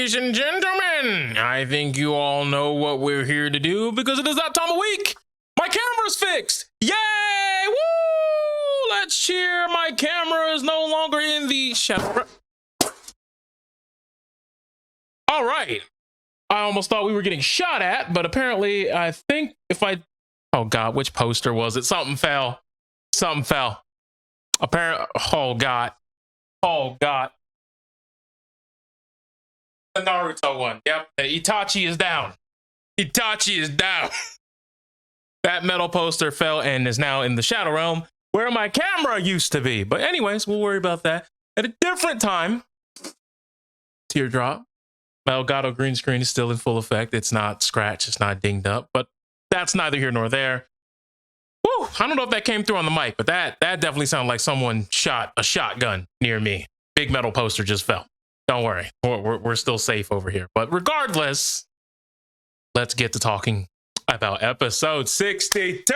Ladies and gentlemen, I think you all know what we're here to do because it is that time of week. My camera's fixed. Yay! Woo! Let's cheer. My camera is no longer in the shadow. All right. I almost thought we were getting shot at, but apparently I think if I... Oh, God, which poster was it? Something fell. Something fell. Apparently... Oh, God. Oh, God. The Naruto one. Yep. The Itachi is down. Itachi is down. That metal poster fell and is now in the shadow realm where my camera used to be. But anyways, we'll worry about that at a different time. Teardrop. My Elgato green screen is still in full effect. It's not scratched. It's not dinged up. But that's neither here nor there. Whew, I don't know if that came through on the mic, but that definitely sounded like someone shot a shotgun near me. Big metal poster just fell. Don't worry. We're still safe over here. But regardless, let's get to talking about episode 62.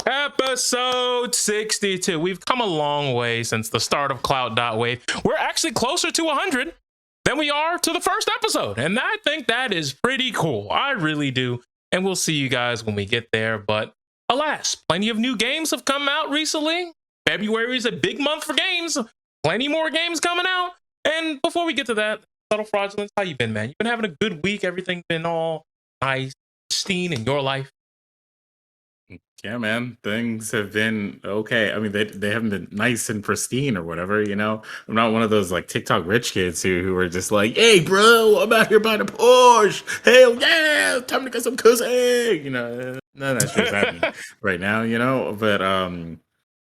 Episode 62. We've come a long way since the start of Clout.Wav. We're actually closer to 100 than we are to the first episode. And I think that is pretty cool. I really do. And we'll see you guys when we get there. But alas, plenty of new games have come out recently. February is a big month for games. Plenty more games coming out. And before we get to that, Subtle Fraudulence, how you been, man? You've been having a good week. Everything been all nice, pristine in your life? Yeah, man. Things have been okay. I mean, they haven't been nice and pristine or whatever, you know? I'm not one of those like TikTok rich kids who are just like, hey, bro, I'm out here buying a Porsche. Hell yeah, time to get some cussing. You know, none of that shit's happening right now, you know? But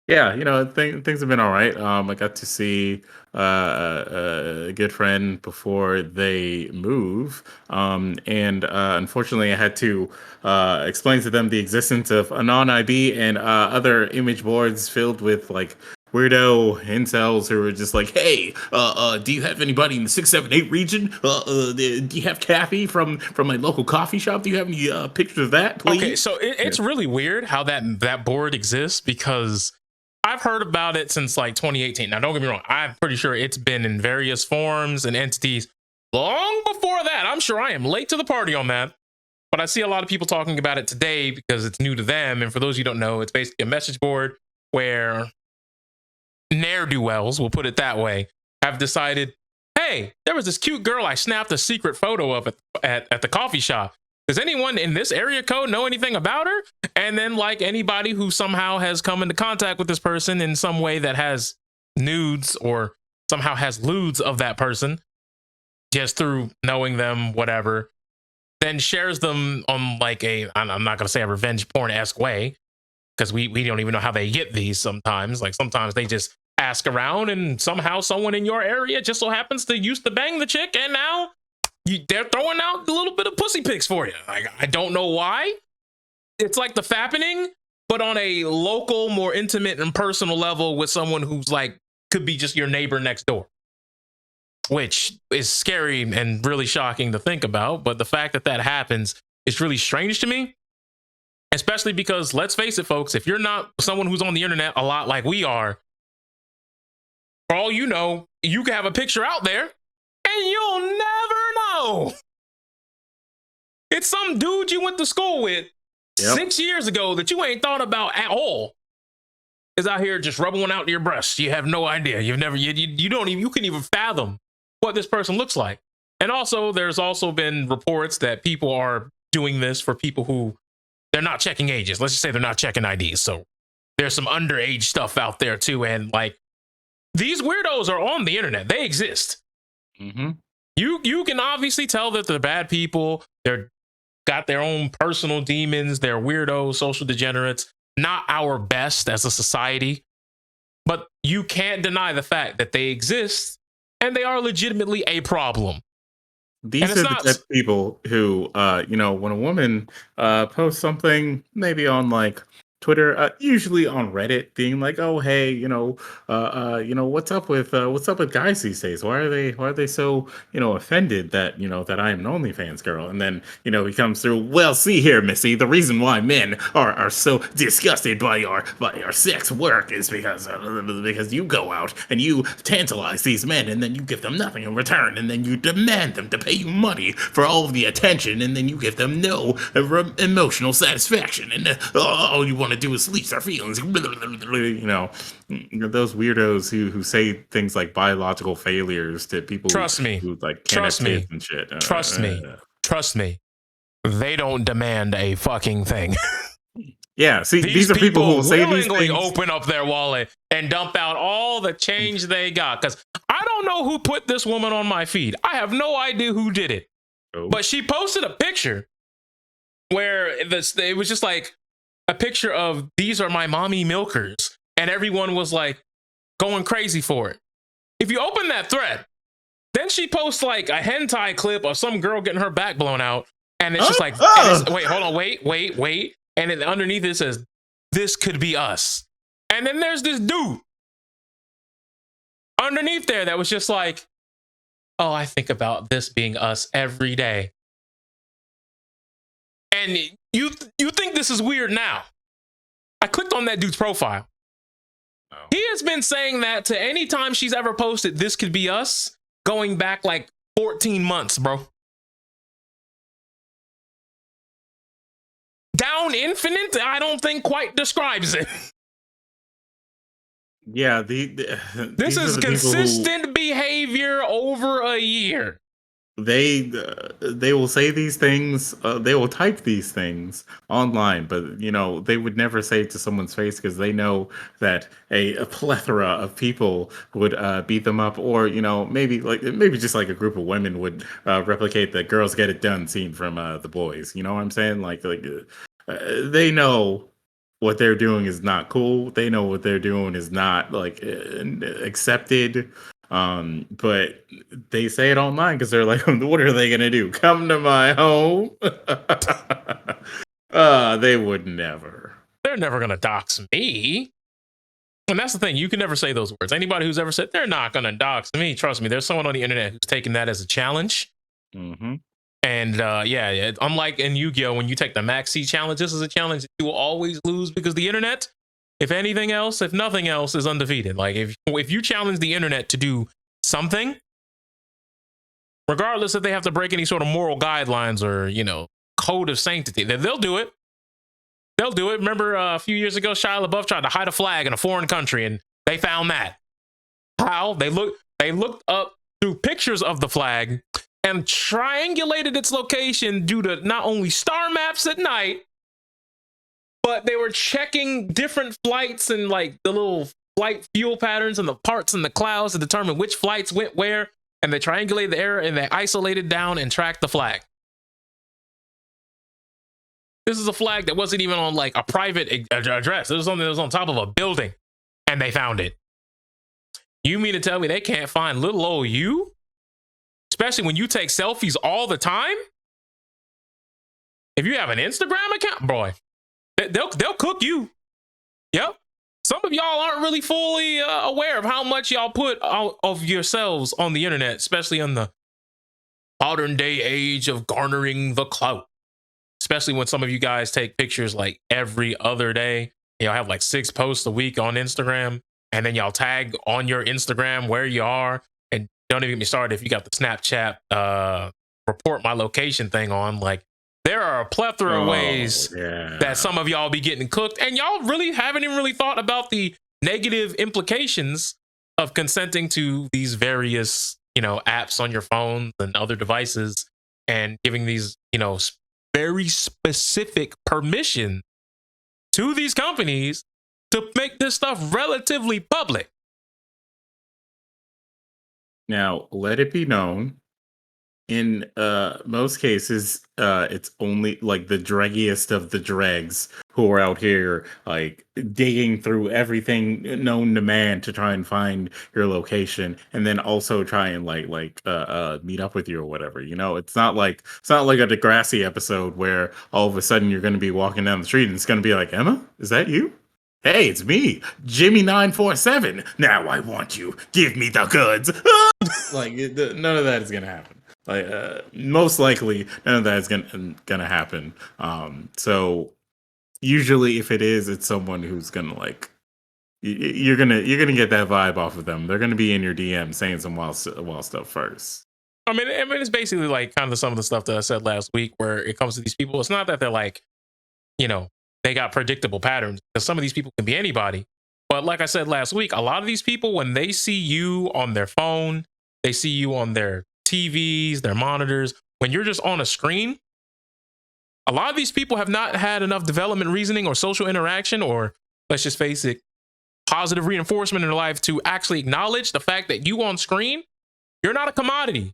yeah, you know, things have been all right. I got to see a good friend before they move. And unfortunately, I had to explain to them the existence of Anon IB and other image boards filled with like weirdo incels who were just like, hey, do you have anybody in the 678 region? Do you have Kathy from my local coffee shop? Do you have any pictures of that, please? Okay, so it's really weird how that board exists because I've heard about it since like 2018. Now, don't get me wrong. I'm pretty sure it's been in various forms and entities long before that. I'm sure I am late to the party on that. But I see a lot of people talking about it today because it's new to them. And for those of you who don't know, it's basically a message board where ne'er-do-wells, we'll put it that way, have decided, hey, there was this cute girl I snapped a secret photo of at the coffee shop. Does anyone in this area code know anything about her? And then like anybody who somehow has come into contact with this person in some way that has nudes or somehow has lewds of that person just through knowing them, whatever, then shares them on like I'm not going to say a revenge porn-esque way because we don't even know how they get these sometimes. Like sometimes they just ask around and somehow someone in your area just so happens to used to bang the chick and now they're throwing out a little bit of pussy pics for you. Like, I don't know why. It's like the fappening, but on a local, more intimate and personal level with someone who's like, could be just your neighbor next door. Which is scary and really shocking to think about. But the fact that that happens is really strange to me. Especially because, let's face it, folks, if you're not someone who's on the internet a lot like we are, for all you know, you can have a picture out there and you'll never know. It's some dude you went to school with 6 years ago that you ain't thought about at all is out here just rubbing one out to your breast. You have no idea. You've never, you don't even, you couldn't even fathom what this person looks like. And also, there's also been reports that people are doing this for people who they're not checking ages. Let's just say they're not checking IDs. So there's some underage stuff out there too. And like, these weirdos are on the internet. They exist. Mm-hmm. You can obviously tell that they're bad people. They're got their own personal demons. They're weirdos, social degenerates, not our best as a society. But you can't deny the fact that they exist and they are legitimately a problem. These are the type of people who, you know, when a woman posts something maybe on like Twitter, usually on Reddit, being like, "Oh, hey, what's up with guys these days? Why are they so offended that that I am an OnlyFans girl?" And then he comes through. Well, see here, Missy, the reason why men are so disgusted by our sex work is because you go out and you tantalize these men, and then you give them nothing in return, and then you demand them to pay you money for all of the attention, and then you give them no emotional satisfaction, and all you want to do is lease their feelings. Those weirdos who say things like biological failures to people Trust me. who like can't Trust have me. kids and shit. Trust me. They don't demand a fucking thing. Yeah, see, these are people who will say these willingly things. open up their wallet and dump out all the change they got. Because I don't know who put this woman on my feed. I have no idea who did it. Oh. But she posted a picture where it was just like a picture of these are my mommy milkers. And everyone was like going crazy for it. If you open that thread, then she posts like a hentai clip of some girl getting her back blown out. And it's just like, wait, hold on, wait. And then underneath it says, "This could be us." And then there's this dude underneath there that was just like, "Oh, I think about this being us every day." And you think this is weird now. I clicked on that dude's profile. Oh. He has been saying that to any time she's ever posted, "This could be us," going back like 14 months, bro. Down Infinite, I don't think quite describes it. Yeah, this is consistent behavior over a year. They will say these things. They will type these things online, but they would never say it to someone's face because they know that a plethora of people would beat them up, or maybe just like a group of women would replicate the "girls get it done" scene from The Boys. You know what I'm saying? They know what they're doing is not cool. They know what they're doing is not accepted. But they say it online because they're like, what are they gonna do? Come to my home? They would never. They're never gonna dox me. And that's the thing. You can never say those words. Anybody who's ever said they're not gonna dox me, trust me, there's someone on the internet who's taking that as a challenge. Mm-hmm. And unlike in Yu-Gi-Oh, when you take the Max C challenge, this is a challenge that you will always lose because the internet, if anything else, if nothing else, is undefeated. Like if you challenge the internet to do something, regardless if they have to break any sort of moral guidelines or code of sanctity, they'll do it. They'll do it. Remember a few years ago, Shia LaBeouf tried to hide a flag in a foreign country, and they found that. How? They looked up through pictures of the flag and triangulated its location due to not only star maps at night, but they were checking different flights and like the little flight fuel patterns and the parts in the clouds to determine which flights went where. And they triangulated the area and they isolated down and tracked the flag. This is a flag that wasn't even on like a private address. This was something that was on top of a building, and they found it. You mean to tell me they can't find little old you? Especially when you take selfies all the time? If you have an Instagram account, boy, they'll cook you. Yep. Some of y'all aren't really fully aware of how much y'all put out of yourselves on the internet, especially in the modern day age of garnering the clout. Especially when some of you guys take pictures like every other day. Y'all have like 6 posts a week on Instagram, and then y'all tag on your Instagram where you are. And don't even get me started if you got the Snapchat report my location thing on. Like, there are a plethora of ways that some of y'all be getting cooked, and y'all really haven't even really thought about the negative implications of consenting to these various, apps on your phones and other devices, and giving these, very specific permission to these companies to make this stuff relatively public. Now, let it be known in most cases, it's only like the dreggiest of the dregs who are out here like digging through everything known to man to try and find your location, and then also try and meet up with you or whatever. You know, it's not like a Degrassi episode where all of a sudden you're going to be walking down the street and it's going to be like, Emma, is that you? Hey, it's me, Jimmy 947. Now I want you. Give me the goods. None of that is gonna happen. Most likely, none of that is gonna happen. So usually, if it is, it's someone who's gonna you're gonna get that vibe off of them. They're gonna be in your DM saying some wild stuff first. I mean, it's basically like kind of some of the stuff that I said last week, where it comes to these people. It's not that they're like, you know, they got predictable patterns, because some of these people can be anybody. But like I said last week, a lot of these people, when they see you on their phone, they see you on their TVs, their monitors, when you're just on a screen, a lot of these people have not had enough development reasoning or social interaction, or let's just face it, positive reinforcement in their life to actually acknowledge the fact that you on screen, you're not a commodity.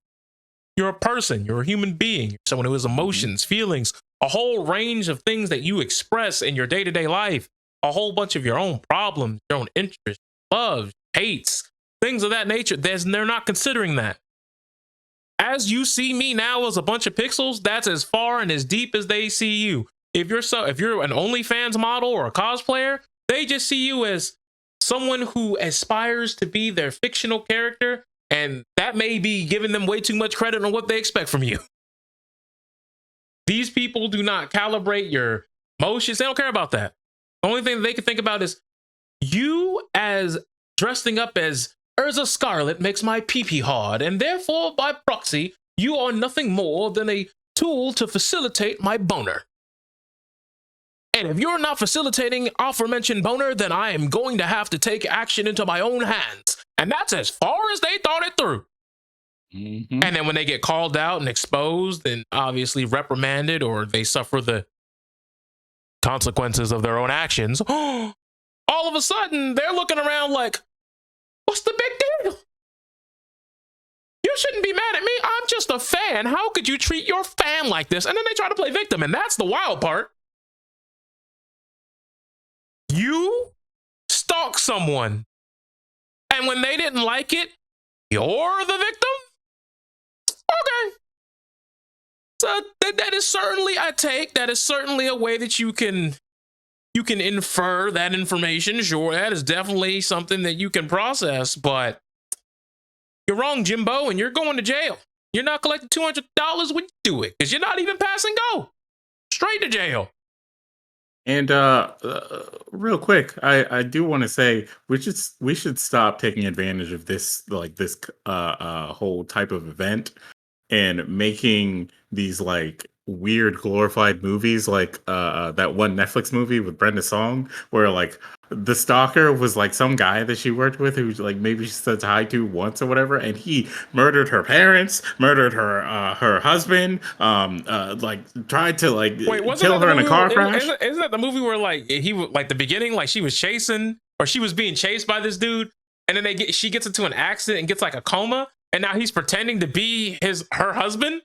You're a person. You're a human being. You're someone who has emotions, feelings, a whole range of things that you express in your day-to-day life, a whole bunch of your own problems, your own interests, loves, hates, things of that nature. They're not considering that. As you see me now as a bunch of pixels, that's as far and as deep as they see you. If you're an OnlyFans model or a cosplayer, they just see you as someone who aspires to be their fictional character, and that may be giving them way too much credit on what they expect from you. These people do not calibrate your emotions. They don't care about that. The only thing that they can think about is you as dressing up as Urza Scarlet makes my pee-pee hard, and therefore, by proxy, you are nothing more than a tool to facilitate my boner. And if you're not facilitating aforementioned boner, then I am going to have to take action into my own hands. And that's as far as they thought it through. Mm-hmm. And then when they get called out and exposed and obviously reprimanded, or they suffer the consequences of their own actions, all of a sudden they're looking around like, what's the big deal? You shouldn't be mad at me. I'm just a fan. How could you treat your fan like this? And then they try to play victim. And that's the wild part. You stalk someone, and when they didn't like it, you're the victim? Okay. So that is certainly a take. That is certainly a way that you can infer that information. Sure, that is definitely something that you can process, but you're wrong, Jimbo, and you're going to jail. You're not collecting $200 when you do it, because you're not even passing go. Straight to jail. And real quick, I do want to say we should stop taking advantage of this whole type of event and making these like weird glorified movies like that one Netflix movie with Brenda Song, where like the stalker was like some guy that she worked with who like maybe she said hi to once or whatever, and he murdered her parents, murdered her husband, like tried to like kill her in a car crash. Isn't that the movie where like he like the beginning, like she was chasing, or she was being chased by this dude, and then she gets into an accident and gets like a coma, and now he's pretending to be her husband?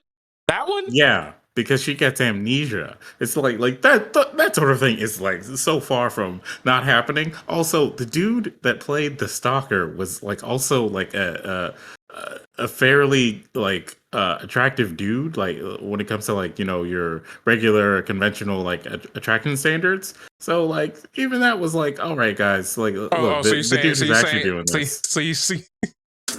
That one? Yeah, because she gets amnesia. It's like that sort of thing is like so far from not happening. Also, the dude that played the stalker was like also like a fairly like attractive dude, like when it comes to like, you know, your regular conventional like attraction standards. So like even that was like, all right, guys, like look, the dude is actually doing this. So you see.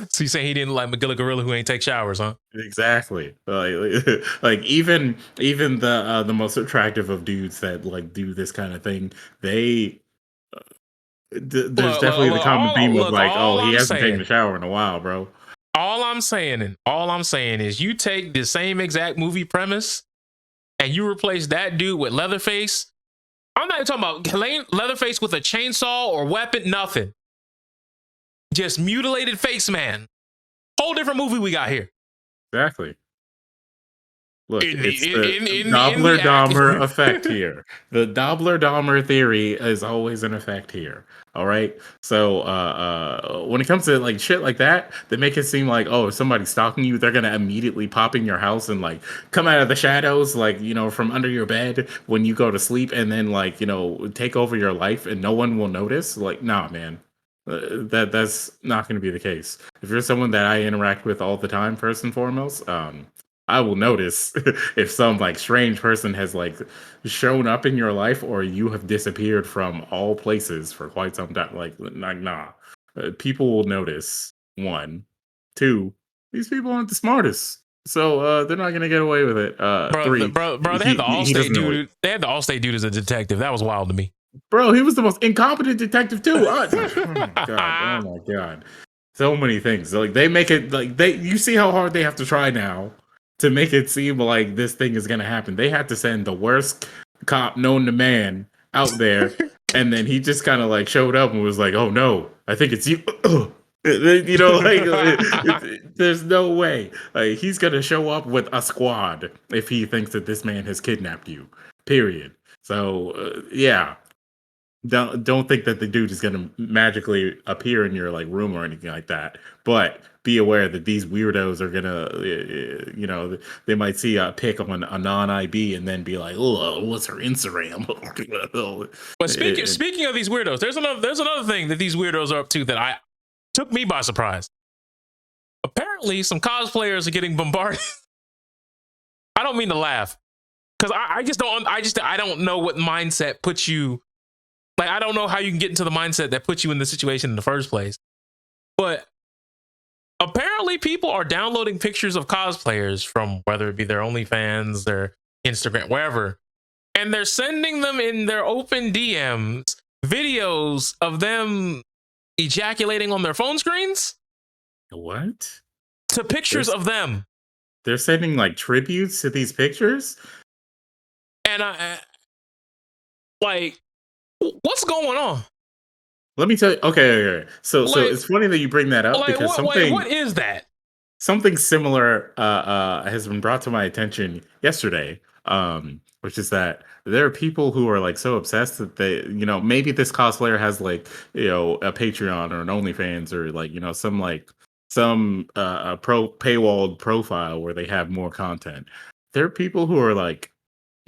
So you saying he didn't like Magilla who ain't take showers, huh? Exactly. Like even the most attractive of dudes that like do this kind of thing, they there's definitely the common theme of like, oh, he hasn't taken a shower in a while, bro. All I'm saying is you take the same exact movie premise and you replace that dude with Leatherface. I'm not even talking about Leatherface with a chainsaw or weapon, nothing. Just mutilated face man. Whole different movie we got here. Exactly. Look, in it's the the in the act. Doppler-Dahmer effect here. The Doppler-Dahmer theory is always in effect here. All right. So when it comes to like shit like that, they make it seem like, oh, if somebody's stalking you, they're gonna immediately pop in your house and like come out of the shadows, like, you know, from under your bed when you go to sleep, and then like, you know, take over your life and no one will notice. Like, nah, man. That's not going to be the case. If you're someone that I interact with all the time, first and foremost, I will notice if some like strange person has like shown up in your life, or you have disappeared from all places for quite some time. Like nah, people will notice. One, two, these people aren't the smartest, so they're not gonna get away with it. Three, Bro, they had the he Allstate doesn't know it. dude. They had the Allstate dude as a detective. That was wild to me. Bro, he was the most incompetent detective too. Oh my god, oh my god. So many things. Like they make it like you see how hard they have to try now to make it seem like this thing is gonna happen. They had to send the worst cop known to man out there, and then he just kind of like showed up and was like, "Oh no, I think it's you." You know, like there's no way. Like he's gonna show up with a squad if he thinks that this man has kidnapped you. Period. So yeah, don't think that the dude is gonna magically appear in your like room or anything like that. But be aware that these weirdos are gonna, you know, they might see a pic of a non-IB and then be like, "Oh, what's her Instagram?" But speaking of these weirdos, there's another thing that these weirdos are up to that I took me by surprise. Apparently, some cosplayers are getting bombarded. I don't mean to laugh, because I don't know what mindset puts you. Like, I don't know how you can get into the mindset that puts you in the situation in the first place. But apparently people are downloading pictures of cosplayers from whether it be their OnlyFans, their Instagram, wherever, and they're sending them in their open DMs videos of them ejaculating on their phone screens. What? To pictures of them. They're sending like tributes to these pictures? And like, what's going on? Let me tell you. Okay. So it's funny that you bring that up, because what is that? Something similar has been brought to my attention yesterday, which is that there are people who are like so obsessed that they, you know, maybe this cosplayer has like, you know, a Patreon or an OnlyFans, or like, you know, some paywalled profile where they have more content. There are people who are like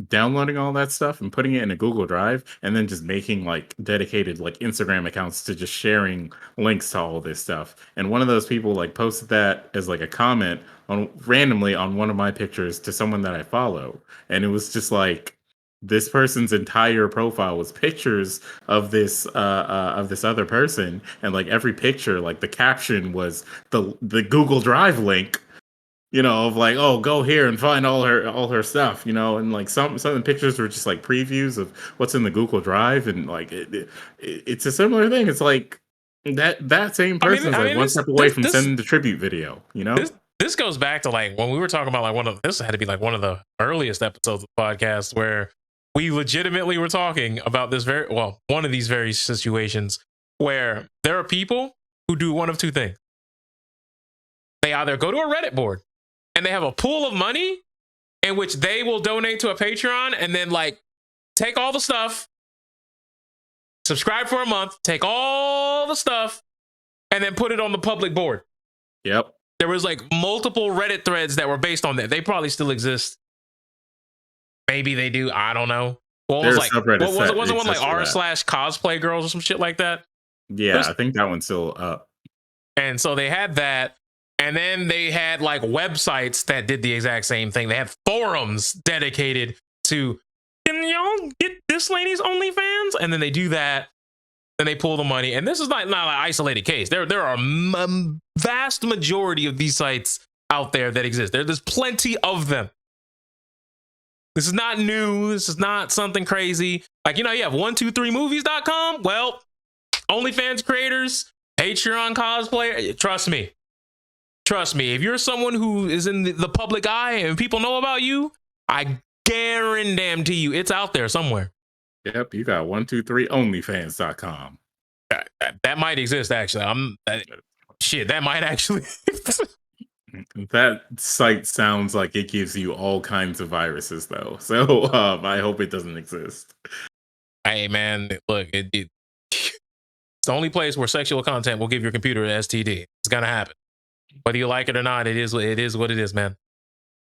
downloading all that stuff and putting it in a Google Drive, and then just making like dedicated like Instagram accounts to just sharing links to all this stuff. And one of those people like posted that as like a comment on randomly on one of my pictures to someone that I follow. And it was just like this person's entire profile was pictures of this other person, and like every picture, like the caption was the Google Drive link, you know, of like, oh, go here and find all her stuff, you know. And like some of the pictures were just like previews of what's in the Google Drive, and like it's a similar thing. It's like that same person is like one step away from sending the tribute video, you know. This goes back to like when we were talking about like this had to be like one of the earliest episodes of the podcast where we legitimately were talking about this one of these very situations where there are people who do one of two things. They either go to a Reddit board and they have a pool of money in which they will donate to a Patreon, and then like take all the stuff, subscribe for a month, take all the stuff, and then put it on the public board. Yep. There was like multiple Reddit threads that were based on that. They probably still exist. Maybe they do. I don't know. What was like? Was it one like r/cosplay girls or some shit like that? Yeah, I think that one's still up. And so they had that. And then they had like websites that did the exact same thing. They had forums dedicated to, can y'all get this lady's OnlyFans? And then they do that. Then they pull the money. And this is not an isolated case. There are a vast majority of these sites out there that exist. There's plenty of them. This is not new. This is not something crazy. Like, you know, you have 123movies.com. Well, OnlyFans creators, Patreon cosplayer. Trust me, if you're someone who is in the public eye and people know about you, I guarantee you it's out there somewhere. Yep, you got 123onlyfans.com. That might exist, actually. That might actually. That site sounds like it gives you all kinds of viruses, though. So I hope it doesn't exist. Hey man, look, it's the only place where sexual content will give your computer an STD. It's gonna happen, whether you like it or not. It is what it is, man.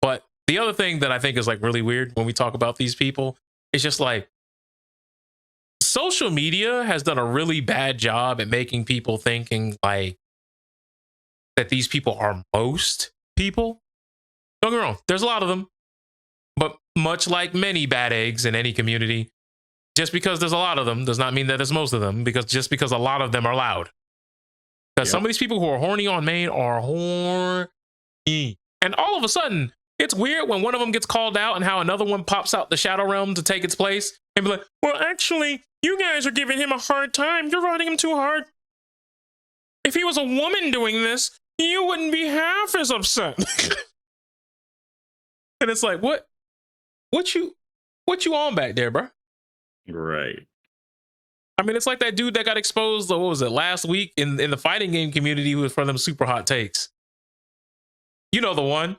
But the other thing that I think is like really weird when we talk about these people is just like social media has done a really bad job at making people thinking like that these people are most people. Don't get me wrong, there's a lot of them, but much like many bad eggs in any community, just because there's a lot of them does not mean that it's most of them, because just because a lot of them are loud. Because some of these people who are horny on main are horny. And all of a sudden, it's weird when one of them gets called out and how another one pops out the Shadow Realm to take its place and be like, well, actually, you guys are giving him a hard time. You're riding him too hard. If he was a woman doing this, you wouldn't be half as upset. And it's like, what you on back there, bro? Right. I mean, it's like that dude that got exposed, what was it, last week in the fighting game community who was for them super hot takes. You know the one.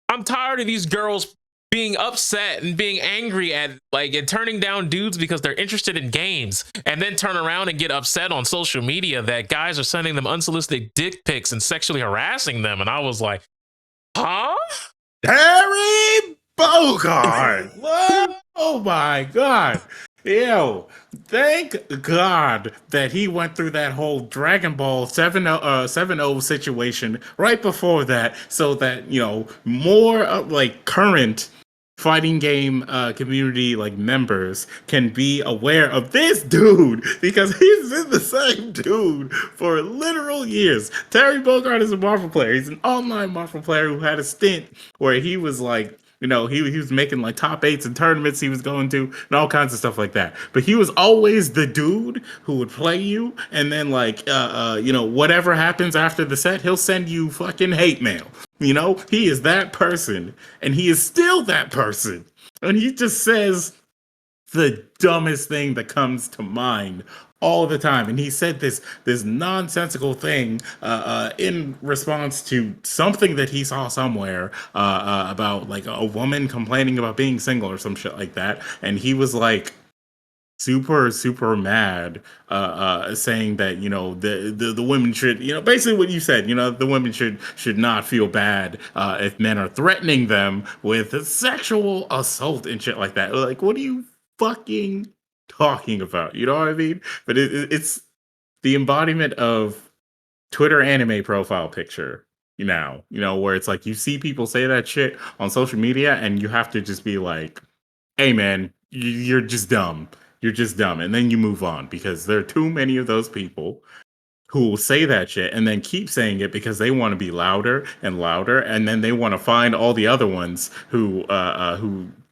I'm tired of these girls being upset and being angry at like and turning down dudes because they're interested in games, and then turn around and get upset on social media that guys are sending them unsolicited dick pics and sexually harassing them. And I was like, huh? Terry Bogard! What? Oh my god. Ew. Thank God that he went through that whole Dragon Ball 7-0 situation right before that, so that, more like current fighting game community like members can be aware of this dude, because he's been the same dude for literal years. Terry Bogard is a Marvel player. He's an online Marvel player who had a stint where he was like, he was making like top 8s in tournaments he was going to and all kinds of stuff like that. But he was always the dude who would play you, and then like whatever happens after the set, he'll send you fucking hate mail. He is that person, and he is still that person. And he just says the dumbest thing that comes to mind all the time. And he said this nonsensical thing in response to something that he saw somewhere about like a woman complaining about being single or some shit like that. And he was like super mad, saying that the women should, basically what you said, the women should not feel bad if men are threatening them with sexual assault and shit like that. Like, what are you fucking talking about? You know what I mean? But it's the embodiment of Twitter anime profile picture now, where it's like you see people say that shit on social media and you have to just be like, hey man, you're just dumb. You're just dumb. And then you move on, because there are too many of those people who will say that shit and then keep saying it because they want to be louder and louder, and then they want to find all the other ones who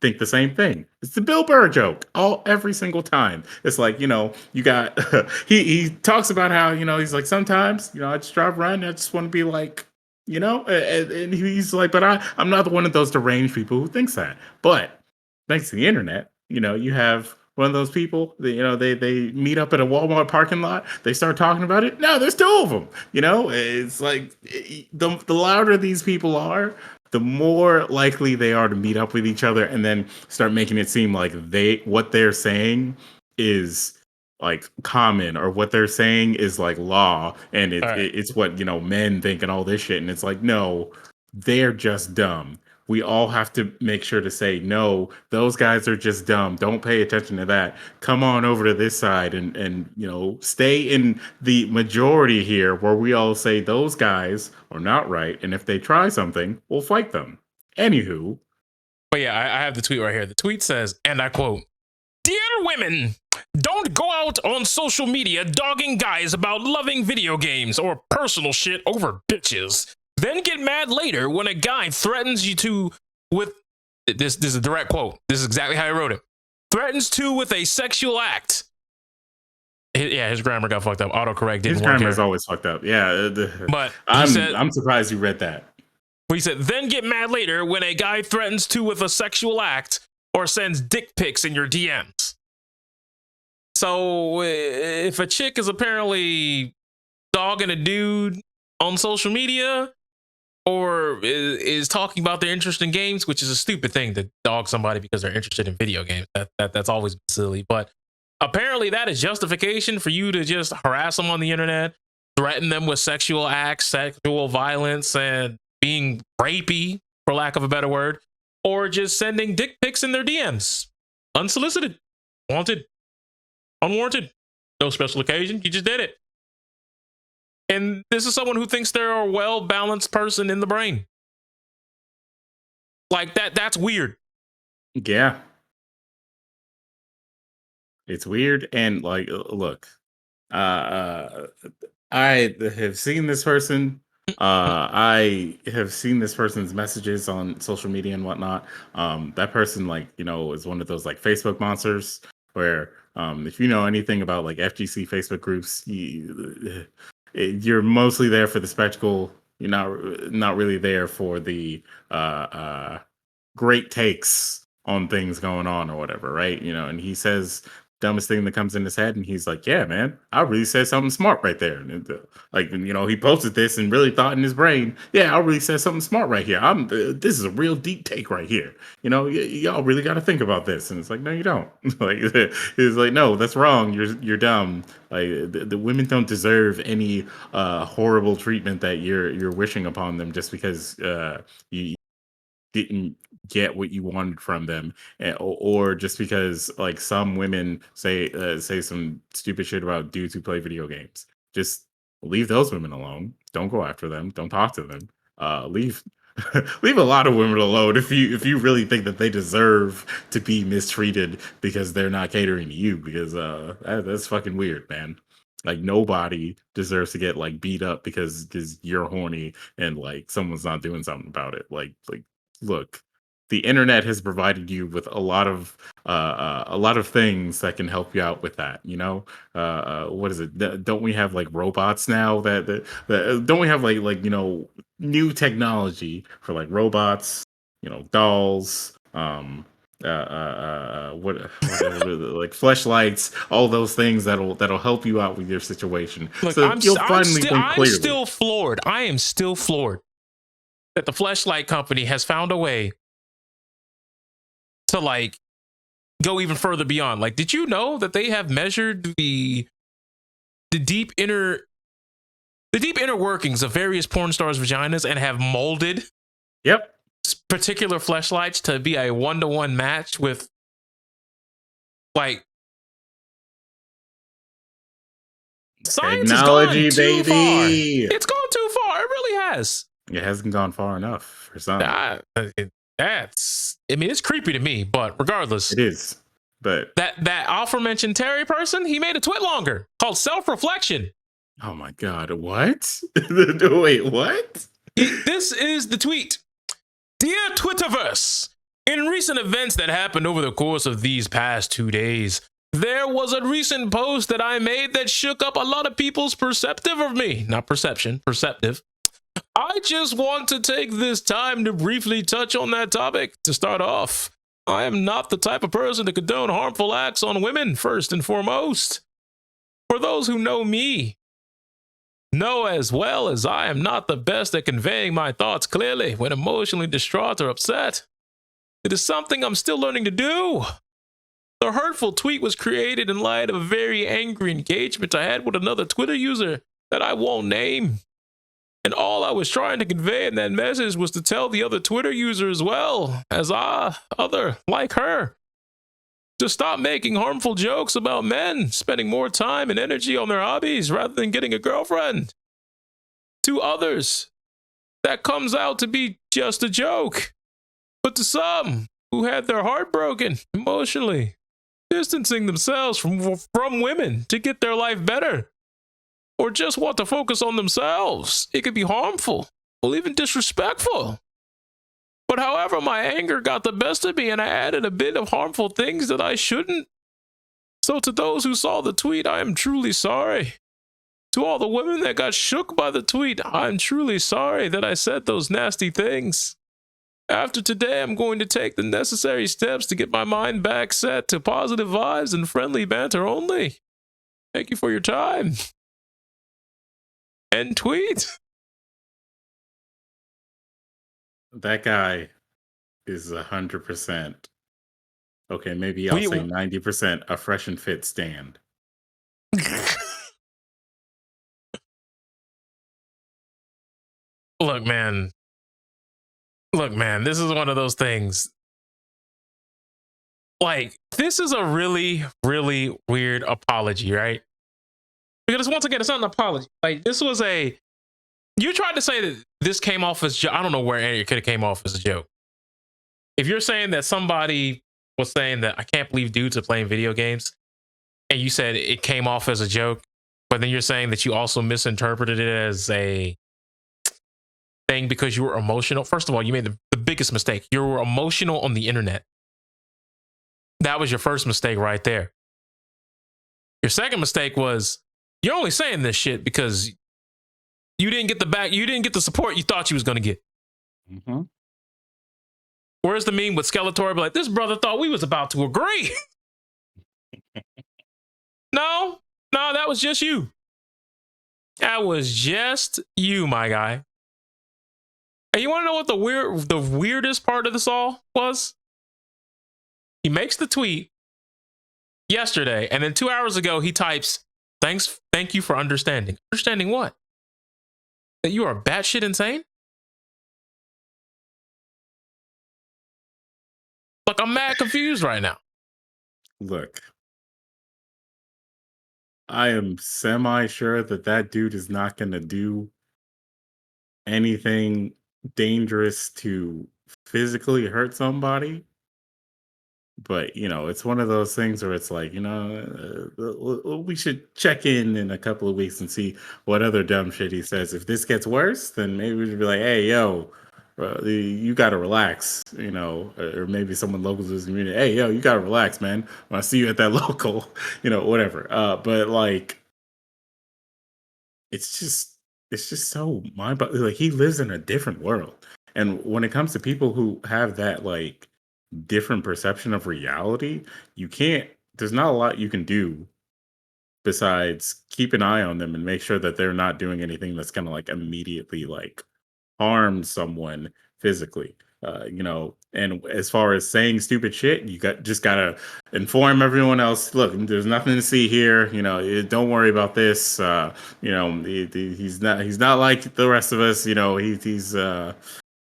think the same thing. It's the Bill Burr joke every single time. It's like, you got he talks about how, he's like, sometimes, I just drive around and I just want to be like, and he's like, but I'm not one of those deranged people who thinks that. But thanks to the internet, you have one of those people that, they meet up at a Walmart parking lot, they start talking about it. No, there's two of them. It's like the louder these people are, the more likely they are to meet up with each other and then start making it seem like what they're saying is like common, or what they're saying is like law, and it's what men think and all this shit. And it's like, no, they're just dumb. We all have to make sure to say, no, those guys are just dumb. Don't pay attention to that. Come on over to this side and stay in the majority here, where we all say those guys are not right. And if they try something, we'll fight them. Anywho. But yeah, I have the tweet right here. The tweet says, and I quote, "Dear women, don't go out on social media dogging guys about loving video games or personal shit over bitches. Then get mad later when a guy threatens you with this is a direct quote. This is exactly how I wrote it. Threatens to with a sexual act." His grammar got fucked up. Autocorrect didn't work. His grammar is always fucked up. Yeah. But I'm surprised you read that. He said, then get mad later when a guy threatens to with a sexual act or sends dick pics in your DMs. So if a chick is apparently dogging a dude on social media, or is talking about their interest in games, which is a stupid thing to dog somebody because they're interested in video games. That's always silly. But apparently that is justification for you to just harass them on the internet, threaten them with sexual acts, sexual violence, and being rapey, for lack of a better word, or just sending dick pics in their DMs. Unsolicited, wanted, unwarranted, no special occasion. You just did it. And this is someone who thinks they're a well-balanced person in the brain. Like that's weird. Yeah. It's weird. And like, look, I have seen this person. I have seen this person's messages on social media and whatnot. That person, like, is one of those like Facebook monsters where, if you know anything about like FGC Facebook groups, you're mostly there for the spectacle. You're not really there for the great takes on things going on or whatever, right? And he says dumbest thing that comes in his head, and he's like, "Yeah, man, I really said something smart right there." And he posted this and really thought in his brain, "Yeah, I really said something smart right here. This is a real deep take right here. Y'all really got to think about this." And it's like, no, you don't. Like, it's like, no, that's wrong. You're dumb. Like, the women don't deserve any horrible treatment that you're wishing upon them just because you didn't get what you wanted from them, or just because like some women say some stupid shit about dudes who play video games. Just leave those women alone. Don't go after them. Don't talk to them. Leave leave a lot of women alone if you really think that they deserve to be mistreated because they're not catering to you, because that's fucking weird, man. Like, nobody deserves to get like beat up because you're horny and like someone's not doing something about it. Like look, the internet has provided you with a lot of things that can help you out with that. What is it? Don't we have like robots now? That don't we have like new technology for like robots? Dolls. Whatever, like fleshlights, all those things that'll help you out with your situation. Look, So you'll finally think I'm clearly. still floored. I am still floored that the fleshlight company has found a way to like go even further beyond. Like, did you know that they have measured the deep inner workings of various porn stars' vaginas and have molded Yep. particular fleshlights to be a 1-to-1 match with like science Technology, has gone too baby. far. It's gone too far. It really has. It hasn't gone far enough for some. It's creepy to me, but regardless, It is. But that aforementioned Terry person, he made a tweet longer called Self-Reflection. oh my god, what? Wait, what? This is the tweet. Dear Twitterverse, in recent events that happened over the course of these past 2 days, there was a recent post that I made that shook up a lot of people's perceptive of me. Not perception, perceptive. I just want to take this time to briefly touch on that topic. To start off, I am not the type of person to condone harmful acts on women, first and foremost. For those who know me, know as well as I am not the best at conveying my thoughts clearly when emotionally distraught or upset. It is something I'm still learning to do. The hurtful tweet was created in light of a very angry engagement I had with another Twitter user that I won't name. And all I was trying to convey in that message was to tell the other Twitter user as well as other like her to stop making harmful jokes about men spending more time and energy on their hobbies rather than getting a girlfriend. To others, that comes out to be just a joke. But to some who had their heart broken emotionally, distancing themselves from women to get their life better, or just want to focus on themselves, it could be harmful or even disrespectful. But however, my anger got the best of me and I added a bit of harmful things that I shouldn't. So to those who saw the tweet, I am truly sorry. To all the women that got shook by the tweet, I'm truly sorry that I said those nasty things. After today, I'm going to take the necessary steps to get my mind back set to positive vibes and friendly banter only. Thank you for your time. End tweet. that guy is 100%. Okay, maybe I'll We say 90% a fresh and fit stand. look, man. Look, man. This is one of those things. Like, this is a really, really weird apology, right? Because once again, it's not an apology. Like, this was a. You tried to say that this came off as. I don't know where it could have came off as a joke. If you're saying that somebody was saying that I can't believe dudes are playing video games, and you said it came off as a joke, but then you're saying that you also misinterpreted it as a thing because you were emotional. First of all, you made the biggest mistake. You were emotional on the internet. That was your first mistake right there. Your second mistake was you're only saying this shit because you didn't get the support you thought you was going to get. Mm-hmm. Where's the meme with Skeletor? Like, this brother thought we was about to agree. No, that was just you. That was just you, my guy. And you want to know what the weirdest part of this all was? He makes the tweet yesterday, and then 2 hours ago he types, thank you for understanding. Understanding what? That you are batshit insane? Like, I'm mad confused right now. Look, I am semi sure that dude is not going to do anything dangerous to physically hurt somebody. But, it's one of those things where it's like, we should check in a couple of weeks and see what other dumb shit he says. If this gets worse, then maybe we should be like, hey, yo, you got to relax, or maybe someone local to the community. Hey, yo, you got to relax, man. When I see you at that local, whatever. But like, it's just so like he lives in a different world. And when it comes to people who have that like different perception of reality, there's not a lot you can do besides keep an eye on them and make sure that they're not doing anything that's going to like immediately like harm someone physically. And as far as saying stupid shit, just gotta inform everyone else. Look, there's nothing to see here. Don't worry about this. He's not like the rest of us.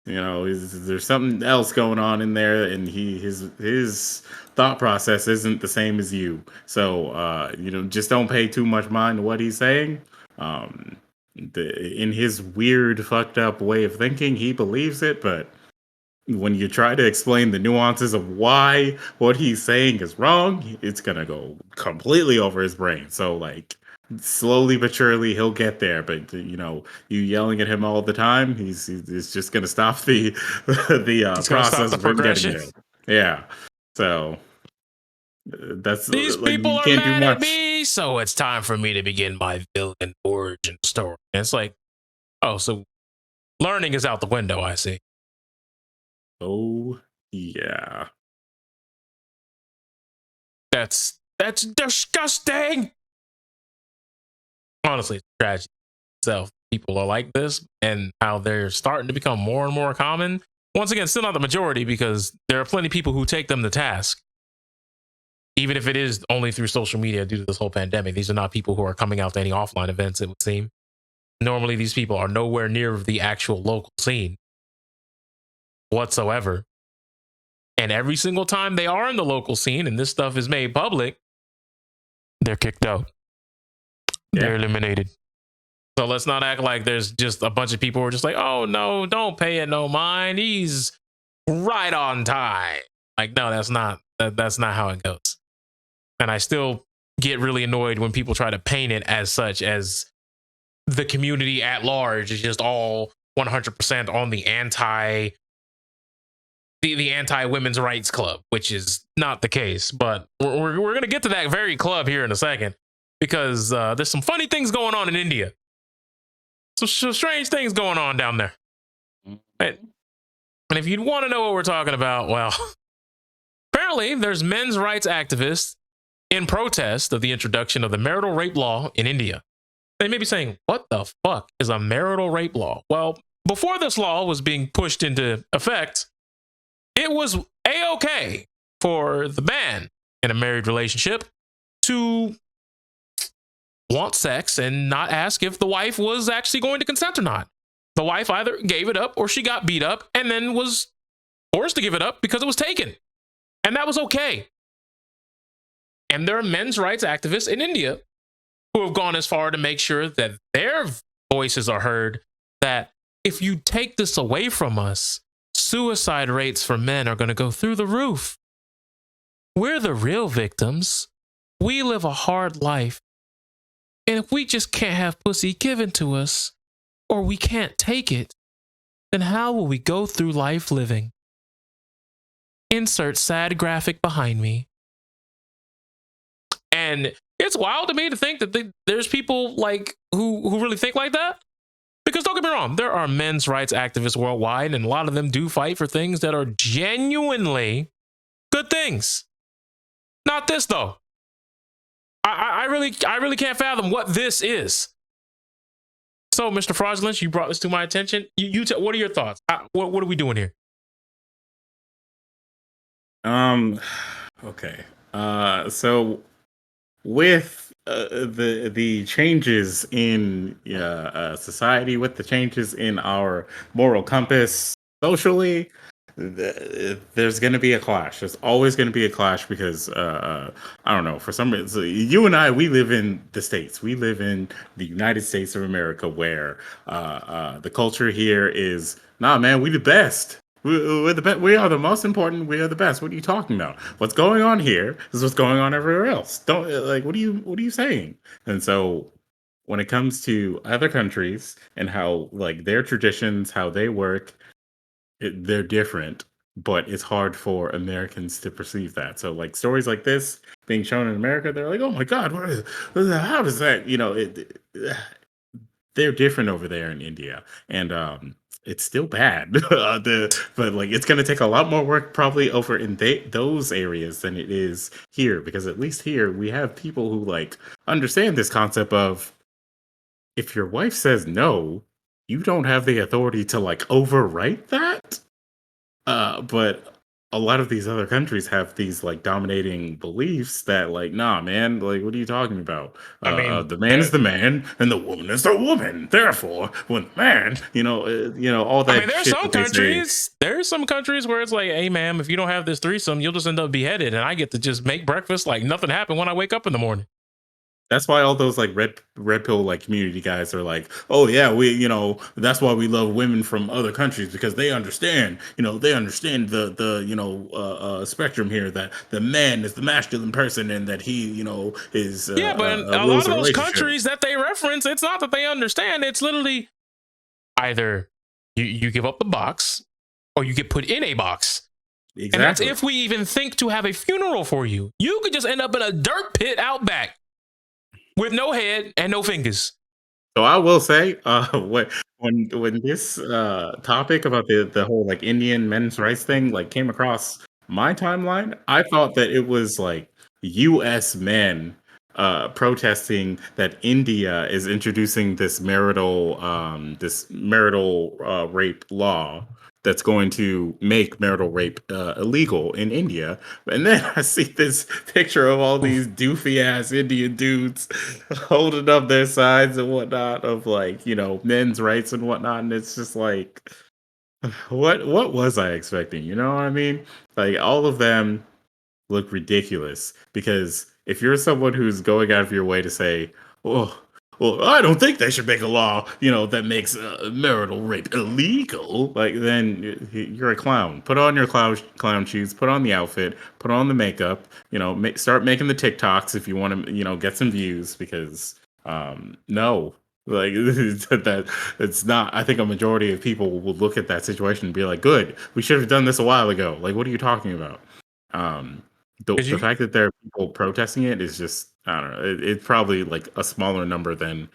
There's something else going on in there, and his thought process isn't the same as you. So just don't pay too much mind to what he's saying. In his weird, fucked up way of thinking, he believes it, but when you try to explain the nuances of why what he's saying is wrong, it's gonna go completely over his brain. So like slowly but surely he'll get there. But you yelling at him all the time, he's just gonna stop the process of him getting there. Yeah. So that's these like, people you are can't do mad at much. me, so it's time for me to begin my villain origin story. And it's like, oh, so learning is out the window, I see. Oh yeah. That's disgusting. Honestly, it's tragedy itself. People are like this, and how they're starting to become more and more common. Once again, still not the majority, because there are plenty of people who take them to task, even if it is only through social media due to this whole pandemic. These are not people who are coming out to any offline events, it would seem. Normally, these people are nowhere near the actual local scene whatsoever. And every single time they are in the local scene and this stuff is made public, they're kicked out. Yeah. They're eliminated. So let's not act like there's just a bunch of people who are just like, oh no, don't pay it no mind. He's right on time. Like, no, that's not how it goes. And I still get really annoyed when people try to paint it as such, as the community at large is just all 100% on the anti women's rights club, which is not the case. But we're going to get to that very club here in a second, because there's some funny things going on in India. Some strange things going on down there. And if you want to know what we're talking about, well, apparently there's men's rights activists in protest of the introduction of the marital rape law in India. They may be saying, what the fuck is a marital rape law? Well, before this law was being pushed into effect, it was a-okay for the man in a married relationship to want sex and not ask if the wife was actually going to consent or not. The wife either gave it up or she got beat up and then was forced to give it up because it was taken. And that was okay. And there are men's rights activists in India who have gone as far to make sure that their voices are heard, that if you take this away from us, suicide rates for men are going to go through the roof. We're the real victims. We live a hard life. And if we just can't have pussy given to us, or we can't take it, then how will we go through life living? Insert sad graphic behind me. And it's wild to me to think that there's people like who really think like that. Because don't get me wrong, there are men's rights activists worldwide, and a lot of them do fight for things that are genuinely good things. Not this though. I really can't fathom what this is. So, Mr. Fraudulence, you brought this to my attention. What are your thoughts? What are we doing here? Okay. So with the changes in society, with the changes in our moral compass socially, there's going to be a clash. There's always going to be a clash because I don't know, for some reason, you and I, we live in the States. We live in the United States of America, where the culture here is, nah, man, we the best. We're the best. We are the most important. We are the best. What are you talking about? What's going on here is what's going on everywhere else. Don't like. What are you saying? And so, when it comes to other countries and how like their traditions, how they work, they're different. But it's hard for Americans to perceive that. So, like stories like this being shown in America, they're like, "Oh my God, how does that?" They're different over there in India, and it's still bad. But like, it's going to take a lot more work probably over in those areas than it is here, because at least here we have people who like understand this concept of, if your wife says no, you don't have the authority to like overwrite that. But a lot of these other countries have these like dominating beliefs that like, nah, man, like, what are you talking about? I mean, The man is the man, and the woman is the woman. Therefore, when the man, all that. I mean, there's some countries where it's like, hey, ma'am, if you don't have this threesome, you'll just end up beheaded, and I get to just make breakfast like nothing happened when I wake up in the morning. That's why all those like red pill like community guys are like, oh yeah, that's why we love women from other countries, because they understand, the spectrum here, that the man is the masculine person and that he, is yeah, but a lot of those countries that they reference, it's not that they understand. It's literally either you give up the box or you get put in a box. Exactly. And that's if we even think to have a funeral for you. You could just end up in a dirt pit out back with no head and no fingers. So I will say, when this topic about the whole like Indian men's rights thing like came across my timeline, I thought that it was like U.S. men protesting that India is introducing this marital rape law that's going to make marital rape illegal in India. And then I see this picture of all these doofy ass Indian dudes holding up their signs and whatnot of like, men's rights and whatnot. And it's just like, what was I expecting? You know what I mean? Like, all of them look ridiculous, because if you're someone who's going out of your way to say, oh, well, I don't think they should make a law, that makes marital rape illegal, like, then you're a clown. Put on your clown shoes, put on the outfit, put on the makeup, start making the TikToks if you want to, get some views, because no. Like, that it's not. I think a majority of people will look at that situation and be like, good, we should have done this a while ago. Like, what are you talking about? The fact that there are people protesting it is just, I don't know. It's probably like a smaller number than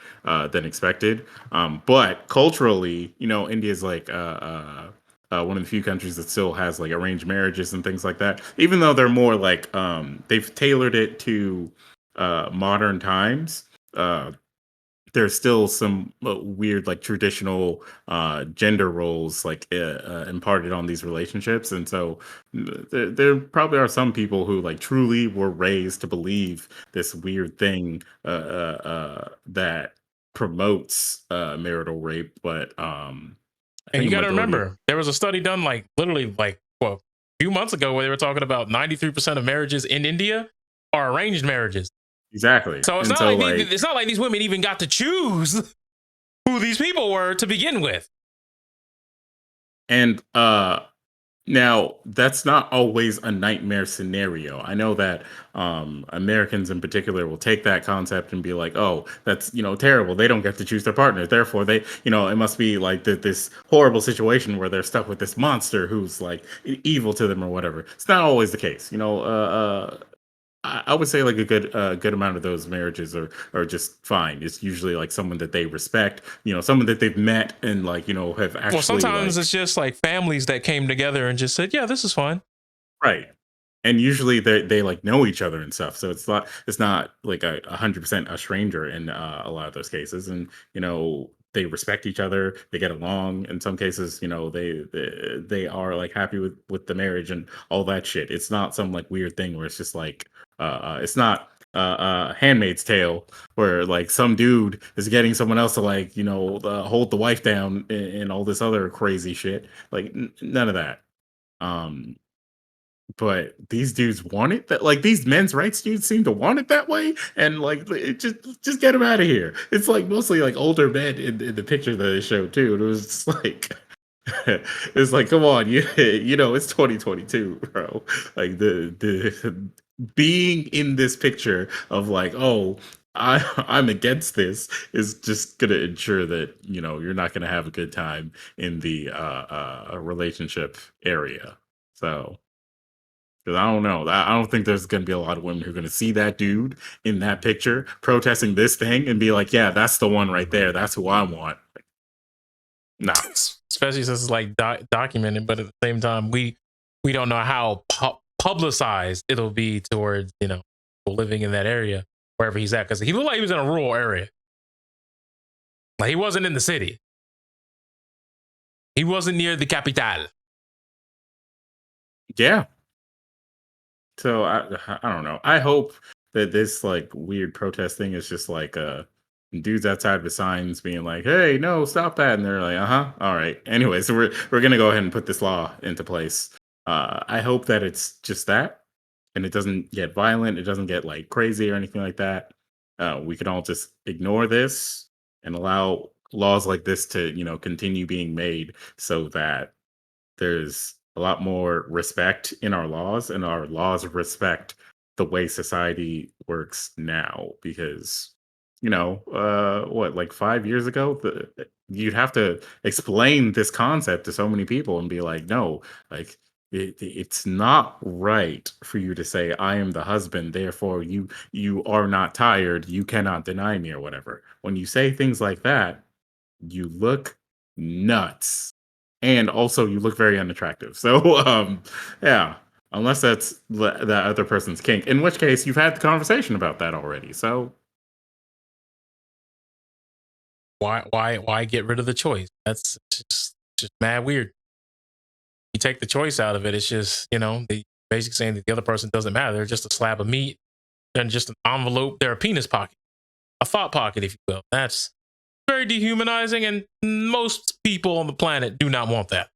expected. But culturally, India is like one of the few countries that still has like arranged marriages and things like that. Even though they're more like they've tailored it to modern times. there's still some weird like traditional gender roles like imparted on these relationships, and so there probably are some people who like truly were raised to believe this weird thing that promotes marital rape, but I And think you a got to majority of remember, there was a study done like literally like well, a few months ago where they were talking about 93% of marriages in India are arranged marriages. exactly, So it's and not so like like it's not like these women even got to choose who these people were to begin with. and now, that's not always a nightmare scenario. I know that Americans in particular will take that concept and be like, "Oh, that's terrible. They don't get to choose their partner. Therefore, it must be like this horrible situation where they're stuck with this monster who's like evil to them or whatever." It's not always the case. I would say like a good amount of those marriages are just fine. It's usually like someone that they respect, someone that they've met and like have Well, actually sometimes like it's just like families that came together and just said, "Yeah, this is fine." right. And usually they like know each other and stuff, so it's not like 100% a stranger in a lot of those cases, and they respect each other, they get along. In some cases, they are like happy with the marriage and all that shit. It's not some like weird thing where it's just like it's not Handmaid's Tale where like some dude is getting someone else to like hold the wife down and all this other crazy shit. Like none of that. Um, but these dudes want it that like these men's rights dudes seem to want it that way, and like just get them out of here. It's like mostly like older men in the picture that they showed too. And it was just like it's like come on, it's 2022, bro. Like the being in this picture of like I'm against this is just gonna ensure that you're not gonna have a good time in the relationship area. So. Because I don't know. I don't think there's going to be a lot of women who are going to see that dude in that picture protesting this thing and be like, yeah, that's the one right there. That's who I want. Like, nah. Especially since it's like documented, but at the same time, we don't know how publicized it'll be towards people living in that area wherever he's at, because he looked like he was in a rural area. Like he wasn't in the city. He wasn't near the capital. Yeah. So I don't know. I hope that this like weird protest thing is just like dudes outside with signs being like, "Hey, no, stop that!" And they're like, "Uh huh, all right." Anyway, so we're gonna go ahead and put this law into place. I hope that it's just that, and it doesn't get violent. It doesn't get like crazy or anything like that. We can all just ignore this and allow laws like this to continue being made so that there's a lot more respect in our laws, and our laws respect the way society works now. Because what, like 5 years ago, you'd have to explain this concept to so many people and be like, no, like it's not right for you to say I am the husband, therefore you are not tired, you cannot deny me or whatever. When you say things like that, you look nuts. And also you look very unattractive. So yeah, unless that's that other person's kink, in which case you've had the conversation about that already. So Why get rid of the choice? That's just mad weird. You take the choice out of it, it's just the basically saying that the other person doesn't matter. They're just a slab of meat. They're just an envelope. They're a penis pocket, a thought pocket, if you will. That's very dehumanizing, and most people on the planet do not want that.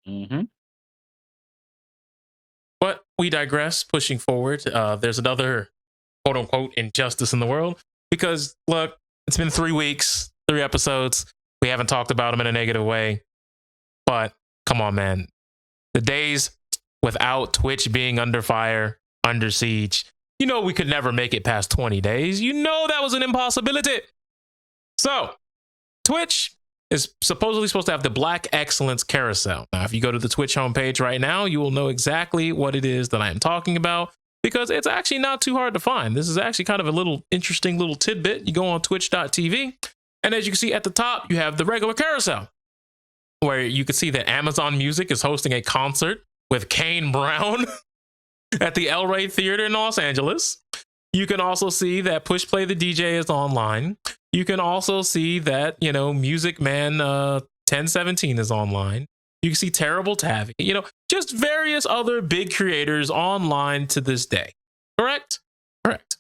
mhm. But we digress. Pushing forward, there's another quote unquote injustice in the world, because look, it's been 3 weeks, 3 episodes. We haven't talked about them in a negative way, but come on, man. The days without Twitch being under fire, under siege, we could never make it past 20 days. That was an impossibility. So, Twitch is supposedly supposed to have the Black Excellence Carousel. Now, if you go to the Twitch homepage right now, you will know exactly what it is that I am talking about, because it's actually not too hard to find. This is actually kind of a little interesting little tidbit. You go on twitch.tv, and as you can see at the top, you have the regular carousel, where you can see that Amazon Music is hosting a concert with Kane Brown at the El Rey Theater in Los Angeles. You can also see that Push Play the DJ is online. You can also see that, Music Man 1017 is online. You can see Terrible Tavi, just various other big creators online to this day. Correct? Correct.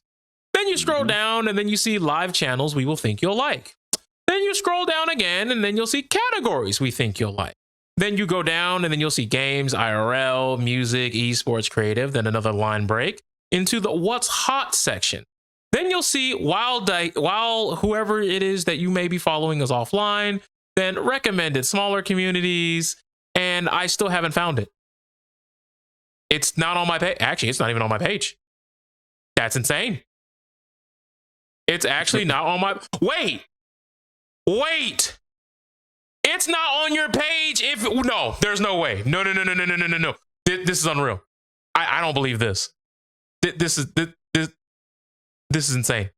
Then you scroll down and then you see live channels we will think you'll like. Then you scroll down again and then you'll see categories we think you'll like. Then you go down and then you'll see games, IRL, music, esports, creative, then another line break into the what's hot section. Then you'll see while whoever it is that you may be following is offline, then recommended smaller communities, and I still haven't found it. It's not on my page. Actually, it's not even on my page. That's insane. It's actually not on my... Wait! It's not on your page no, there's no way. No. This is unreal. I don't believe this. This is insane.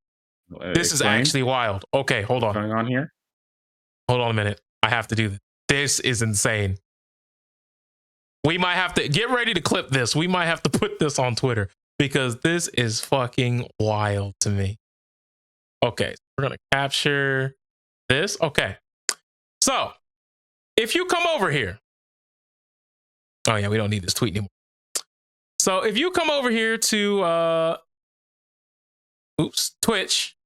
This is actually wild. Okay, hold on. What's going on here? Hold on a minute. I have to do this. This is insane. We might have to get ready to clip this. We might have to put this on Twitter because this is fucking wild to me. Okay, we're going to capture this. Okay. So, if you come over here. Oh yeah, we don't need this tweet anymore. So, if you come over here to Twitch,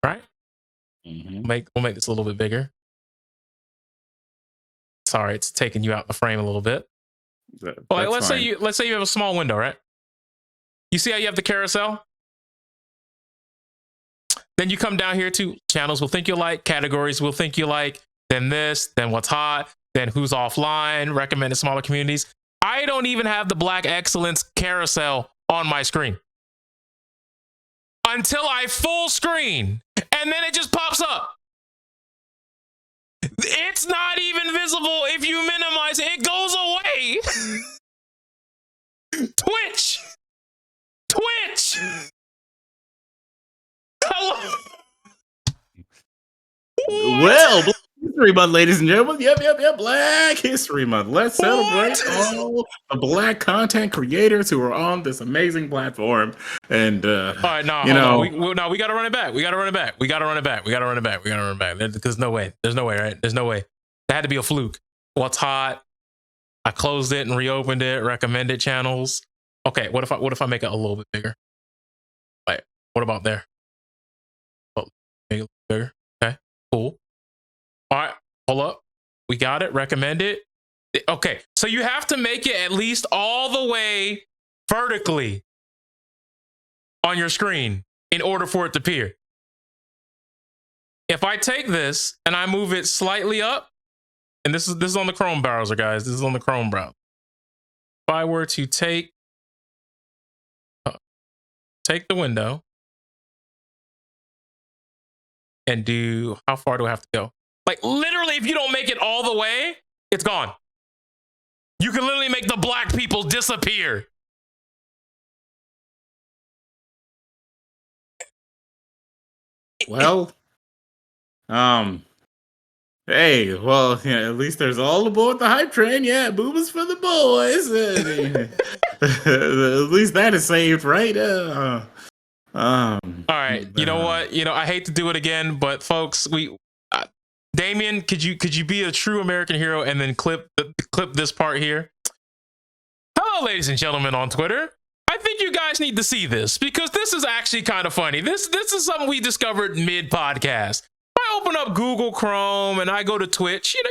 right? We'll make this a little bit bigger. Sorry, it's taking you out the frame a little bit. Well, let's say you have a small window, right? You see how you have the carousel? Then you come down here to channels we'll think you like, categories we'll think you like, then this, then what's hot, then who's offline, recommended smaller communities. I don't even have the Black Excellence carousel on my screen until I full screen, and then it just pops up. It's not even visible if you minimize it. It goes away. Twitch. Hello. Well, Black History Month, ladies and gentlemen. Yep. Black History Month. Let's celebrate all the Black content creators who are on this amazing platform. And all right, we got to run it back. We got to run it back. Because no way. There's no way, right? There's no way. That had to be a fluke. What's hot? I closed it and reopened it. Recommended channels. Okay, what if I make it a little bit bigger? Like, what about there? Oh, make it a little bigger. Okay, cool. All right, hold up. We got it. Recommended. Okay, so you have to make it at least all the way vertically on your screen in order for it to appear. If I take this and I move it slightly up, and this is on the Chrome browser, guys. This is on the Chrome browser. If I were to take the window and do, how far do I have to go? Like literally, if you don't make it all the way, it's gone. You can literally make the black people disappear. Well, hey, well, yeah, at least there's all aboard the hype train. Yeah, boobas for the boys. At least that is saved, right? All right. You know what? I hate to do it again, but folks, Damien, could you be a true American hero and then clip this part here? Hello, ladies and gentlemen on Twitter. I think you guys need to see this because this is actually kind of funny. This is something we discovered mid-podcast. I open up Google Chrome and I go to Twitch. You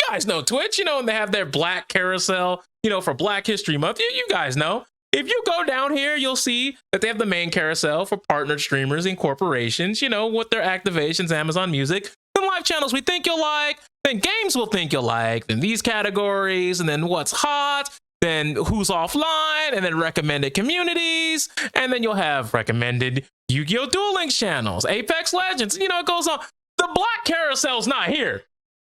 guys know Twitch, and they have their black carousel, for Black History Month. You guys know. If you go down here, you'll see that they have the main carousel for partnered streamers and corporations, with their activations, Amazon Music, then live channels we think you'll like, then games we'll think you'll like, then these categories, and then what's hot, then who's offline, and then recommended communities, and then you'll have recommended Yu-Gi-Oh! Duel Links channels, Apex Legends, it goes on. The black carousel's not here.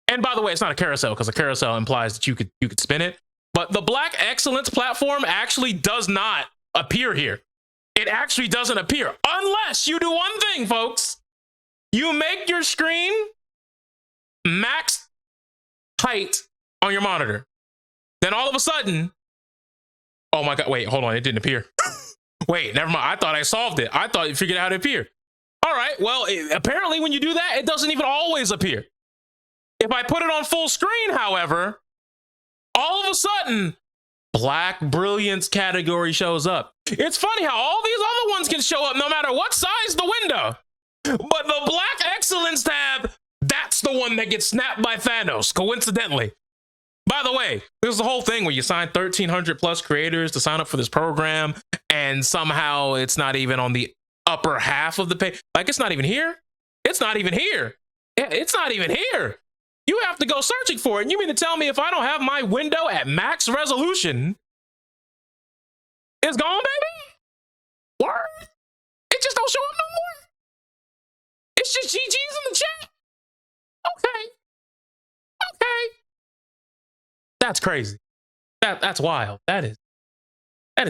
And by the way, it's not a carousel because a carousel implies that you could spin it. But the Black Excellence platform actually does not appear here. It actually doesn't appear unless you do one thing, folks. You make your screen max height on your monitor. Then all of a sudden, oh my God, wait, hold on, it didn't appear. Wait, never mind. I thought I solved it. I thought you figured out how to appear. All right. Well, apparently when you do that, it doesn't even always appear. If I put it on full screen, however, all of a sudden, Black Brilliance category shows up. It's funny how all these other ones can show up no matter what size the window. But the Black Excellence tab, that's the one that gets snapped by Thanos, coincidentally. By the way, there's the whole thing where you sign 1,300 plus creators to sign up for this program, and somehow it's not even on the upper half of the page. Like, it's not even here. It's not even here. It's not even here. You have to go searching for it. And you mean to tell me if I don't have my window at max resolution, it's gone, baby? Word? It just don't show up no more? It's just GG's in the chat? Okay. Okay. That's crazy. That's wild. That is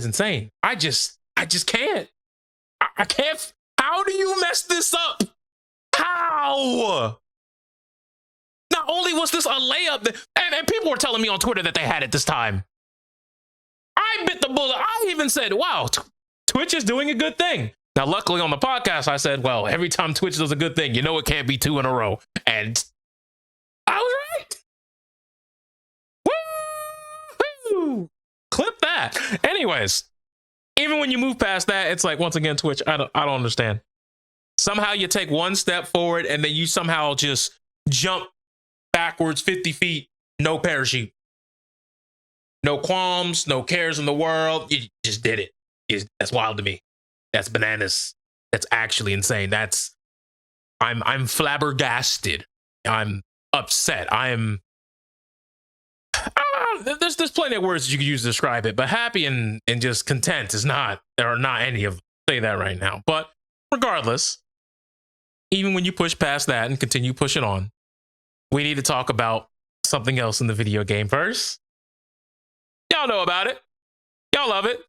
insane. I just can't. I can't. How do you mess this up? How? Not only was this a layup, and people were telling me on Twitter that they had it this time. I bit the bullet. I even said, wow, Twitch is doing a good thing. Now, luckily on the podcast, I said, well, every time Twitch does a good thing, you know it can't be 2 in a row. And I was right. Woo! Clip that. Anyways, even when you move past that, it's like, once again, Twitch, I don't understand. Somehow you take one step forward and then you somehow just jump backwards 50 feet, no parachute. No qualms, no cares in the world. You just did it. That's wild to me. That's bananas. That's actually insane. I'm flabbergasted. I'm upset. There's plenty of words you could use to describe it, but happy and just content there are not any of them. I'll say that right now. But regardless, even when you push past that and continue pushing on, we need to talk about something else in the video game first. Y'all know about it. Y'all love it.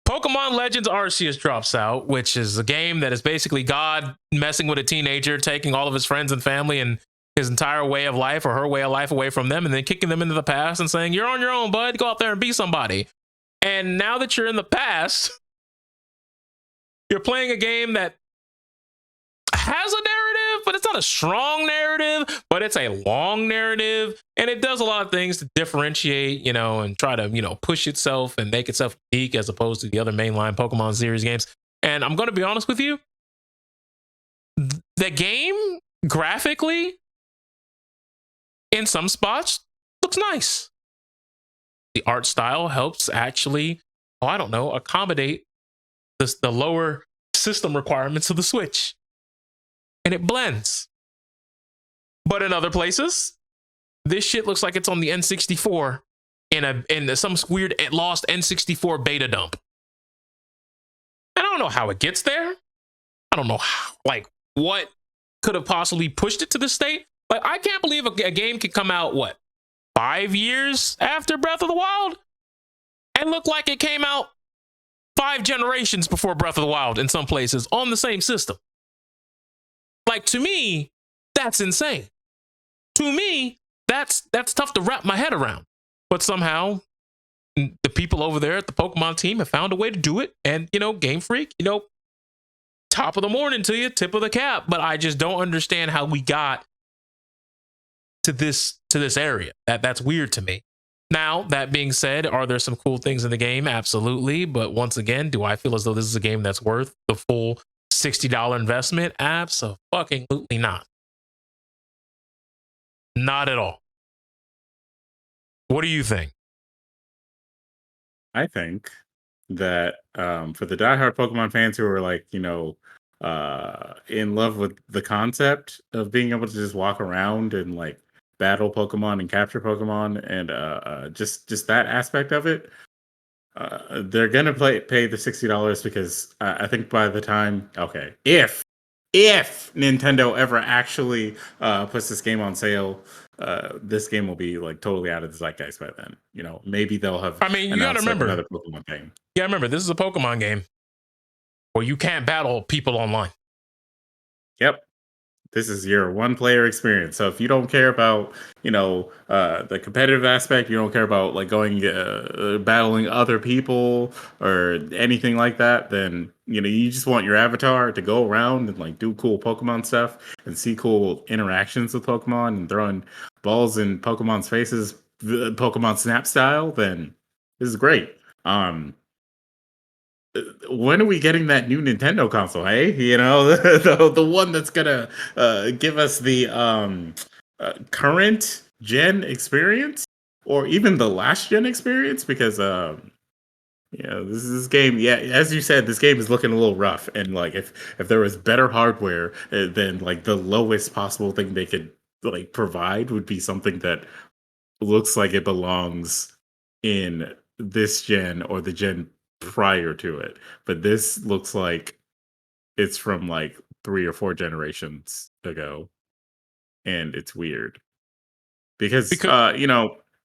Pokemon Legends Arceus drops out, which is a game that is basically God messing with a teenager, taking all of his friends and family and his entire way of life or her way of life away from them, and then kicking them into the past and saying, you're on your own, bud. Go out there and be somebody. And now that you're in the past, you're playing a game that has a narrative, but it's not a strong narrative, but it's a long narrative. And it does a lot of things to differentiate, and try to, push itself and make itself unique as opposed to the other mainline Pokemon series games. And I'm going to be honest with you, the game graphically in some spots looks nice. The art style helps actually, accommodate the lower system requirements of the Switch. And it blends. But in other places, this shit looks like it's on the N64 in some weird lost N64 beta dump. I don't know how it gets there. I don't know how, what could have possibly pushed it to this state. Like, I can't believe a game could come out, 5 years after Breath of the Wild and look like it came out 5 generations before Breath of the Wild in some places on the same system. Like, to me, that's insane. To me, that's tough to wrap my head around. But somehow, the people over there at the Pokemon team have found a way to do it. And, Game Freak, top of the morning to you, tip of the cap. But I just don't understand how we got to this area. That's weird to me. Now, that being said, are there some cool things in the game? Absolutely. But once again, do I feel as though this is a game that's worth the full $60 investment? Absolutely not. Not at all. What do you think? I think that for the diehard Pokemon fans who are in love with the concept of being able to just walk around and battle Pokemon and capture Pokemon and just that aspect of it, they're gonna pay the $60 because I think by the time, if Nintendo ever actually puts this game on sale, this game will be totally out of the zeitgeist by then. Maybe they'll have. I mean, you gotta remember another Pokemon game. Yeah, remember this is a Pokemon game where you can't battle people online. Yep. This is your one player experience. So if you don't care about, the competitive aspect, you don't care about like going battling other people or anything like that, then you just want your avatar to go around and like do cool Pokemon stuff and see cool interactions with Pokemon and throwing balls in Pokemon's faces, Pokemon Snap style, then this is great. Um, when are we getting that new Nintendo console? Hey, the one that's gonna give us the current gen experience, or even the last gen experience? Because this game. Yeah, as you said, this game is looking a little rough. And like, if there was better hardware, then like the lowest possible thing they could like provide would be something that looks like it belongs in this gen or the gen prior to it. But this looks like it's from like 3 or 4 generations ago, and it's weird because Because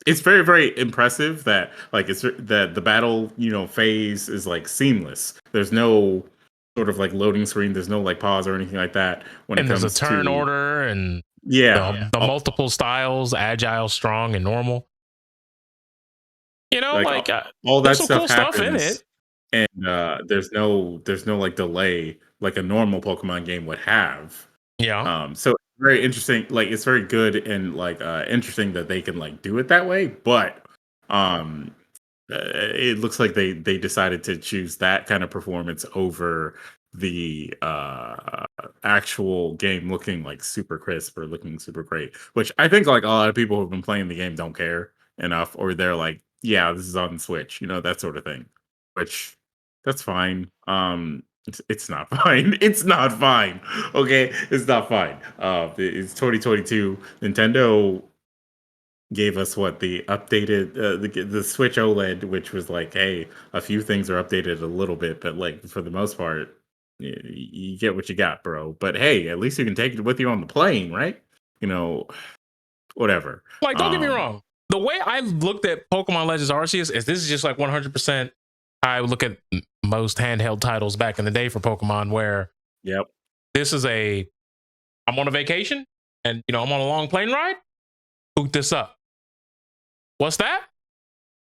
it's very very impressive that like it's that the battle phase is like seamless. There's no sort of like loading screen. There's no like pause or anything like that when it and there's a comes turn to order and yeah. the multiple styles, agile, strong, and normal. Like Like all there's that some stuff cool stuff in happens, it. and there's no like delay like a normal Pokemon game would have. Yeah. So it's very interesting. Like it's very good and like interesting that they can like do it that way. But um, it looks like they decided to choose that kind of performance over the actual game looking like super crisp or looking super great, which I think like a lot of people who've been playing the game don't care enough, or they're like, yeah, this is on Switch, that sort of thing, which that's fine. It's not fine. It's not fine. Okay, it's not fine. It's 2022. Nintendo gave us what the updated the Switch OLED, which was like, hey, a few things are updated a little bit, but like for the most part, you get what you got, bro. But hey, at least you can take it with you on the plane, right? You know, whatever. Like, don't get me Um, wrong. The way I looked at Pokemon Legends Arceus is this is just like 100%. I would look at most handheld titles back in the day for Pokemon, where yep. this is I'm on a vacation and I'm on a long plane ride. Boot this up. What's that?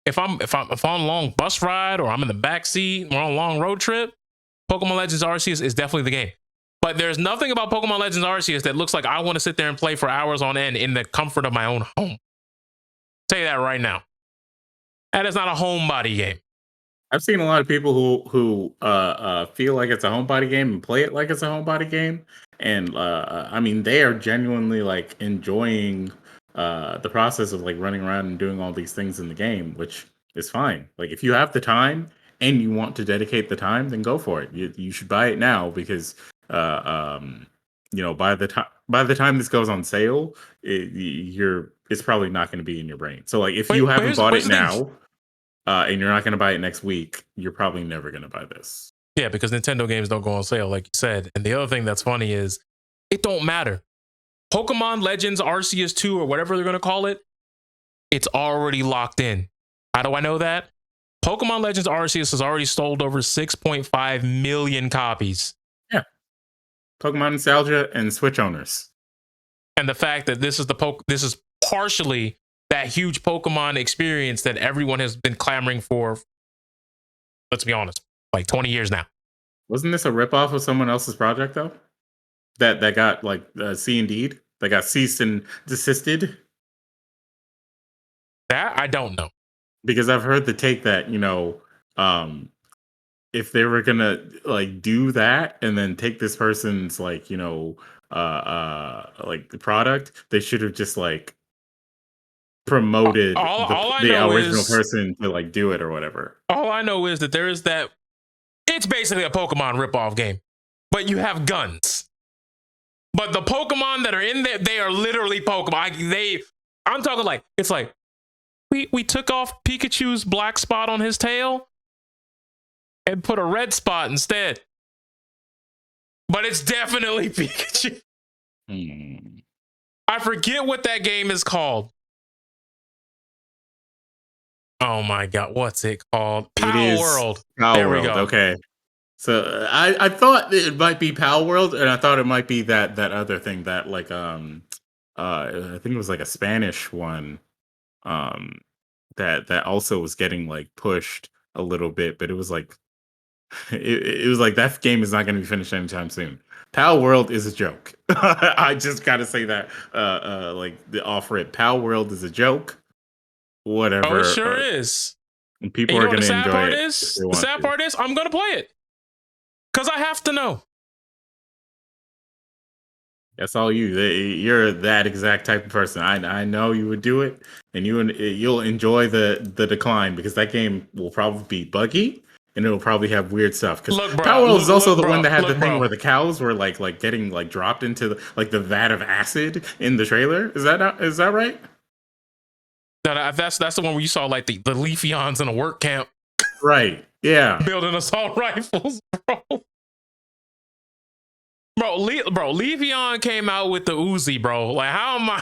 If I'm on a long bus ride or I'm in the back seat, we're on a long road trip, Pokemon Legends Arceus is definitely the game. But there's nothing about Pokemon Legends Arceus that looks like I want to sit there and play for hours on end in the comfort of my own home. Tell you that right now. That is not a homebody game. I've seen a lot of people who feel like it's a homebody game and play it like it's a homebody game, and I mean they are genuinely like enjoying the process of like running around and doing all these things in the game, which is fine. Like if you have the time and you want to dedicate the time, then go for it. You should buy it now because by the time this goes on sale, it's probably not going to be in your brain. So like if you But haven't bought here's it the thing. now and you're not going to buy it next week, you're probably never going to buy this. Yeah, because Nintendo games don't go on sale, like you said. And the other thing that's funny is it don't matter. Pokemon Legends Arceus 2 or whatever they're going to call it, it's already locked in. How do I know that? Pokemon Legends Arceus has already sold over 6.5 million copies. Yeah. Pokemon nostalgia and Switch owners. And the fact that this is partially that huge Pokemon experience that everyone has been clamoring for, let's be honest, like 20 years now. Wasn't this a ripoff of someone else's project though? That got like C indeed. That got ceased and desisted. That I don't know. Because I've heard the take that um, if they were gonna like do that and then take this person's like like the product, they should have just like promoted All I the know original is person to like do it or whatever. all I know is that there is that. It's basically a Pokemon ripoff game, but you have guns. But the Pokemon that are in there, they are literally Pokemon. I'm talking like it's like we took off Pikachu's black spot on his tail and put a red spot instead. But it's definitely Pikachu. I forget what that game is called. Oh my god, what's it called? Power World. Power There we World. go. Okay. So I thought it might be Pal World, and I thought it might be that other thing that like I think it was like a Spanish one um that also was getting like pushed a little bit, but it was like it was like that game is not going to be finished anytime soon. Pal World is a joke. I just got to say that like the offer it. Pal World is a joke. Oh, it Whatever. sure is. And And people you know are what going the to sad enjoy part it if is? they The want sad to. part is I'm gonna play it because I have to know. That's all you. You're that exact type of person. I know you would do it, and you'll enjoy the decline because that game will probably be buggy and it'll probably have weird stuff. Because Look, Power bro. World is also Look, the one bro. that had the Look, thing bro. where the cows were like getting like dropped into the vat of acid in the trailer. Is that right? No, that's the one where you saw like the Leafeons in a work camp Right. Yeah. building assault rifles, bro. Bro, Leafeon came out with the Uzi, bro. Like, how am I?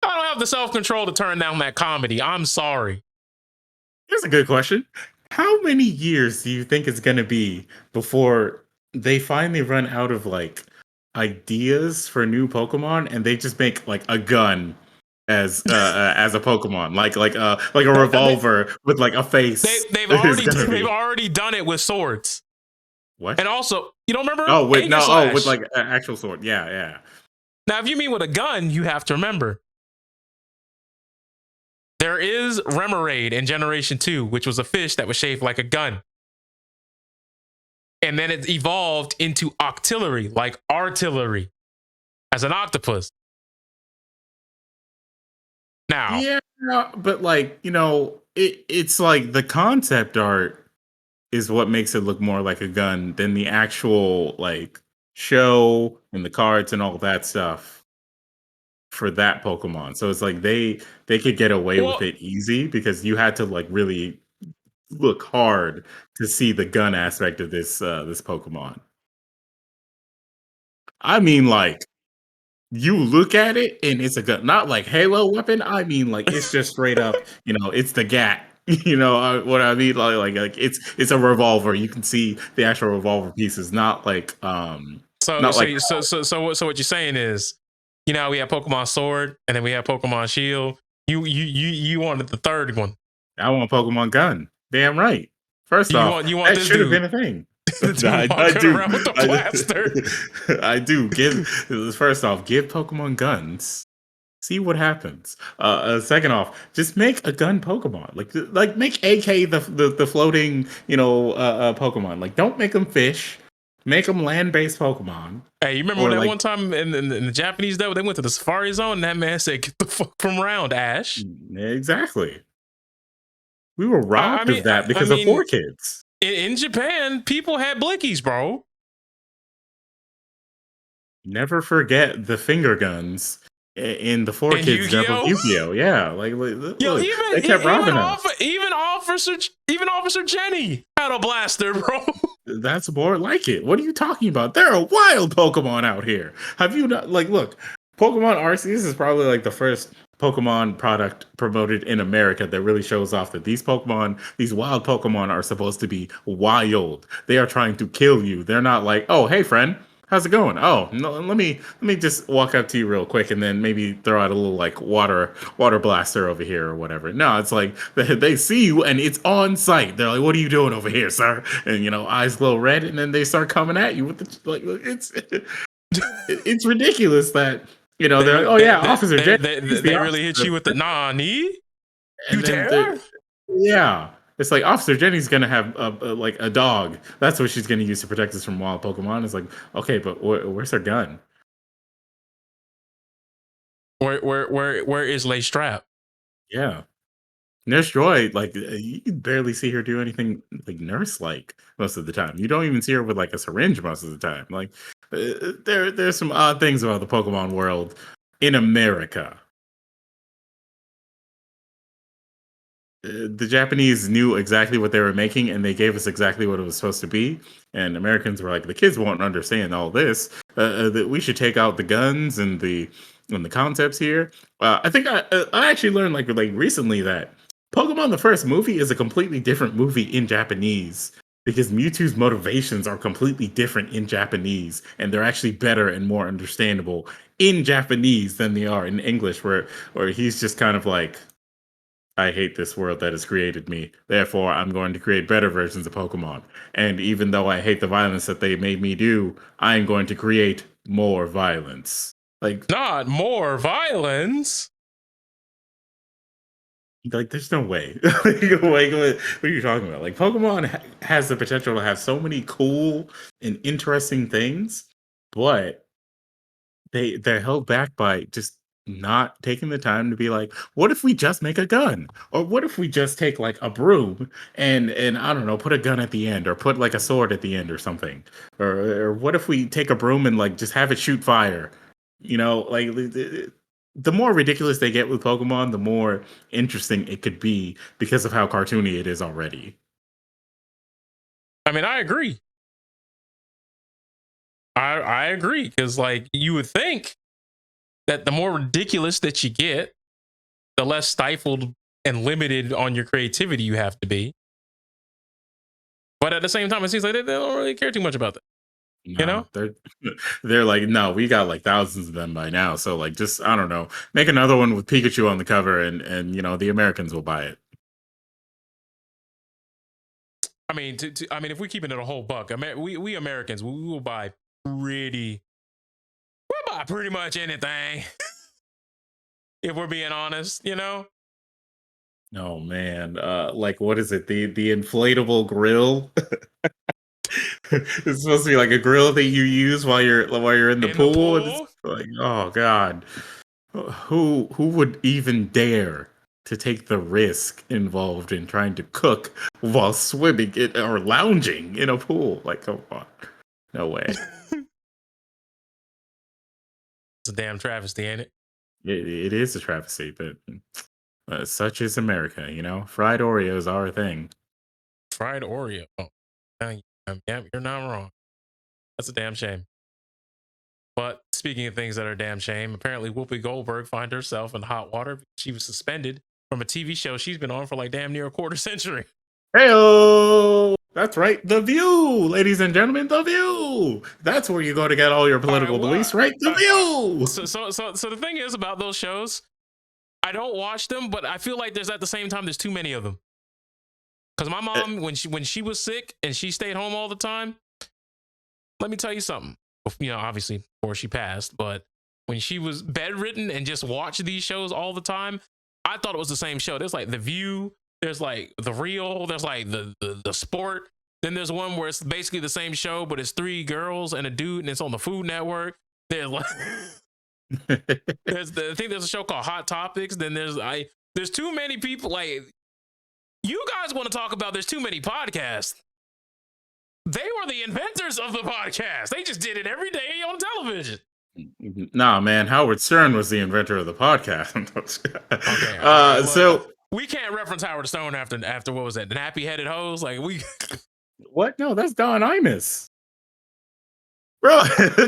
I don't have the self control to turn down that comedy. I'm sorry. Here's a good question. How many years do you think it's going to be before they finally run out of like ideas for new Pokemon and they just make like a gun as a Pokemon, like a They, revolver with like a face is going to they've be. already done it with swords, What? and also you don't remember Oh, with no, oh, with Aegislash. like an actual sword. Yeah, yeah. Now, if you mean with a gun, you have to remember there is Remoraid in Generation 2, which was a fish that was shaped like a gun. And then it evolved into Octillery, like artillery, as an octopus. Now, Yeah, but like, it's like the concept art is what makes it look more like a gun than the actual like show and the cards and all that stuff for that Pokemon. So it's like they could get away with well, it easy because you had to like really look hard to see the gun aspect of this Pokemon. I mean like you look at it and it's a gun, not like Halo weapon. I mean like it's just straight up, it's the GAT. What I mean like it's a revolver. You can see the actual revolver pieces, so not so like you- so so so what you're saying is, we have Pokemon Sword and then we have Pokemon Shield. You wanted the third one. I want Pokemon Gun. Damn right. First off, You want that this should have dude, been a thing. the dude I walking do. around with the blaster. I do. First off, give Pokemon guns. See what happens. Second off, just make a gun Pokemon. Like make AK the floating, Pokemon. Like don't make them fish. Make them land based Pokemon. Hey, you remember when Or that like one time in the Japanese though, they went to the Safari Zone and that man said, "Get the fuck from around, Ash." exactly. We were I robbed mean, of that I because of mean, 4 Kids. in Japan, people had blickies, bro. Never forget the finger guns in the Four In Kids dub of Yu-Gi-Oh, Yu-Gi-Oh. Yeah, yo, look, they kept robbing us. even Officer Jenny had a blaster, bro. That's more like it. What are you talking about? There are wild Pokemon out here. Have you not look? Pokemon Arceus is probably like the first Pokemon product promoted in America that really shows off that these wild Pokemon are supposed to be wild. They are trying to kill you. They're not like, oh, hey friend, how's it going? Oh, no, let me just walk up to you real quick and then maybe throw out a little like water blaster over here or whatever. No, it's like they see you and it's on site. They're like, what are you doing over here, sir? And eyes glow red, and then they start coming at you with the like. It's ridiculous that they're like, oh yeah, Officer J. He's the they really hit officer. you with the nani. You And then dare? yeah, it's like Officer Jenny's gonna have like a dog. That's what she's gonna use to protect us from wild Pokemon. It's like, okay, but where's her gun? Where is Lay Strap? Yeah, Nurse Joy, like you can barely see her do anything like nurse like most of the time. You don't even see her with like a syringe most of the time. Like there's some odd things about the Pokemon world in America. The Japanese knew exactly what they were making, and they gave us exactly what it was supposed to be. And Americans were like, the kids won't understand all this. That we should take out the guns and the concepts here. I think I actually learned like recently that Pokemon the first movie is a completely different movie in Japanese because Mewtwo's motivations are completely different in Japanese, and they're actually better and more understandable in Japanese than they are in English, where he's just kind of like, I hate this world that has created me. Therefore, I'm going to create better versions of Pokemon. And even though I hate the violence that they made me do, I'm going to create more violence. Like, Not more violence. there's no way. Like, what are you talking about? Like, Pokemon has the potential to have so many cool and interesting things, but they're held back by just not taking the time to be like, what if we just make a gun? Or what if we just take like a broom and I don't know, put a gun at the end or put like a sword at the end or something? Or what if we take a broom and like just have it shoot fire? You know, like the more ridiculous they get with Pokemon, the more interesting it could be because of how cartoony it is already. I mean, I agree. I agree, because like you would think that the more ridiculous that you get, the less stifled and limited on your creativity you have to be. But at the same time, it seems like they don't really care too much about that. You No, know? they're like, no, we got like thousands of them by now. So like, just I don't know, make another one with Pikachu on the cover, and you know the Americans will buy it. I mean, I mean, if we're keeping it a whole buck, we Americans, we will buy we'll buy pretty much anything. If we're being honest, you know? Oh man, like what is it? The inflatable grill. It's supposed to be like a grill that you use while you're in the In the pool. And it's pool. like, oh god, who would even dare to take the risk involved in trying to cook while swimming or lounging in a pool? Like, come on, no way. It's a damn travesty, ain't it? It is a travesty, but such is America. You know, fried Oreos are a thing. Fried Oreo. Oh, yeah, you're not wrong. That's a damn shame. But speaking of things that are a damn shame, apparently Whoopi Goldberg finds herself in hot water because she was suspended from a TV show she's been on for like damn near a quarter century. Heyo! That's right, The View, ladies and gentlemen, The View. That's where you go to get all your political beliefs, right? The View. So the thing is about those shows, I don't watch them, but I feel like there's at the same time there's too many of them. Because my mom, when she was sick and she stayed home all the time, let me tell you something. You know, obviously before she passed, but when she was bedridden and just watched these shows all the time, I thought it was the same show. There's like The View, there's like The Real, there's like the Sport. Then there's one where it's basically the same show, but it's 3 girls and a dude, and it's on the Food Network. There's like I think there's a show called Hot Topics. Then there's too many people. Like, you guys want to talk about there's too many podcasts. They were the inventors of the podcast. They just did it every day on television. Nah, man, Howard Stern was the inventor of the podcast. Okay, right, so we can't reference Howard Stern after what was that? The nappy headed hose? Like we what? No, that's Don Imus. Bro,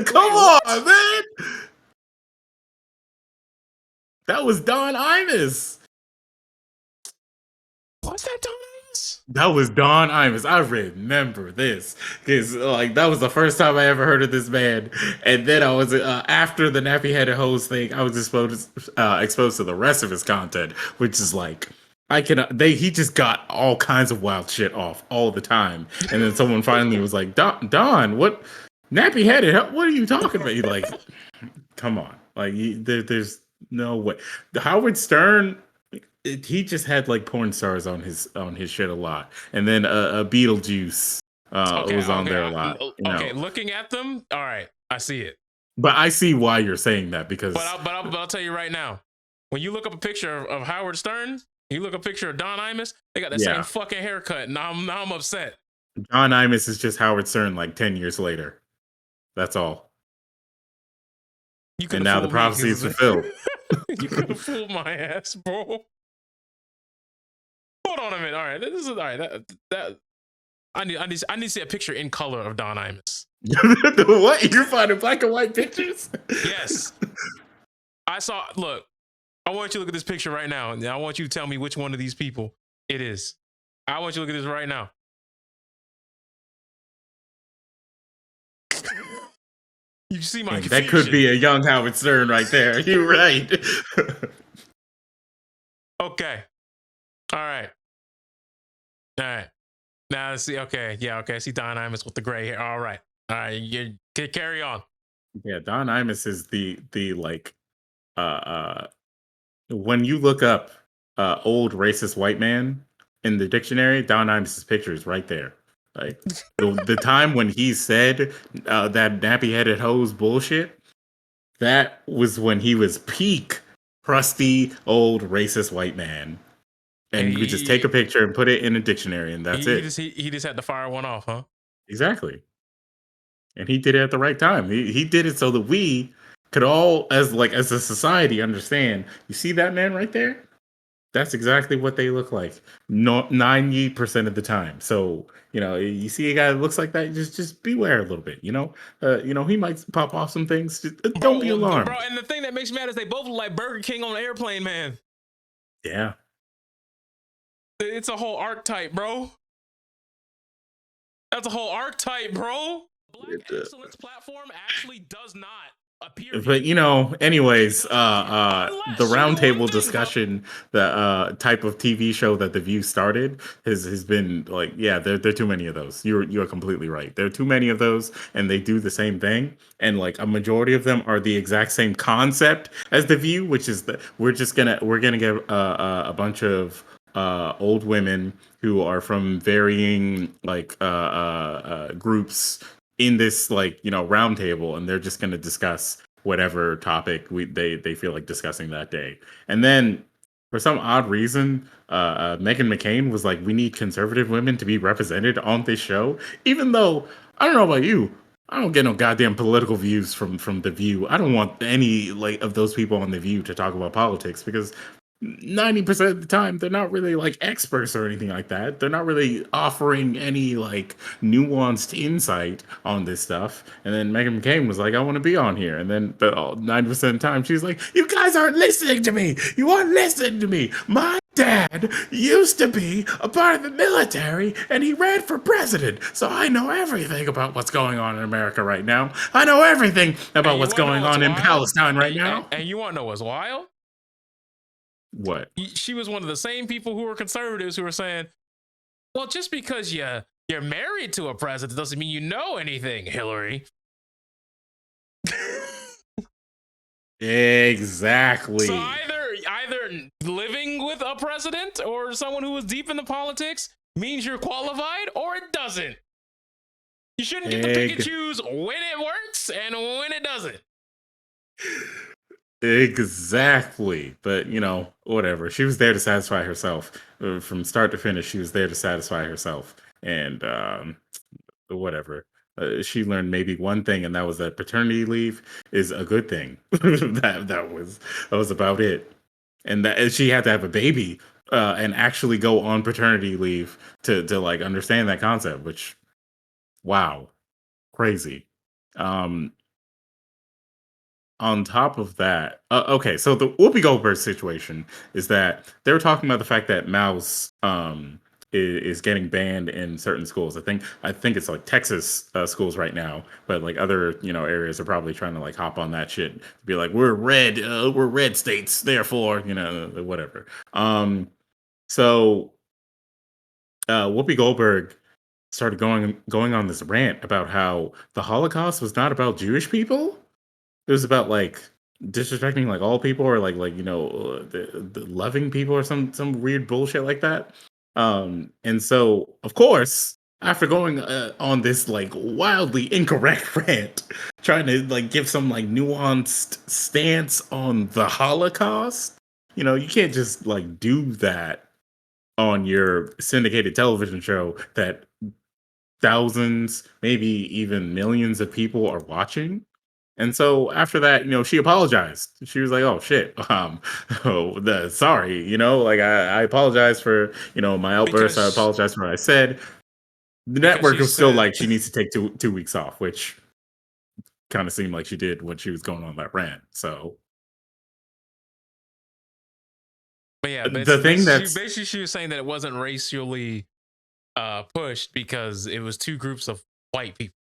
come on, man. That was Don Imus. What's that, Don Imus? That was Don Imus. I remember this because like that was the first time I ever heard of this man. And then I was after the nappy headed hose thing, I was exposed to the rest of his content, which is like he just got all kinds of wild shit off all the time. And then someone finally was like, Don, what nappy headed? What are you talking about? He's like, come on, like there's no way. Howard Stern. He just had like porn stars on his shit a lot, and then Beetlejuice was on there a lot. Okay, looking at them, all right, I see it. But I see why you're saying that because. But I'll tell you right now, when you look up a picture of Howard Stern, you look up a picture of Don Imus, they got the same fucking haircut. Now I'm upset. Don Imus is just Howard Stern like 10 years later. That's all. And now the prophecy is fulfilled. You could have fooled my ass, bro. Hold on a minute. All right, this is all right. That I need to see a picture in color of Don Imus. What? You're finding black and white pictures? Yes. Look, I want you to look at this picture right now, and I want you to tell me which one of these people it is. I want you to look at this right now. You see my And confusion. that could be a young Howard Stern right there. You're right. Okay. All right. All right. Now see. Okay. Yeah. Okay. I see Don Imus with the gray hair. All right. All right. You carry on. Yeah, Don Imus is the like uh uh when you look up old racist white man in the dictionary, Don Imus's picture is right there. Like the time when he said that nappy headed hose bullshit, that was when he was peak crusty old racist white man. And you could just take a picture and put it in a dictionary, and that's it. He just had to fire one off, huh? Exactly. And he did it at the right time. He did it so that we could all, as a society, understand. You see that man right there? That's exactly what they look like. 90% of the time. So, you see a guy that looks like that, just beware a little bit. He might pop off some things. Just, don't be alarmed. Bro, and the thing that makes me mad is they both look like Burger King on an airplane, man. Yeah. It's a whole archetype, bro. That's a whole archetype, bro. Black Excellence platform actually does not appear. But anyways, the roundtable discussion, the type of TV show that The View started has been like, yeah, there are too many of those. You're completely right. There are too many of those, and they do the same thing. And like a majority of them are the exact same concept as The View, which is that we're gonna get a bunch of old women who are from varying groups in this round table, and they're just going to discuss whatever topic they feel like discussing that day. And then for some odd reason, Meghan McCain was like, we need conservative women to be represented on this show, even though I don't know about you, I don't get no goddamn political views from The View. I don't want any of those people on The View to talk about politics, because 90% of the time they're not really experts or anything like that. They're not really offering any nuanced insight on this stuff. And then Meghan McCain was like, I want to be on here. And then 90% of the time she's like, you guys aren't listening to me. You aren't listening to me. My dad used to be a part of the military, and he ran for president. So I know everything about what's going on in America right now. I know everything about what's going on in Palestine right now. And you want to know what's wild? What? She was one of the same people who were conservatives who were saying, well, just because you're married to a president doesn't mean you know anything, Hillary. Exactly. So either living with a president or someone who is deep into politics means you're qualified, or it doesn't. You shouldn't get to pick and choose when it works and when it doesn't. Exactly. But whatever, she was there to satisfy herself from start to finish. She was there to satisfy herself, and whatever, she learned maybe one thing, and that was that paternity leave is a good thing. that was about it. And that she had to have a baby and actually go on paternity leave to understand that concept, which, wow, crazy. On top of that, okay, so the Whoopi Goldberg situation is that they were talking about the fact that mouse is getting banned in certain schools. I think it's Texas schools right now, but other areas are probably trying to hop on that shit to be like, we're red states, therefore whatever. So Whoopi Goldberg started going on this rant about how the Holocaust was not about Jewish people. It was about disrespecting all people, or the loving people, or some weird bullshit like that. And so of course, after going on this wildly incorrect rant, trying to give some nuanced stance on the Holocaust, you can't just do that on your syndicated television show that thousands, maybe even millions of people are watching. And so after that, she apologized. She was like, "Oh shit, sorry, I apologize for my outburst. I apologize for what I said." The network was still she needs to take two weeks off, which kind of seemed like she did when she was going on that rant. So, but yeah, basically she was saying that it wasn't racially pushed because it was two groups of white people.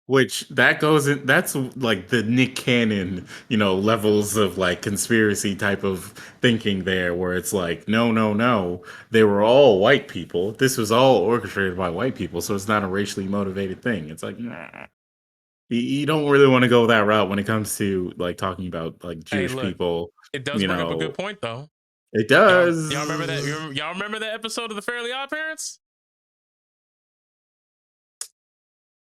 Which that goes in, that's like the Nick Cannon, levels of like conspiracy type of thinking there, where it's like, no, no, no, they were all white people. This was all orchestrated by white people, so it's not a racially motivated thing. It's like, nah. You don't really want to go that route when it comes to like talking about like Hey, Jewish look, people. it does You bring up a good know, point though. it Y'all remember that? does. Y'all remember that episode of the Fairly Odd Parents?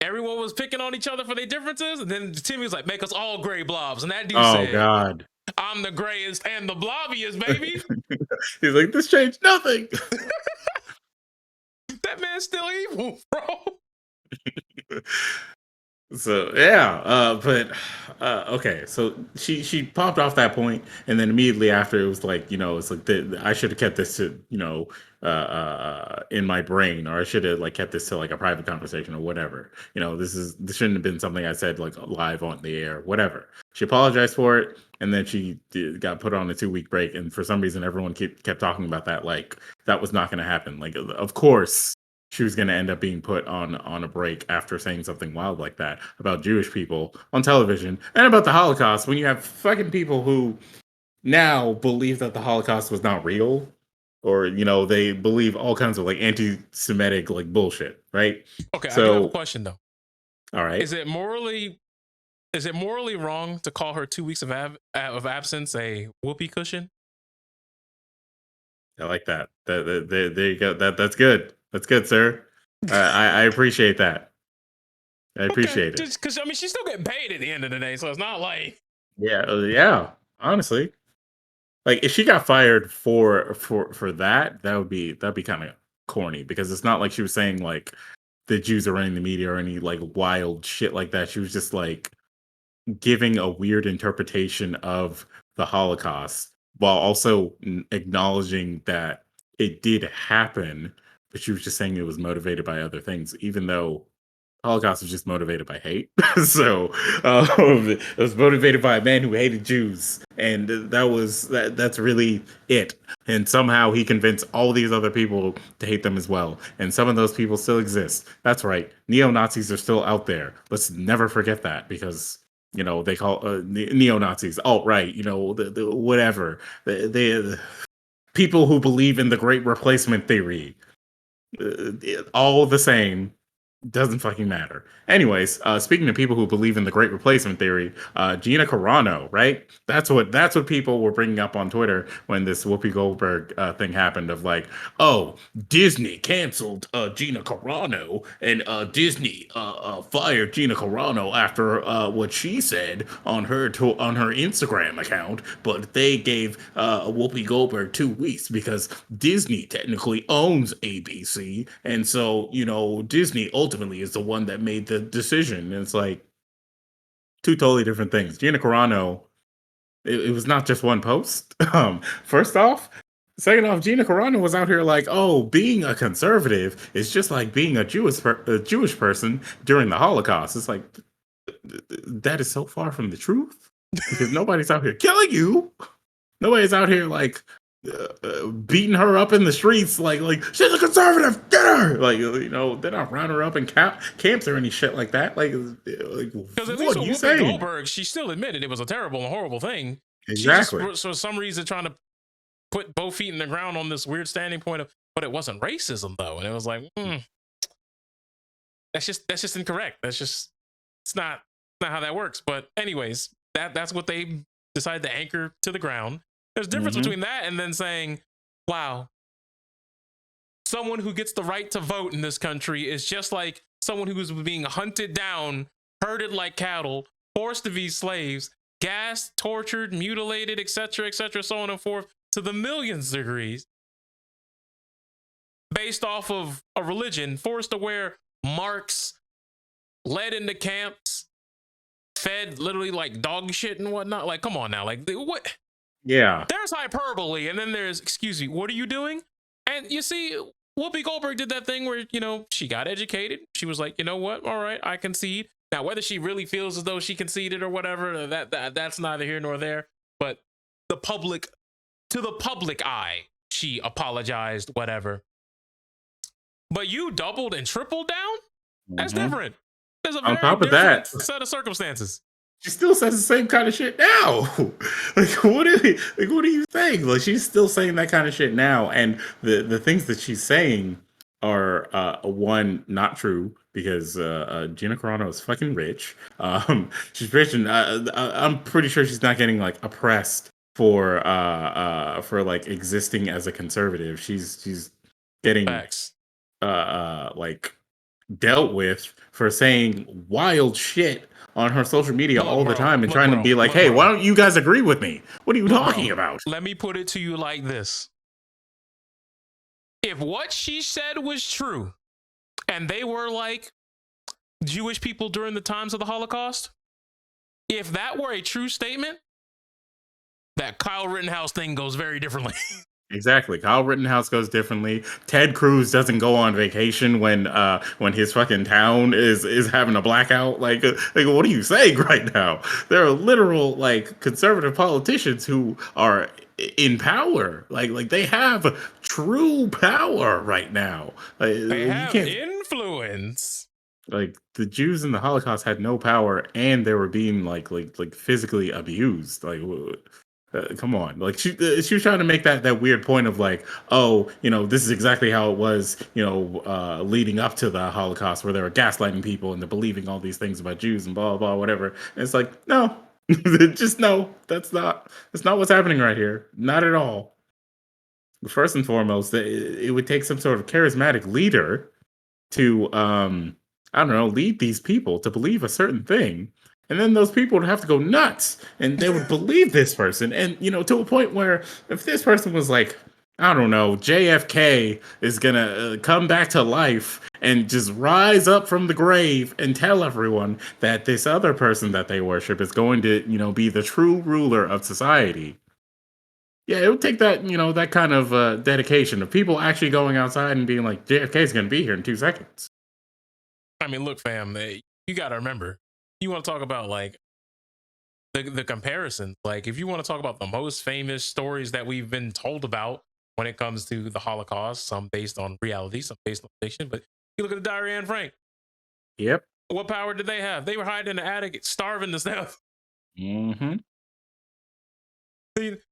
Everyone was picking on each other for their differences, and then Timmy was like, "Make us all gray blobs," and that dude Oh said, God. "I'm the grayest and the blobbiest, baby." He's like, this changed nothing. That man's still evil, bro. So yeah, but okay. So she popped off that point, and then immediately after it was like, it's like I should have kept this to in my brain, or I should have like kept this to like a private conversation or whatever. This shouldn't have been something I said like live on the air, whatever. She apologized for it, and then she got put on a 2-week break, and for some reason everyone kept talking about that like that was not going to happen. Like, of course she was going to end up being put on a break after saying something wild like that about Jewish people on television and about the Holocaust, when you have fucking people who now believe that the Holocaust was not real, or they believe all kinds of like anti-Semitic like bullshit, right? Okay, I do have a So question though. all right, Is it morally wrong to call her 2 weeks of absence a whoopee cushion? I like that. There you go. That's good. That's good, sir. I appreciate that. I Okay, appreciate it. just because I mean she's still getting paid at the end of the day, so it's not like Yeah, yeah. Honestly, like if she got fired for that'd be kind of corny, because it's not like she was saying like the Jews are running the media or any like wild shit like that. She was just like giving a weird interpretation of the Holocaust while also acknowledging that it did happen, but she was just saying it was motivated by other things, even though Holocaust was just motivated by hate. So it was motivated by a man who hated Jews, and that's really it. And somehow he convinced all these other people to hate them as well. And some of those people still exist. That's right, neo Nazis are still out there. Let's never forget that, because they call neo Nazis alt right. The whatever the people who believe in the Great Replacement theory, all the same. Doesn't fucking matter. Anyways, speaking of people who believe in the Great Replacement theory, Gina Carano, right? That's what people were bringing up on Twitter when this Whoopi Goldberg thing happened. Of like, oh, Disney canceled Gina Carano, and Disney fired Gina Carano after what she said on her Instagram account, but they gave Whoopi Goldberg 2 weeks because Disney technically owns ABC, and so Disney ultimately is the one that made the decision. And it's like two totally different things. Gina Carano, it was not just one post. First off. Second off, Gina Carano was out here like, oh, being a conservative is just like being a Jewish person during the Holocaust. It's like, that is so far from the truth, because nobody's out here killing you. Nobody's out here like beating her up in the streets, like she's a conservative, get her. Like they're not rounding her up in camps or any shit like that. Like because at least what are with you Whoopi saying? Goldberg, she still admitted it was a terrible and horrible thing. Exactly. She just for some reason trying to put both feet in the ground on this weird standing point of, but it wasn't racism though, and it was like, that's just incorrect. It's not how that works. But anyways, that's what they decided to anchor to the ground. There's a difference between that and then saying, wow, someone who gets the right to vote in this country is just like someone who is being hunted down, herded like cattle, forced to be slaves, gassed, tortured, mutilated, etc., so on and forth, to the millions degrees, based off of a religion, forced to wear marks, led into camps, fed literally like dog shit and whatnot. Like, come on now. Like, what? Yeah. There's hyperbole, and then there's, excuse me, what are you doing? And you see, Whoopi Goldberg did that thing where, she got educated. She was like, you know what? All right, I concede. Now, whether she really feels as though she conceded or whatever, that's neither here nor there. But to the public eye, she apologized, whatever. But you doubled and tripled down? That's different. There's a On very top of that, different set of circumstances. she still says the same kind of shit now. What do you think? Like she's still saying that kind of shit now, and the things that she's saying are one not true because Gina Carano is fucking rich. She's rich, and I'm pretty sure she's not getting like oppressed for like existing as a conservative. She's getting Facts. like dealt with for saying wild shit on her social media all the time and trying to be like, hey, why don't you guys agree with me? What are you talking about? Let me put it to you like this. If what she said was true, and they were like Jewish people during the times of the Holocaust, if that were a true statement, that Kyle Rittenhouse thing goes very differently. Exactly. Kyle Rittenhouse goes differently. Ted Cruz doesn't go on vacation when his fucking town is having a blackout. Like what are you saying right now? There are literal like conservative politicians who are in power. Like they have true power right now. They You have can't influence. like the Jews in the Holocaust had no power and they were being like physically abused. Like come on, like she was trying to make that weird point of like, oh, this is exactly how it was, leading up to the Holocaust, where they were gaslighting people and they're believing all these things about Jews and blah blah whatever. And it's like, no, just no, that's not what's happening right here, not at all. First and foremost, it would take some sort of charismatic leader to I don't know, lead these people to believe a certain thing. And then those people would have to go nuts and they would believe this person. And to a point where if this person was like, I don't know, JFK is going to come back to life and just rise up from the grave and tell everyone that this other person that they worship is going to, be the true ruler of society. Yeah, it would take that, that kind of dedication of people actually going outside and being like, JFK is going to be here in 2 seconds. I mean, look, fam, you got to remember, you want to talk about like the comparison. Like, if you want to talk about the most famous stories that we've been told about when it comes to the Holocaust, some based on reality, some based on fiction, but you look at the Diary of Anne Frank. Yep. What power did they have? They were hiding in the attic, starving to death. Mm-hmm.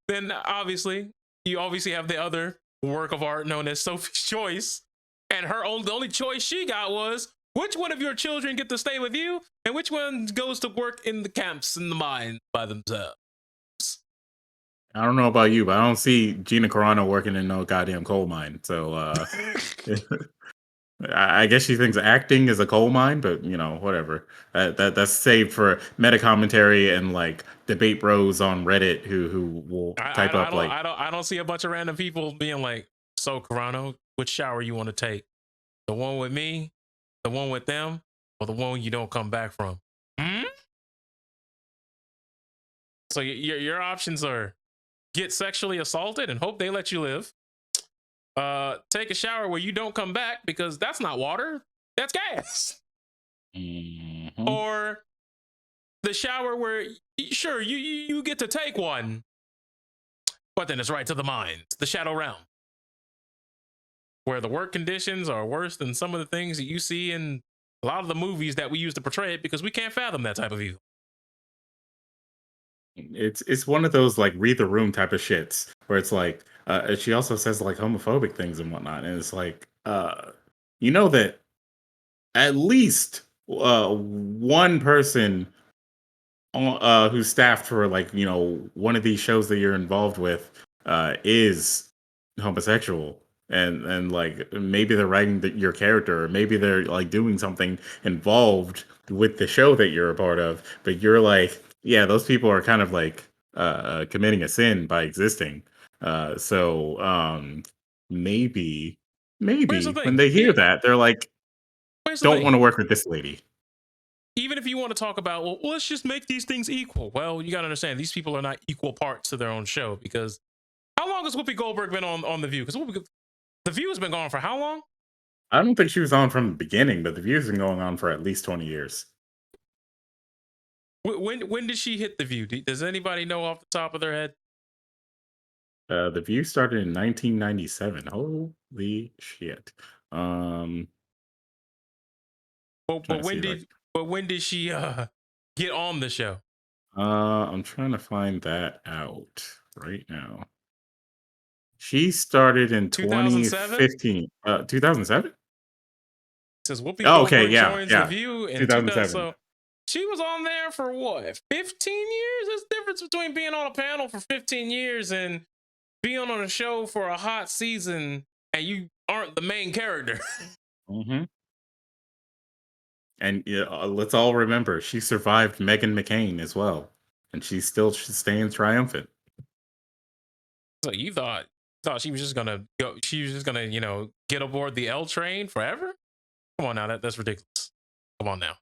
Then obviously, you obviously have the other work of art known as Sophie's Choice, and the only choice she got was, which one of your children get to stay with you, and which one goes to work in the camps and the mines by themselves? I don't know about you, but I don't see Gina Carano working in no goddamn coal mine. So I guess she thinks acting is a coal mine, but whatever. That's saved for meta commentary and like debate bros on Reddit who will type up like, I don't see a bunch of random people being like, so Carano, which shower you want to take? The one with me, the one with them, or the one you don't come back from? So your options are get sexually assaulted and hope they let you live. Take a shower where you don't come back because that's not water, that's gas. mm-hmm. Or the shower where sure you get to take one, but then it's right to the mines, the shadow realm, where the work conditions are worse than some of the things that you see in a lot of the movies that we use to portray it, because we can't fathom that type of evil. It's one of those like read the room type of shits where it's like she also says like homophobic things and whatnot, and it's like that at least one person who's staffed for like one of these shows that you're involved with is homosexual, and like maybe they're writing your character, or maybe they're like doing something involved with the show that you're a part of, but you're like, yeah, those people are kind of like committing a sin by existing. So maybe Here's the when thing. they hear that, they're like, Here's the don't thing. want to work with this lady. Even if you want to talk about, well, let's just make these things equal. Well, you got to understand, these people are not equal parts to their own show, because how long has Whoopi Goldberg been on The View? Because The View has been going for how long? I don't think she was on from the beginning, but the view's been going on for at least 20 years. When did she hit The View? Does anybody know off the top of their head? The View started in 1997. Holy shit. But when did But when did she get on the show? I'm trying to find that out right now. She started in 2007? 2015. 2007? Says Whoopi Oh, okay, Goldberg yeah, joins The yeah. View in 2000. 2007. So she was on there for what, 15 years? There's a difference between being on a panel for 15 years and being on a show for a hot season and you aren't the main character. Mm-hmm. And yeah, let's all remember, she survived Meghan McCain as well, and she's still staying triumphant. So you thought she was just gonna go? She was just gonna, get aboard the L train forever? Come on now, that's ridiculous. Come on now.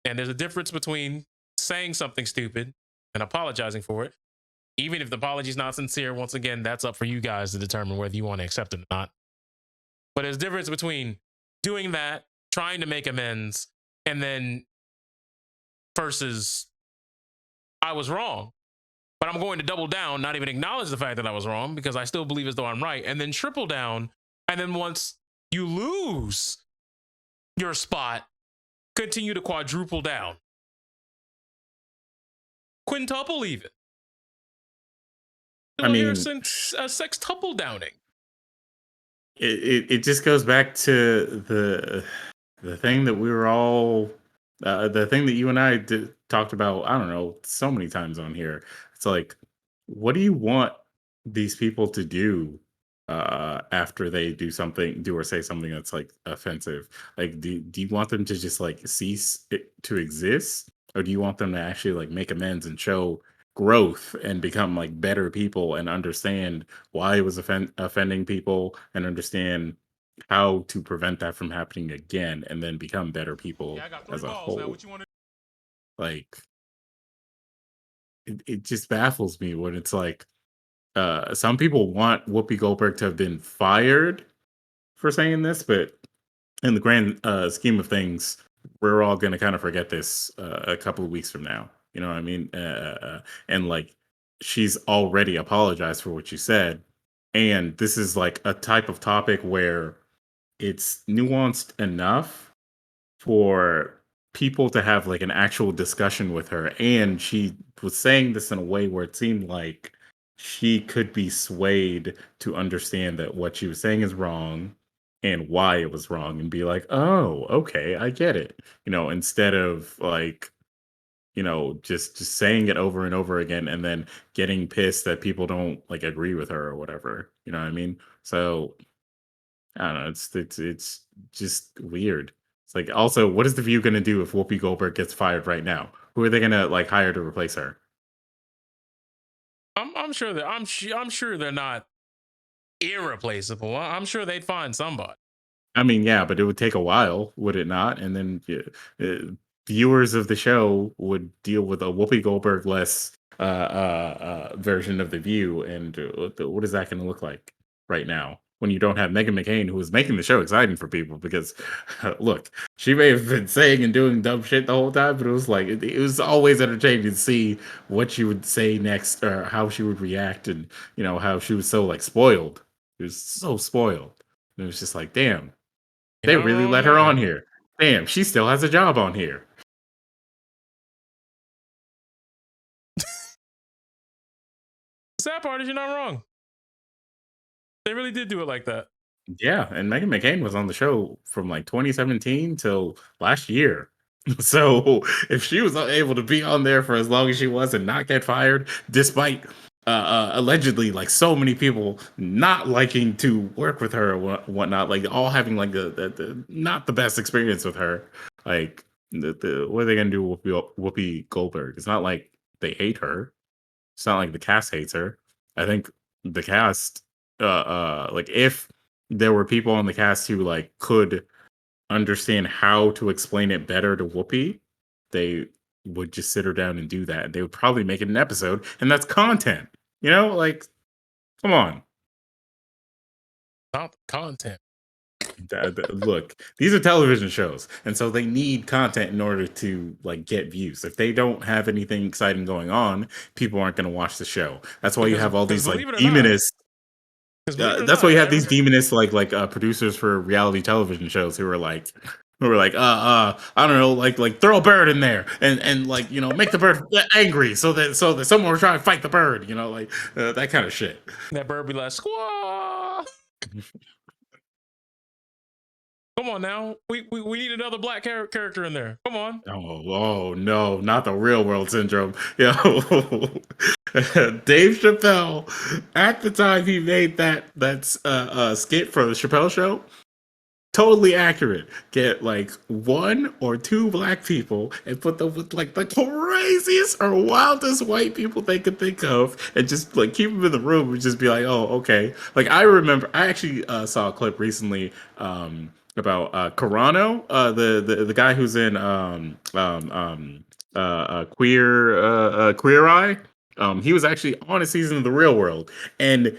And there's a difference between saying something stupid and apologizing for it. Even if the apology is not sincere, once again, that's up for you guys to determine whether you want to accept it or not. But there's a difference between doing that, trying to make amends, and then versus I was wrong, but I'm going to double down, not even acknowledge the fact that I was wrong because I still believe as though I'm right, and then triple down. And then once you lose your spot, continue to quadruple down, quintuple even. I mean, Since a sextuple downing. it just goes back to the thing that we were all the thing that you and I talked about, I don't know, so many times on here. It's like, what do you want these people to do after they do or say something that's like offensive? Like, do you want them to just like cease to exist, or do you want them to actually like make amends and show growth and become like better people and understand why it was offending people and understand how to prevent that from happening again and then become better people as a whole? Like, it just baffles me when it's like some people want Whoopi Goldberg to have been fired for saying this, but in the grand scheme of things, we're all going to kind of forget this a couple of weeks from now. You know what I mean? And like, she's already apologized for what she said. And this is like a type of topic where it's nuanced enough for people to have like an actual discussion with her. And she was saying this in a way where it seemed like she could be swayed to understand that what she was saying is wrong and why it was wrong, and be like, oh, okay, I get it. Instead of like, just saying it over and over again and then getting pissed that people don't like agree with her or whatever. You know what I mean? So I don't know. It's just weird. It's like, also, what is the View gonna do if Whoopi Goldberg gets fired right now? Who are they gonna like hire to replace her? I'm sure that I'm sure they're not irreplaceable. I'm sure they'd find somebody. I mean, yeah, but it would take a while, would it not? And then viewers of the show would deal with a Whoopi Goldberg less version of the View, and what is that going to look like right now when you don't have Meghan McCain, who is making the show exciting for people? Because look, she may have been saying and doing dumb shit the whole time, but it was like it was always entertaining to see what she would say next or how she would react, and how she was so like spoiled. It was so spoiled. And it was just like, damn. They really let her on here. Damn, she still has a job on here. The sad part is you're not wrong. They really did do it like that. Yeah, and Meghan McCain was on the show from like 2017 till last year. So if she was able to be on there for as long as she was and not get fired, despite allegedly like so many people not liking to work with her or whatnot, like all having like the not the best experience with her, like what are they gonna do with Whoopi Goldberg? It's not like they hate her. It's not like the cast hates her. I think the cast, like if there were people on the cast who like could understand how to explain it better to Whoopi, they would just sit her down and do that. They would probably make it an episode, and that's content. Like, come on. Not content. Look, these are television shows, and so they need content in order to like get views. If they don't have anything exciting going on, people aren't going to watch the show. That's why you have all these like demonists. That's why you have these demonists like producers for reality television shows who are like, We were like, I don't know, like throw a bird in there and like, you know, make the bird angry so that someone will try and fight the bird, you know, like that kind of shit. That bird be like, squaw. Come on now. We need another black character in there. Come on. Oh no, not the real world syndrome. Yo, Dave Chappelle, at the time he made that skit for the Chappelle Show, totally accurate. Get like one or two black people and put them with like the craziest or wildest white people they could think of, and just like keep them in the room and just be like, oh, okay. Like I remember, I actually saw a clip recently about Carano, the guy who's in Queer Eye. He was actually on a season of The Real World, and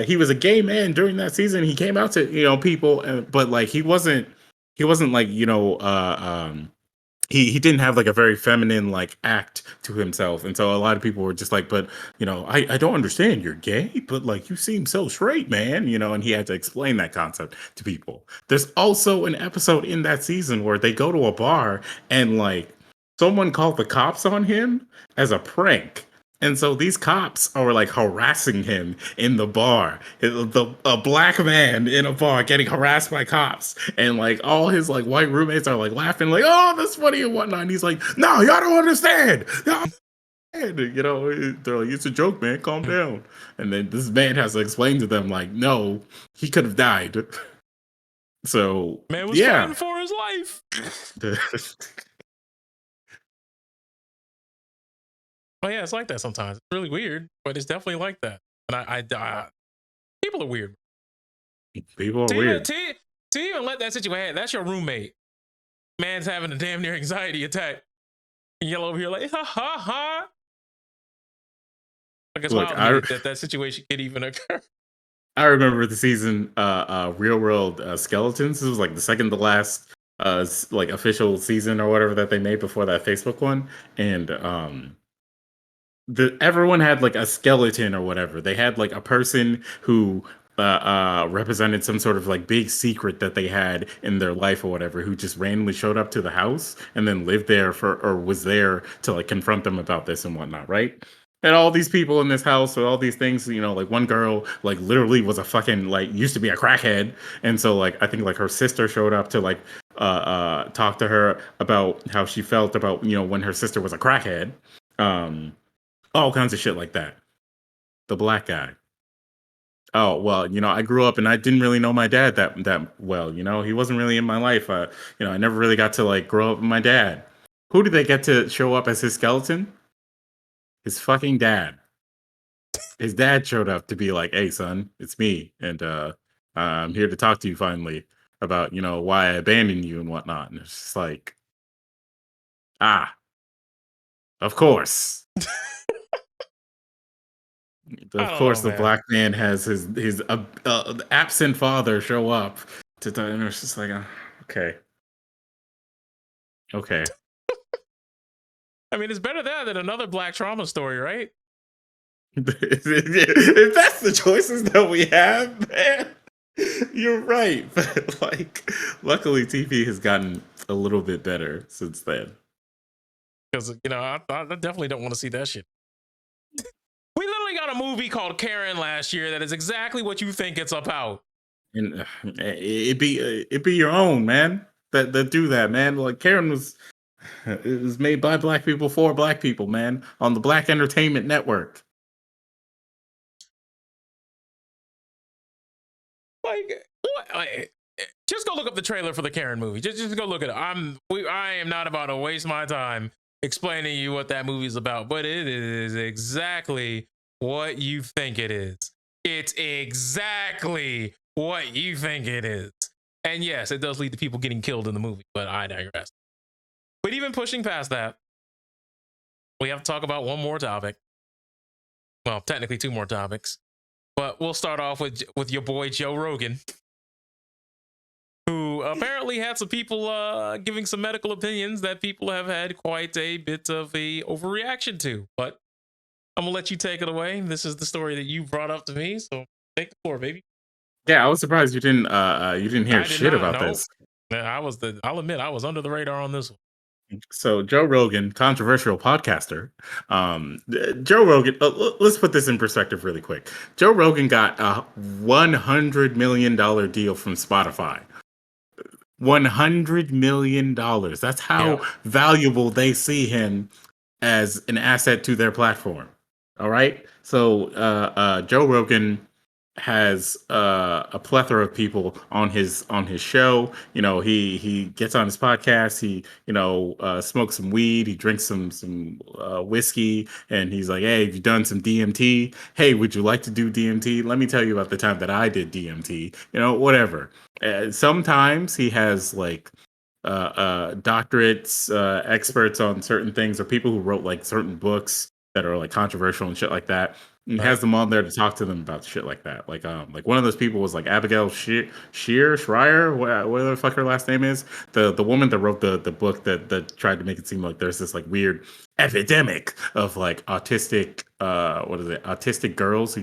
he was a gay man during that season. He came out to, you know, people, but like he wasn't like, you know, he didn't have like a very feminine like act to himself, and so a lot of people were just like, but you know, I don't understand, you're gay, but like you seem so straight, man, you know. And he had to explain that concept to people. There's also an episode in that season where they go to a bar and like someone called the cops on him as a prank. And so these cops are like harassing him in the bar. A black man in a bar getting harassed by cops, and like all his like white roommates are like laughing, like, "Oh, that's funny" and whatnot. And he's like, "No, y'all don't understand. Y'all don't understand." You know, they're like, "It's a joke, man. Calm down." And then this man has to explain to them, like, "No, he could have died." So Man was yeah. fighting for his life. Oh yeah, it's like that sometimes. It's really weird, but it's definitely like that. And I people are weird. People are weird. To even let that situation, that's your roommate. Man's having a damn near anxiety attack. And you're over here like, ha ha ha. Like it's Look, wild that situation could even occur. I remember the season Real World Skeletons. This was like the second to last like official season or whatever that they made before that Facebook one. And everyone had like a skeleton or whatever. They had like a person who represented some sort of like big secret that they had in their life or whatever, who just randomly showed up to the house and then lived there or was there to like confront them about this and whatnot, right? And all these people in this house with all these things, you know, like one girl like literally was a fucking like used to be a crackhead. And so like I think like her sister showed up to like talk to her about how she felt about, you know, when her sister was a crackhead. All kinds of shit like that. The black guy. Oh, well, you know, I grew up and I didn't really know my dad that well, you know. He wasn't really in my life. You know, I never really got to like grow up with my dad. Who did they get to show up as his skeleton? His fucking dad. His dad showed up to be like, "Hey son, it's me, and I'm here to talk to you finally about, you know, why I abandoned you and whatnot." And it's just like, of course. Of course, the black man has his absent father show up to, and it's just like, okay. I mean, it's better that than another black trauma story, right? If that's the choices that we have, man, you're right. But like, luckily, TV has gotten a little bit better since then. Because you know, I definitely don't want to see that shit. We literally got a movie called Karen last year that is exactly what you think it's about. And it'd be your own, man. That do that, man. Like Karen was, it was made by black people for black people, man, on the Black Entertainment Network. Like, what? Just go look up the trailer for the Karen movie. Just go look at it. I am not about to waste my time explaining to you what that movie is about, but it is exactly what you think it is. It's exactly what you think it is. And yes, it does lead to people getting killed in the movie, but I digress. But even pushing past that, we have to talk about one more topic. Well, technically two more topics. But we'll start off with your boy Joe Rogan, who apparently had some people giving some medical opinions that people have had quite a bit of a overreaction to. But I'm gonna let you take it away. This is the story that you brought up to me, so take the floor, baby. Yeah, I was surprised you didn't hear shit about No. this. I'll admit I was under the radar on this one. So Joe Rogan, controversial podcaster. Joe Rogan. Let's put this in perspective really quick. Joe Rogan got a $100 million deal from Spotify. $100 million. That's how Yeah. valuable they see him as an asset to their platform. All right. So Joe Rogan has a plethora of people on his show. You know, he gets on his podcast. He smokes some weed. He drinks some whiskey, and he's like, "Hey, have you done some DMT? Hey, would you like to do DMT? Let me tell you about the time that I did DMT. You know, whatever." Sometimes he has like doctorates, experts on certain things, or people who wrote like certain books that are like controversial and shit like that. And Right. has them on there to talk to them about shit like that. Like one of those people was like Abigail Schreier, whatever the fuck her last name is. The woman that wrote the book that tried to make it seem like there's this like weird epidemic of like autistic girls who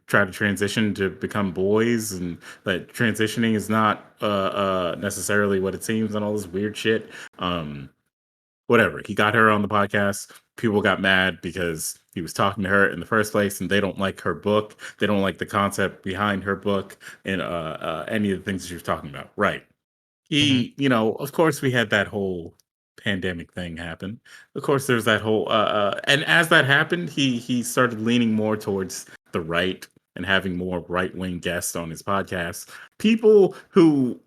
try to transition to become boys, and that transitioning is not necessarily what it seems, and all this weird shit. Whatever. He got her on the podcast. People got mad because he was talking to her in the first place, and they don't like her book. They don't like the concept behind her book and any of the things that she was talking about. Right. Mhm. Of course, we had that whole pandemic thing happen. Of course, there's that whole, and as that happened, he started leaning more towards the right and having more right wing guests on his podcast. People who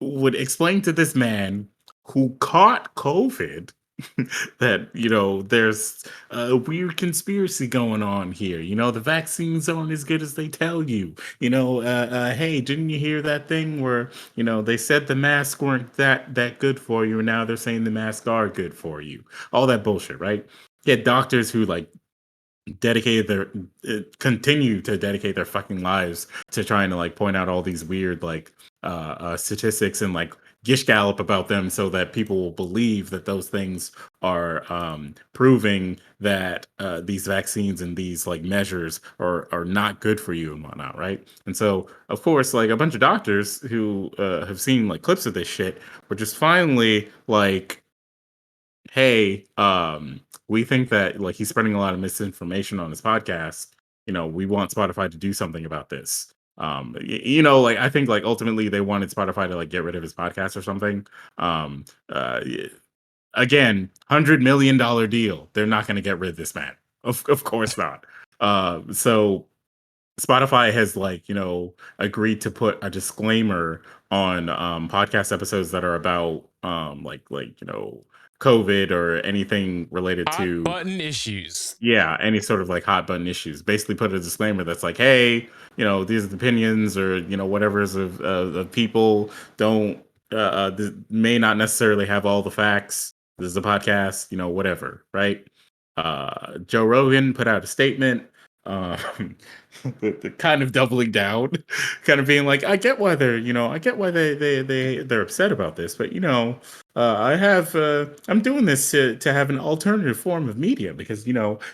would explain to this man who caught COVID that there's a weird conspiracy going on here. The vaccines aren't as good as they tell you. Hey, didn't you hear that thing where they said the masks weren't that good for you, and now they're saying the masks are good for you? All that bullshit, right? You had doctors who like dedicated their continue to dedicate their fucking lives to trying to like point out all these weird like statistics and like gish gallop about them, so that people will believe that those things are proving that these vaccines and these like measures are not good for you and whatnot, right? And so of course, like a bunch of doctors who have seen like clips of this shit were just finally like, hey, we think that like he's spreading a lot of misinformation on his podcast. We want Spotify to do something about this. Like I think like ultimately they wanted Spotify to like get rid of his podcast or something. Again, $100 million deal. They're not going to get rid of this man. Of course not. So Spotify has like, agreed to put a disclaimer on podcast episodes that are about COVID or anything related Hot to, button issues. yeah, any sort of like hot button issues. Basically put a disclaimer that's like, hey, these are the opinions or whatever's of people. Don't may not necessarily have all the facts. This is a podcast, whatever, right? Joe Rogan put out a statement, the kind of doubling down, kind of being like, I get why they're upset about this, but I'm doing this to have an alternative form of media, because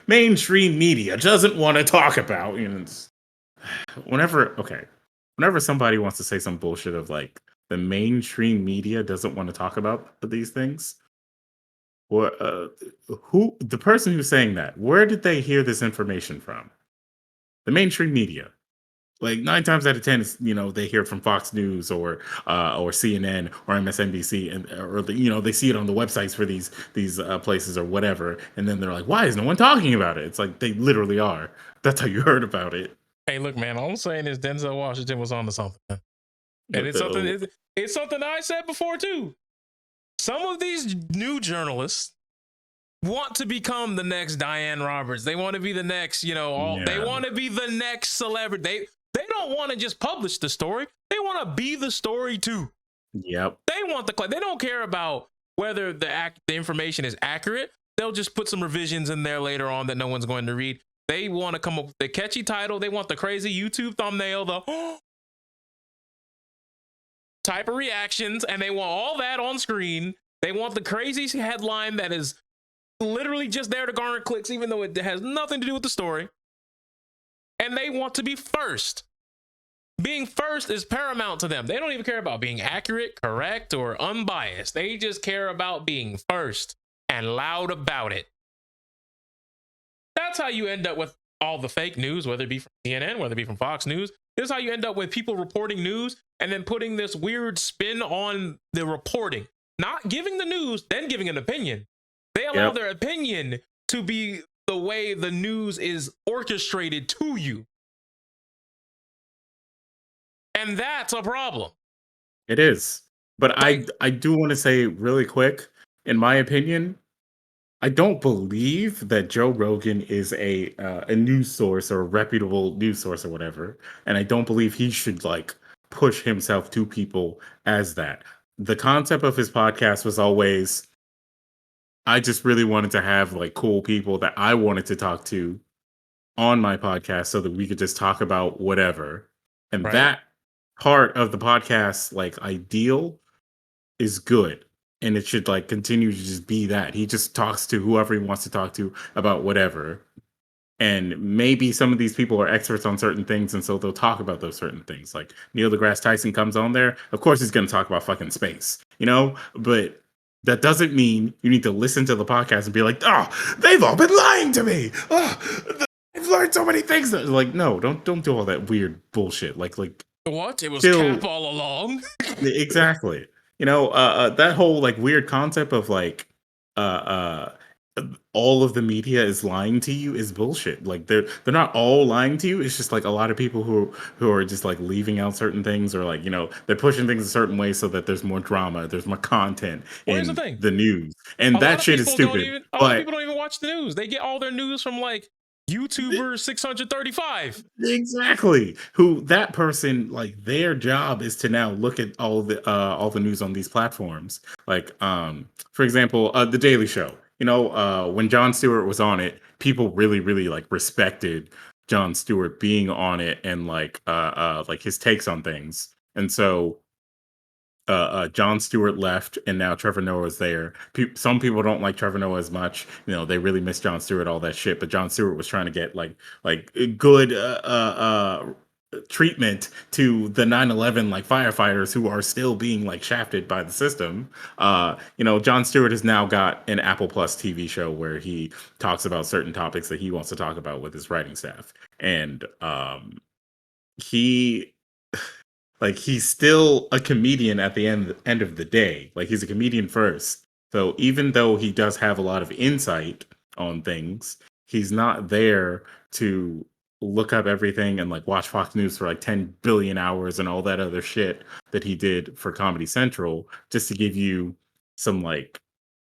mainstream media doesn't want to talk about, whenever somebody wants to say some bullshit of like the mainstream media doesn't want to talk about these things, or who the person who's saying that, where did they hear this information from? The mainstream media. Like 9 times out of 10, they hear it from Fox News or CNN or MSNBC, and or they see it on the websites for these places or whatever, and then they're like, why is no one talking about it? It's like they literally are. That's how you heard about it. Hey, look, man, all I'm saying is Denzel Washington was onto something. And it's something I said before too. Some of these new journalists want to become the next Diane Roberts. They want to be the next, they Yeah. want to be the next celebrity. They don't want to just publish the story. They want to be the story too. Yep. They want they don't care about whether the information is accurate. They'll just put some revisions in there later on that no one's going to read. They want to come up with the catchy title. They want the crazy YouTube thumbnail, the type of reactions, and they want all that on screen. They want the crazy headline that is literally just there to garner clicks, even though it has nothing to do with the story. And they want to be first. being first is paramount to them. They don't even care about being accurate, correct, or unbiased. They just care about being first and loud about it. That's how you end up with all the fake news, whether it be from CNN, whether it be from Fox News. This is how you end up with people reporting news and then putting this weird spin on the reporting, not giving the news, then giving an opinion. They allow their opinion to be the way the news is orchestrated to you. And that's a problem. It is. But I do want to say really quick, in my opinion, I don't believe that Joe Rogan is a news source or a reputable news source or whatever, and I don't believe he should like push himself to people as that. The concept of his podcast was always, I just really wanted to have like cool people that I wanted to talk to on my podcast so that we could just talk about whatever. And that part of the podcast, like ideal, is good. And it should like continue to just be that. He just talks to whoever he wants to talk to about whatever. And maybe some of these people are experts on certain things, and so they'll talk about those certain things. Like Neil deGrasse Tyson comes on there, of course he's going to talk about fucking space, you know? But that doesn't mean you need to listen to the podcast and be like, oh, they've all been lying to me. Oh, I've learned so many things. Like, no, don't do all that weird bullshit. Like what? It was cap all along. Exactly. You know, that whole like weird concept of like all of the media is lying to you is bullshit. Like they're not all lying to you. It's just like a lot of people who are just like leaving out certain things, or like, you know, they're pushing things a certain way so that there's more drama, there's more content in the news. And that shit is stupid. A lot of people don't even watch the news. They get all their news from like YouTuber 635. Exactly. Who that person, like their job is to now look at all the news on these platforms. Like for example, the Daily Show. You know, when Jon Stewart was on it, people really, really like respected Jon Stewart being on it and like his takes on things. And so Jon Stewart left, and now Trevor Noah is there. Some people don't like Trevor Noah as much. You know, they really miss Jon Stewart, all that shit. But Jon Stewart was trying to get like good treatment to the 9/11 like firefighters who are still being like shafted by the system. You know, Jon Stewart has now got an Apple Plus TV show where he talks about certain topics that he wants to talk about with his writing staff, and he. Like he's still a comedian at the end of the day. Like he's a comedian first. So even though he does have a lot of insight on things, he's not there to look up everything and like watch Fox News for like 10 billion hours and all that other shit that he did for Comedy Central just to give you some like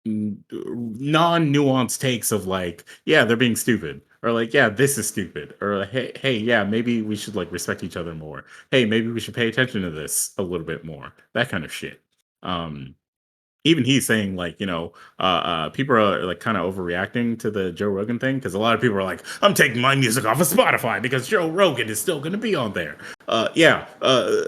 non-nuanced takes of like, yeah, they're being stupid, or like, yeah, this is stupid, or like, hey, yeah, maybe we should like respect each other more. Hey, maybe we should pay attention to this a little bit more. That kind of shit. Even he's saying like, you know, people are like kind of overreacting to the Joe Rogan thing, because a lot of people are like, I'm taking my music off of Spotify because Joe Rogan is still going to be on there. Yeah,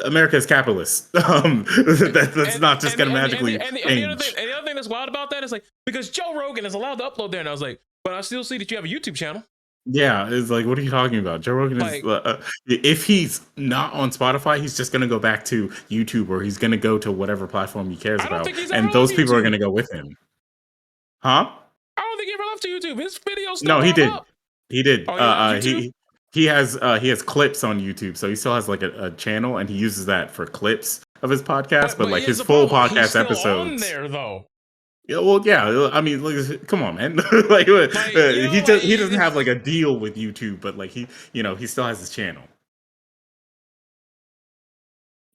America is capitalist. That's not just going to magically change. And the other thing that's wild about that is like, because Joe Rogan is allowed to upload there, and I was like, but I still see that you have a YouTube channel. Yeah, it's like, what are you talking about? Joe Rogan is, if he's not on Spotify, he's just going to go back to YouTube, or he's going to go to whatever platform he cares about. And those people are going to go with him. Huh? I don't think he ever left to YouTube. His videos still No, he did. up. He did. Oh, he has clips on YouTube, so he still has like a channel, and he uses that for clips of his podcast. But like his full podcast episodes on there though. Yeah, well, yeah. I mean, like, come on, man. Like, he doesn't have like a deal with YouTube, but like he still has his channel,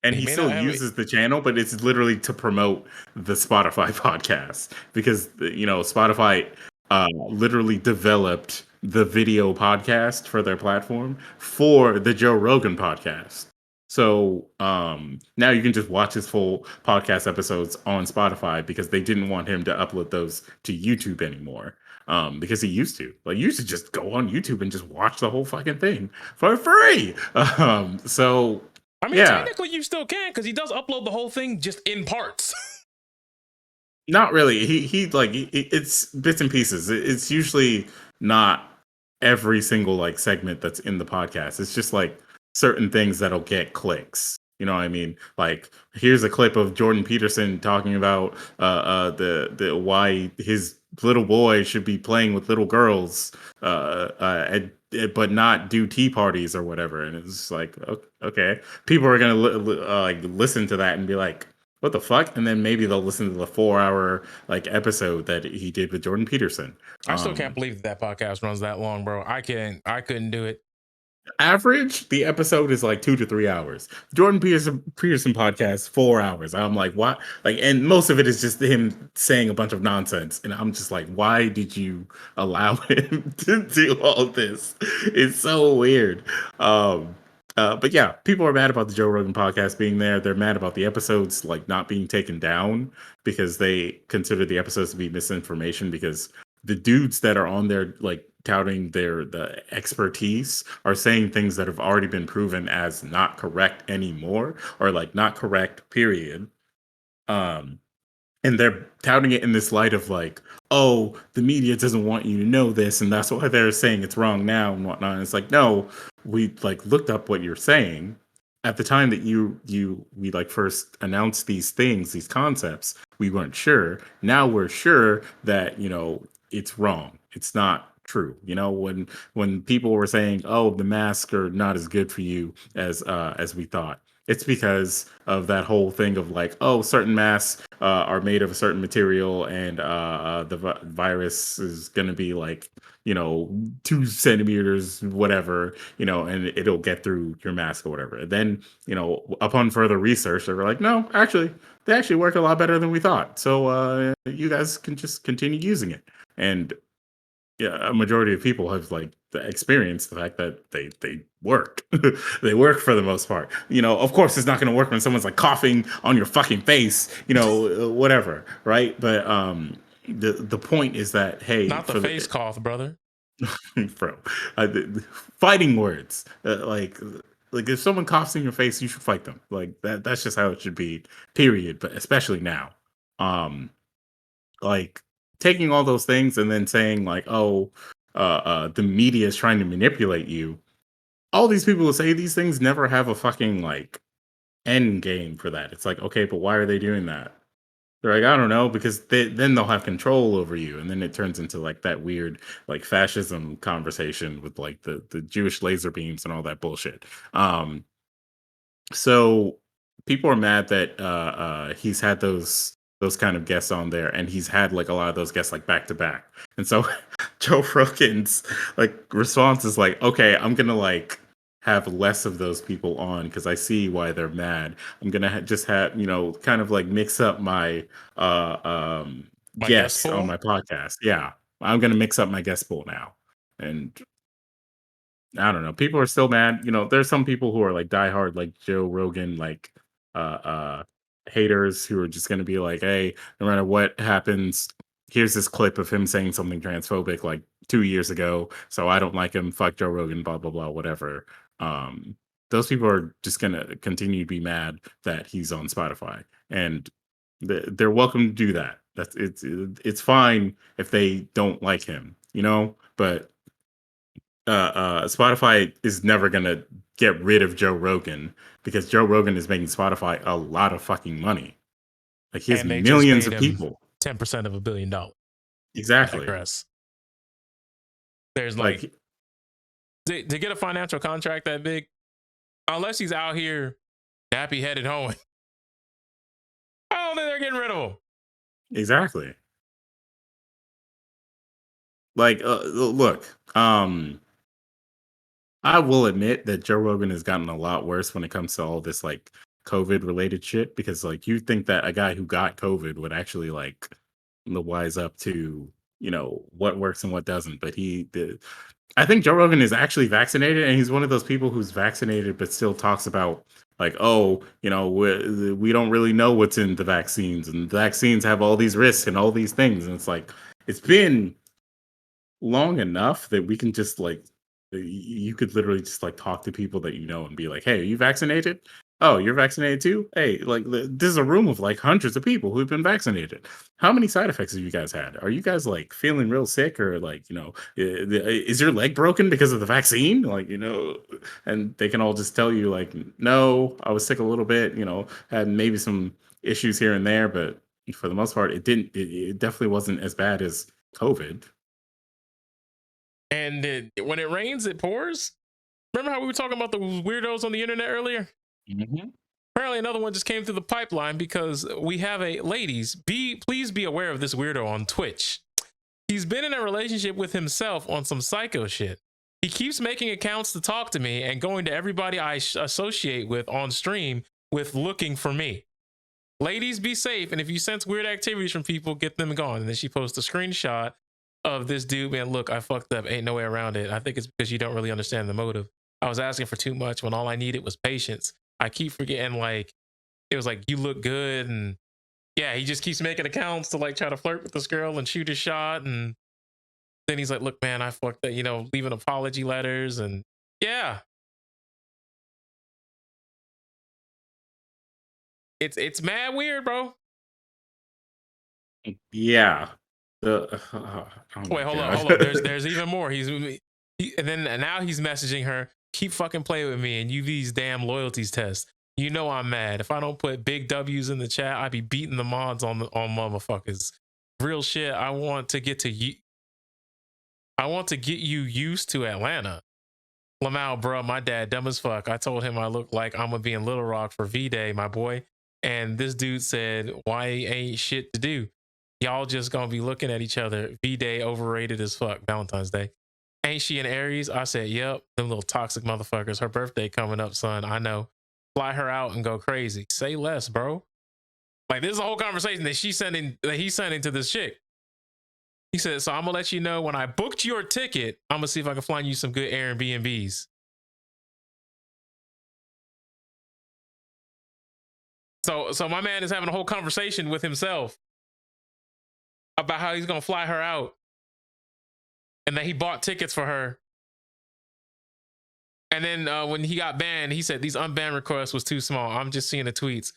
and he still uses the channel, but it's literally to promote the Spotify podcast, because Spotify literally developed the video podcast for their platform for the Joe Rogan podcast. So now you can just watch his full podcast episodes on Spotify, because they didn't want him to upload those to YouTube anymore. Because he used to just go on YouTube and just watch the whole fucking thing for free. So I mean, technically you still can, because he does upload the whole thing just in parts. Not really. He like it's bits and pieces. It's usually not every single like segment that's in the podcast. It's just like certain things that'll get clicks. You know what I mean? Like, here's a clip of Jordan Peterson talking about the why his little boy should be playing with little girls, but not do tea parties or whatever. And it's like, okay, people are gonna like listen to that and be like, what the fuck? And then maybe they'll listen to the 4 hour like episode that he did with Jordan Peterson. I still can't believe that podcast runs that long, bro. I couldn't do it. Average, the episode is like 2 to 3 hours. Jordan Peterson podcast 4 hours. I'm like, what? Like, and most of it is just him saying a bunch of nonsense, and I'm just like, why did you allow him to do all this? It's so weird. But yeah, people are mad about the Joe Rogan podcast being there. They're mad about the episodes like not being taken down because they consider the episodes to be misinformation, because the dudes that are on there like touting the expertise are saying things that have already been proven as not correct anymore, or like not correct, period. um and they're touting it in this light of like, oh, the media doesn't want you to know this, and that's why they're saying it's wrong now and whatnot. And it's like, no, we like looked up what you're saying at the time that we like first announced these things, these concepts. We weren't sure. Now we're sure that it's wrong. It's not true. When people were saying, oh, the masks are not as good for you as we thought, it's because of that whole thing of like, oh, certain masks are made of a certain material, and the virus is going to be like, 2 centimeters, whatever, and it'll get through your mask or whatever. And then, upon further research, they were like, no, actually, they actually work a lot better than we thought. So you guys can just continue using it. And yeah, a majority of people have like experienced the fact that they work. They work for the most part. Of course, it's not going to work when someone's like coughing on your fucking face. Whatever, right? But the point is that, hey, Not the face cough, brother. bro, fighting words. Like if someone coughs in your face, you should fight them. Like that's just how it should be. Period. But especially now, like taking all those things and then saying like, oh, the media is trying to manipulate you. All these people who say these things never have a fucking like end game for that. It's like, okay, but why are they doing that? They're like, I don't know, because then they'll have control over you, and then it turns into like that weird like fascism conversation with like the Jewish laser beams and all that bullshit. So people are mad that he's had those kind of guests on there, and he's had like a lot of those guests like back to back. And so Joe Rogan's like response is like, okay, I'm gonna like have less of those people on because I see why they're mad. I'm gonna just have kind of like mix up my My guests guest on pool? my podcast. Yeah, I'm gonna mix up my guest pool now. And I don't know. People are still mad. There's some people who are like diehard, like Joe Rogan, like uh uh haters who are just gonna be like, hey, no matter what happens, here's this clip of him saying something transphobic like 2 years ago. So I don't like him. Fuck Joe Rogan, blah blah blah, whatever. Um, those people are just gonna continue to be mad that he's on Spotify. And they're welcome to do that. It's fine if they don't like him, but Spotify is never gonna get rid of Joe Rogan, because Joe Rogan is making Spotify a lot of fucking money. Like he has And they just millions paid of him people. 10% of $1 billion. I Exactly. digress. There's like Like to get a financial contract that big, unless he's out here nappy headed hoeing, I don't think they're getting rid of him. exactly. Like look, I will admit that Joe Rogan has gotten a lot worse when it comes to all this like COVID related shit, because like you think that a guy who got COVID would actually like wise up to what works and what doesn't, but he did. I think Joe Rogan is actually vaccinated, and he's one of those people who's vaccinated but still talks about like, oh, we don't really know what's in the vaccines, and the vaccines have all these risks and all these things, and it's like it's been long enough that we can just like you could literally just like talk to people that and be like, hey, are you vaccinated? "Oh, you're vaccinated too? Hey, like this is a room of like hundreds of people who've been vaccinated. How many side effects have you guys had? Are you guys like feeling real sick or like, is your leg broken because of the vaccine? Like, and they can all just tell you like, no, I was sick a little bit, had maybe some issues here and there, but for the most part, it definitely wasn't as bad as COVID. And when it rains, it pours. Remember how we were talking about the weirdos on the internet earlier? Mm-hmm. Apparently, another one just came through the pipeline because we have ladies. Please be aware of this weirdo on Twitch. He's been in a relationship with himself on some psycho shit. He keeps making accounts to talk to me and going to everybody I associate with on stream with looking for me. Ladies, be safe. And if you sense weird activities from people, get them gone. And then she posts a screenshot of this dude, man, look, I fucked up. Ain't no way around it. I think it's because you don't really understand the motive. I was asking for too much when all I needed was patience. I keep forgetting, like, it was like, you look good. And yeah, he just keeps making accounts to like try to flirt with this girl and shoot a shot. And then he's like, look, man, I fucked up, leaving apology letters. And yeah, it's mad weird, bro. Yeah. Oh Wait, my hold God. up. There's even more. And now he's messaging her. Keep fucking playing with me and you these damn loyalties tests. You know I'm mad. If I don't put big W's in the chat, I be beating the mods on motherfuckers. Real shit. I want to get you used to Atlanta. Lamau, bro, my dad dumb as fuck. I told him I look like I'm gonna be in Little Rock for V-Day, my boy. And this dude said, why ain't shit to do? Y'all just gonna be looking at each other. V-Day overrated as fuck. Valentine's Day. Ain't she an Aries? I said, yep. Them little toxic motherfuckers. Her birthday coming up, son. I know. Fly her out and go crazy. Say less, bro. Like, this is a whole conversation that he's sending to this chick. He said, so I'm gonna let you know when I booked your ticket, I'm gonna see if I can find you some good Airbnbs. So my man is having a whole conversation with himself about how he's gonna fly her out and that he bought tickets for her. And then when he got banned, he said these unbanned requests was too small. I'm just seeing the tweets.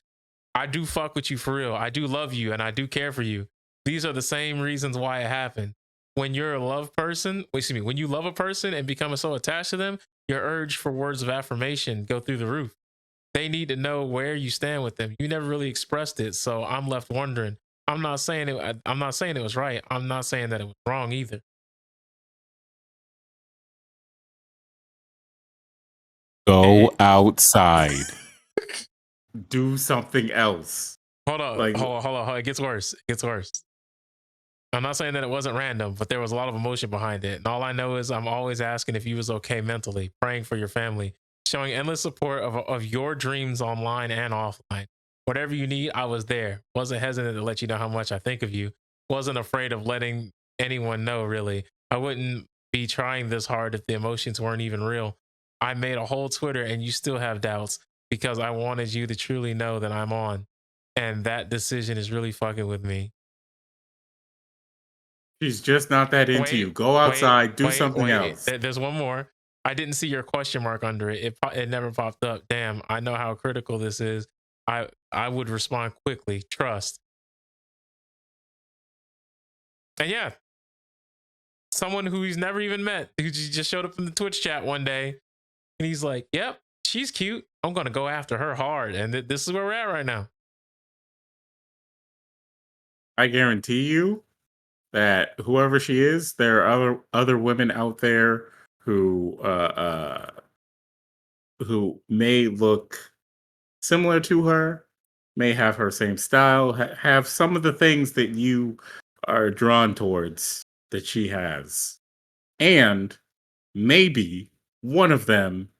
I do fuck with you for real. I do love you and I do care for you. These are the same reasons why it happened. When you're a love person, when you love a person and become so attached to them, your urge for words of affirmation go through the roof. They need to know where you stand with them. You never really expressed it, so I'm left wondering. I'm not saying it was right. I'm not saying that it was wrong either. Go outside. Do something else. Hold on. It gets worse. I'm not saying that it wasn't random, but there was a lot of emotion behind it. And all I know is I'm always asking if you was okay mentally, praying for your family, showing endless support of your dreams online and offline. Whatever you need, I was there. Wasn't hesitant to let you know how much I think of you. Wasn't afraid of letting anyone know, really. I wouldn't be trying this hard if the emotions weren't even real. I made a whole Twitter and you still have doubts because I wanted you to truly know that I'm on. And that decision is really fucking with me. She's just not that into you. Go outside, do something else. There's one more. I didn't see your question mark under it. It never popped up. Damn, I know how critical this is. I would respond quickly. Trust. And yeah, someone who he's never even met, who just showed up in the Twitch chat one day, and he's like, "Yep, she's cute. I'm gonna go after her hard." And this is where we're at right now. I guarantee you that whoever she is, there are other women out there who may look similar to her, may have her same style, have some of the things that you are drawn towards that she has. And maybe one of them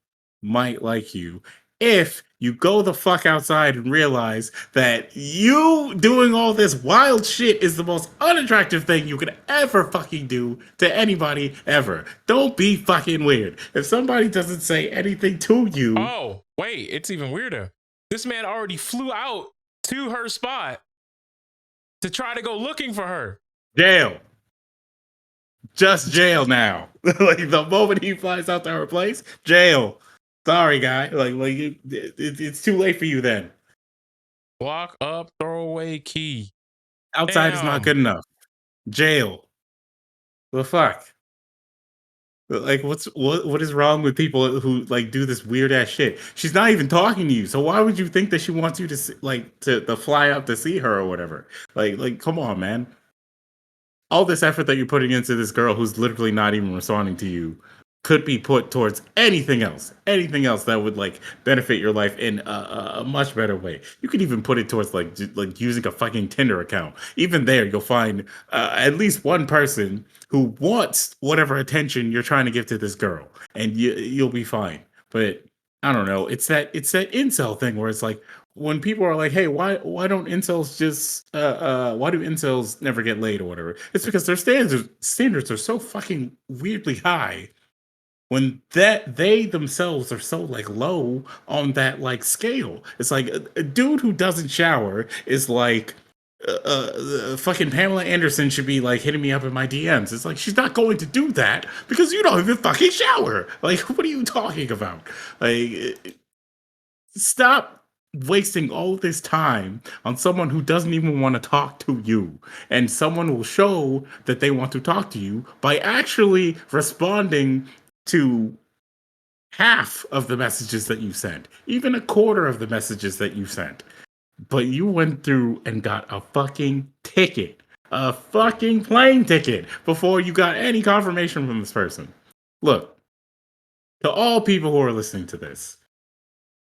might like you if you go the fuck outside and realize that you doing all this wild shit is the most unattractive thing you could ever fucking do to anybody ever. Don't be fucking weird. If somebody doesn't say anything to you... Oh, wait, it's even weirder. This man already flew out to her spot to try to go looking for her. Jail. Just jail now. Like the moment he flies out to her place, jail. Sorry, guy. It's too late for you then. Lock up, throw away key. Outside is not Damn. good enough. Jail. The fuck? Like, what is wrong with people who like do this weird ass shit? She's not even talking to you, so why would you think that she wants you to to fly up to see her or whatever? Come on, man. All this effort that you're putting into this girl who's literally not even responding to you could be put towards anything else that would like benefit your life in a much better way. You could even put it towards like using a fucking Tinder account. Even there, you'll find at least one person who wants whatever attention you're trying to give to this girl, and you'll be fine. But I don't know. It's that incel thing where it's like when people are like, "Hey, why don't incels just why do incels never get laid or whatever?" It's because their standards are so fucking weirdly high when that they themselves are so like low on that like scale. It's like a dude who doesn't shower is like fucking Pamela Anderson should be like hitting me up in my DMs. It's like she's not going to do that because you don't even fucking shower. Like, what are you talking about? Like, stop wasting all this time on someone who doesn't even want to talk to you. And someone will show that they want to talk to you by actually responding to half of the messages that you sent, even a quarter of the messages that you sent. But you went through and got a fucking ticket, a fucking plane ticket before you got any confirmation from this person. Look, to all people who are listening to this,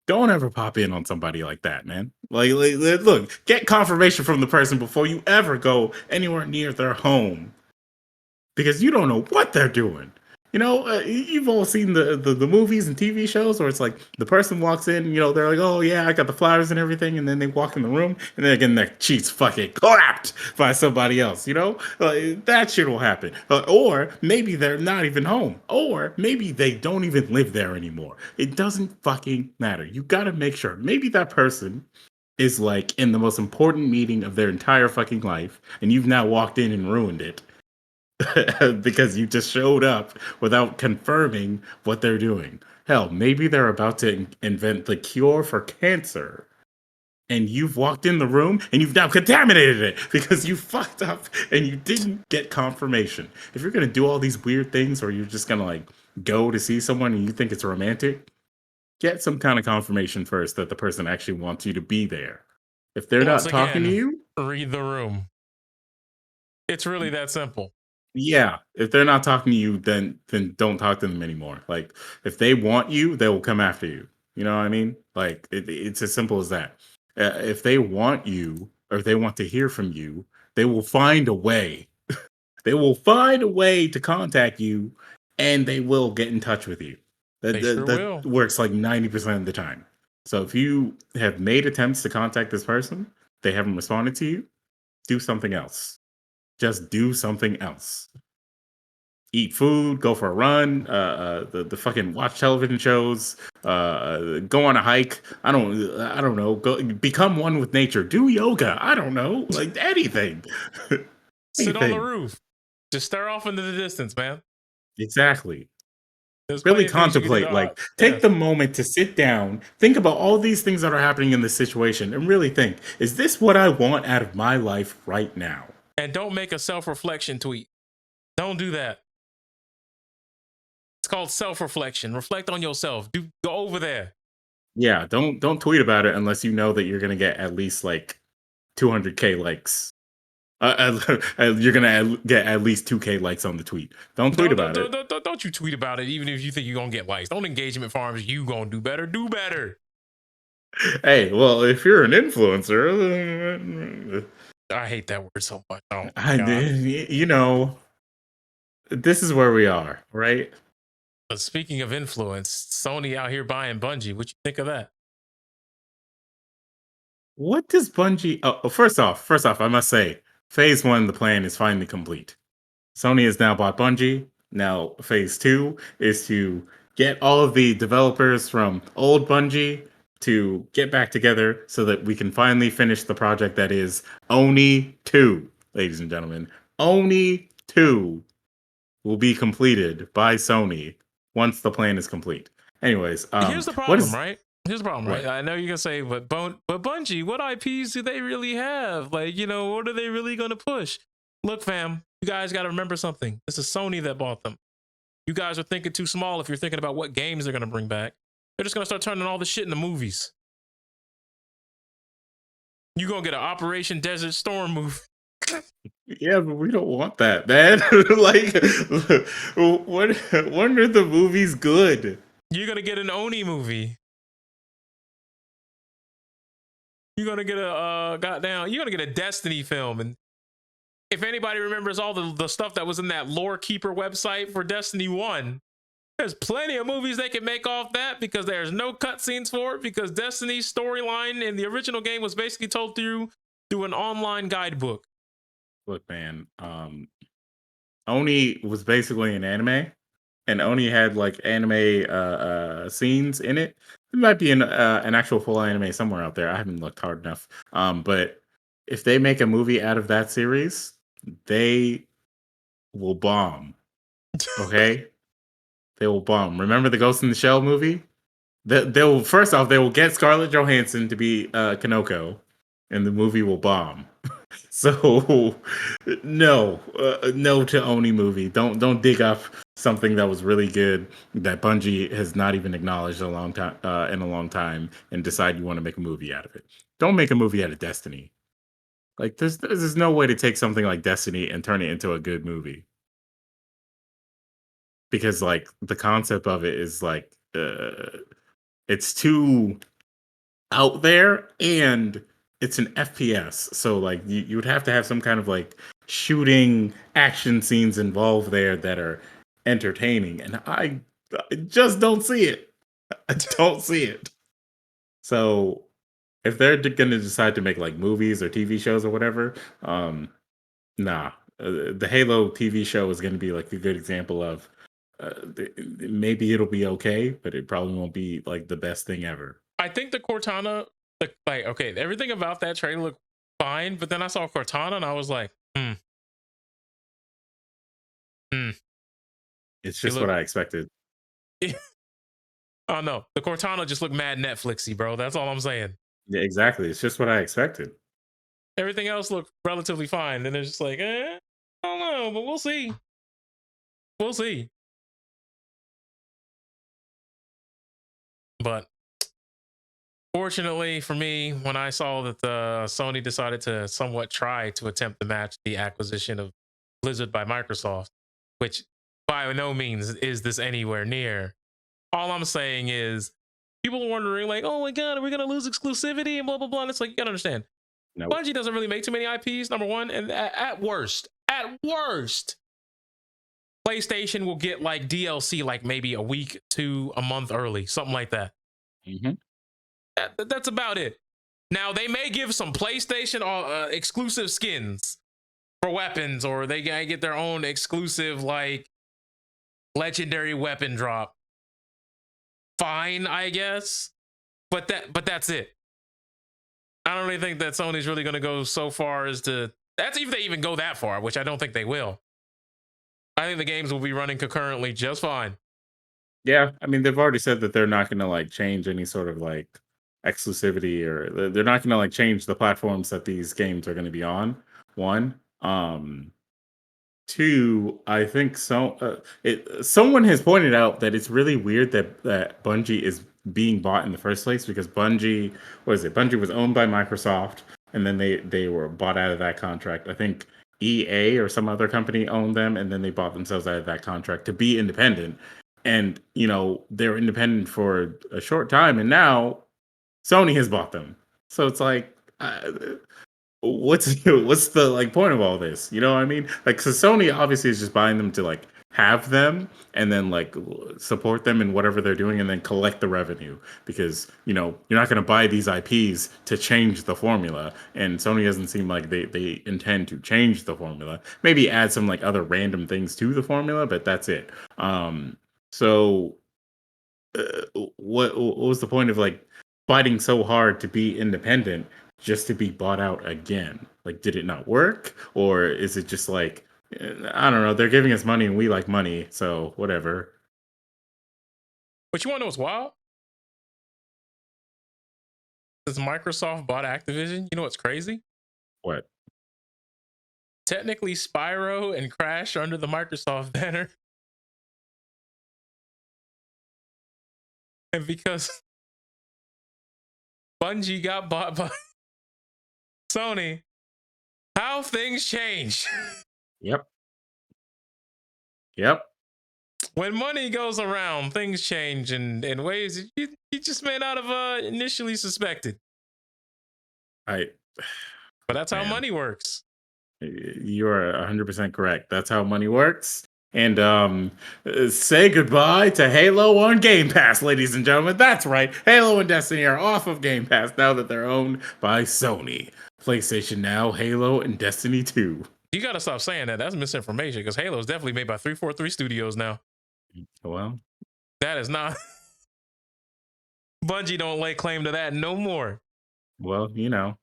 don't ever pop in on somebody like that, man. Look, get confirmation from the person before you ever go anywhere near their home because you don't know what they're doing. You know, you've all seen the movies and TV shows where it's like the person walks in, you know, they're like, "Oh yeah, I got the flowers and everything," and then they walk in the room and they're getting their cheeks fucking clapped by somebody else. You know, that shit will happen. Or maybe they're not even home, or maybe they don't even live there anymore. It doesn't fucking matter. You got to make sure. Maybe that person is like in the most important meeting of their entire fucking life, and you've now walked in and ruined it because you just showed up without confirming what they're doing. Hell, maybe they're about to invent the cure for cancer. And you've walked in the room and you've now contaminated it because you fucked up and you didn't get confirmation. If you're going to do all these weird things or you're just going to like go to see someone and you think it's romantic, get some kind of confirmation first that the person actually wants you to be there. If they're Once not talking to again, you, read the room. It's really that simple. yeah, if they're not talking to you, then don't talk to them anymore. Like if they want you, they will come after you. You know what I mean? Like it's as simple as that. If they want you or if they want to hear from you, they will find a way. They will find a way to contact you, and they will get in touch with you. They sure That will. works like 90% of the time. So if you have made attempts to contact this person, they haven't responded to you, do something else. Just do something else. Eat food, go for a run, the fucking watch television shows, go on a hike. I don't know. Go become one with nature. Do yoga. I don't know, like anything, Sit on the anything. roof. Just stare off into the distance, man. Exactly. There's Really plenty of things you can do contemplate. to Like take yes. the moment to sit down, think about all these things that are happening in this situation, and really think: is this what I want out of my life right now? And don't make a self-reflection tweet. Don't do that. It's called self-reflection. Reflect on yourself. Go over there. Yeah, don't tweet about it unless you know that you're gonna get at least like 200K likes. You're gonna get at least 2K likes on the tweet. Don't tweet about it. Don't you tweet about it, even if you think you're gonna get likes. Don't engagement farms. You gonna do better. Do better. Hey, well, if you're an influencer, I hate that word so much. Oh my I, god. you know, this is where we are, right? But speaking of influence, Sony out here buying Bungie. What you think of that? What does Bungie? Oh, first off, I must say, Phase One, the plan is finally complete. Sony has now bought Bungie. Now, Phase Two is to get all of the developers from old Bungie to get back together so that we can finally finish the project that is Oni 2, ladies and gentlemen. Oni 2 will be completed by Sony once the plan is complete. Anyways, Here's the what problem, is right? Here's the problem, right? what? I know you're gonna say, but Bungie, what IPs do they really have? Like, what are they really gonna push? Look, fam, you guys got to remember something. This is Sony that bought them. You guys are thinking too small if you're thinking about what games they're gonna bring back. They're just gonna start turning all this shit into movies. You're gonna get an Operation Desert Storm movie. Yeah, but we don't want that, man. Like, when are the movies good? You're gonna get an Oni movie. You're gonna get a you're gonna get a Destiny film. And if anybody remembers all the stuff that was in that Lore Keeper website for Destiny 1, there's plenty of movies they can make off that because there's no cutscenes for it, because Destiny's storyline in the original game was basically told through an online guidebook. Look, man, Oni was basically an anime, and Oni had like anime scenes in it. There might be an actual full anime somewhere out there. I haven't looked hard enough. But if they make a movie out of that series, they will bomb. Okay, they will bomb. Remember the Ghost in the Shell movie? They'll first off they will get Scarlett Johansson to be Kanoko, and the movie will bomb. So no, no to Oni movie. Don't dig up something that was really good that Bungie has not even acknowledged in a long time and decide you want to make a movie out of it. Don't make a movie out of Destiny. Like there's no way to take something like Destiny and turn it into a good movie, because like the concept of it is like it's too out there, and it's an FPS. So like you would have to have some kind of like shooting action scenes involved there that are entertaining, and I just don't see it. I don't see it. So if they're going to decide to make like movies or TV shows or whatever, nah. The Halo TV show is going to be like a good example of maybe it'll be okay, but it probably won't be like the best thing ever. I think the Cortana, like, okay, everything about that trailer looked fine, but then I saw Cortana and I was like, It's just what I expected. Oh no, the Cortana just looked mad Netflixy, bro. That's all I'm saying. Yeah, exactly. It's just what I expected. Everything else looked relatively fine, and it's just like, I don't know, but we'll see. We'll see. But fortunately for me, when I saw that Sony decided to somewhat try to attempt to match the acquisition of Blizzard by Microsoft, which by no means is this anywhere near. All I'm saying is people are wondering, like, oh my God, are we going to lose exclusivity and blah, blah, blah. And it's like, you got to understand. Nope. Bungie doesn't really make too many IPs, number one. And at worst, PlayStation will get like DLC like maybe a week to a month early, something like that. Mm-hmm. That's about it. Now, they may give some PlayStation exclusive skins for weapons, or they get their own exclusive like legendary weapon drop. Fine, I guess. But that's it. I don't really think that Sony's really going to go so far as to, that's if they even go that far, which I don't think they will. I think the games will be running concurrently just fine. Yeah, I mean they've already said that they're not going to like change any sort of like exclusivity, or they're not going to like change the platforms that these games are going to be on. One, two, I think so. Someone has pointed out that it's really weird that Bungie is being bought in the first place, because Bungie, what is it? Bungie was owned by Microsoft, and then they were bought out of that contract. I think EA or some other company owned them, and then they bought themselves out of that contract to be independent. And they're independent for a short time, and now Sony has bought them. So it's like, what's the like point of all this? You know what I mean? Like, so Sony obviously is just buying them to like have them and then like support them in whatever they're doing and then collect the revenue, because you're not going to buy these IPs to change the formula, and Sony doesn't seem like they intend to change the formula. Maybe add some like other random things to the formula, but that's it. So what was the point of like fighting so hard to be independent just to be bought out again? Like, did it not work, or is it just like, I don't know, they're giving us money and we like money, so whatever. But you want to know what's wild? Since Microsoft bought Activision, you know what's crazy? What? Technically, Spyro and Crash are under the Microsoft banner. And because Bungie got bought by Sony, how things change. Yep. Yep. When money goes around, things change in ways you just may not have initially suspected. I But that's how man, money works. you are 100% correct. That's how money works. And say goodbye to Halo on Game Pass, ladies and gentlemen. That's right. Halo and Destiny are off of Game Pass now that they're owned by Sony. PlayStation Now, Halo, and Destiny 2. You got to stop saying that. That's misinformation because Halo is definitely made by 343 Studios now. Well, that is not. Bungie don't lay claim to that no more. Well, they'll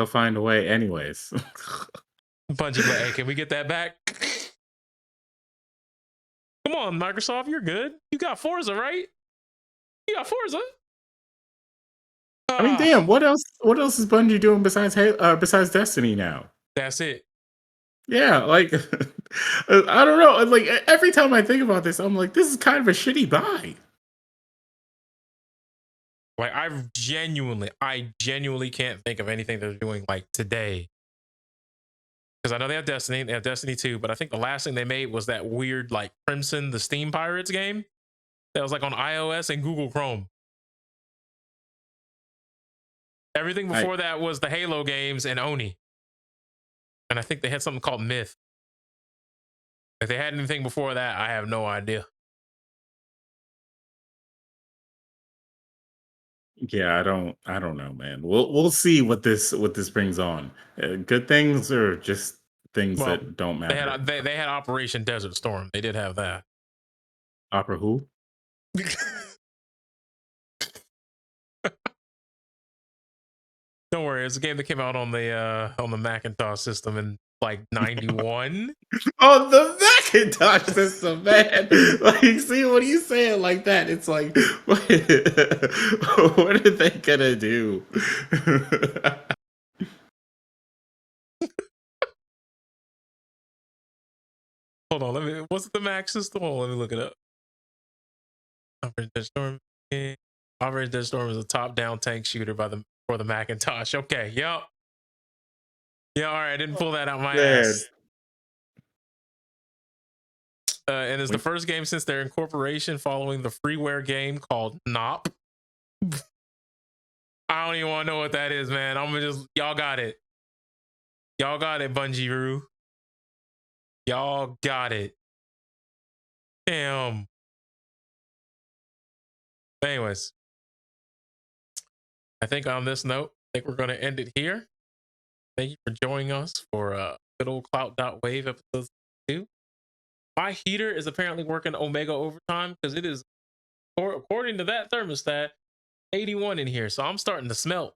find a way anyways. Bungie, like, hey, can we get that back? Come on, Microsoft, you're good. You got Forza, right? You got Forza. I mean, damn. What else? What else is Bungie doing besides Destiny now? That's it. Yeah, like I don't know. Like every time I think about this, I'm like, this is kind of a shitty buy. Like I genuinely can't think of anything they're doing like today. Because I know they have Destiny 2, but I think the last thing they made was that weird like Crimson, the Steam Pirates game that was like on iOS and Google Chrome. Everything before that was the Halo games and Oni. And I think they had something called Myth. If they had anything before that, I have no idea. Yeah, I don't know, man. We'll see what this brings on. Good things or just things that don't matter. They had Operation Desert Storm. They did have that. Opera who? Don't worry, it's a game that came out on the Macintosh system in like 91. Oh, the Macintosh system, man. Like, see, what are you saying like that? It's like, what are they gonna do? Hold on, what's the Mac system? Hold on, let me look it up. Operation Desert Storm. Operation Desert Storm is a top-down tank shooter for the Macintosh. Okay, yep. Yeah, all right, I didn't pull that out my ass. And it's the first game since their incorporation following the freeware game called Nop. I don't even want to know what that is, man. I'm gonna y'all got it. Y'all got it, Bungie Roo. Y'all got it. Damn. Anyways, I think on this note, I think we're going to end it here. Thank you for joining us for good old Clout.Wav episode 2. My heater is apparently working Omega overtime because it is, according to that thermostat, 81 in here. So I'm starting to smell.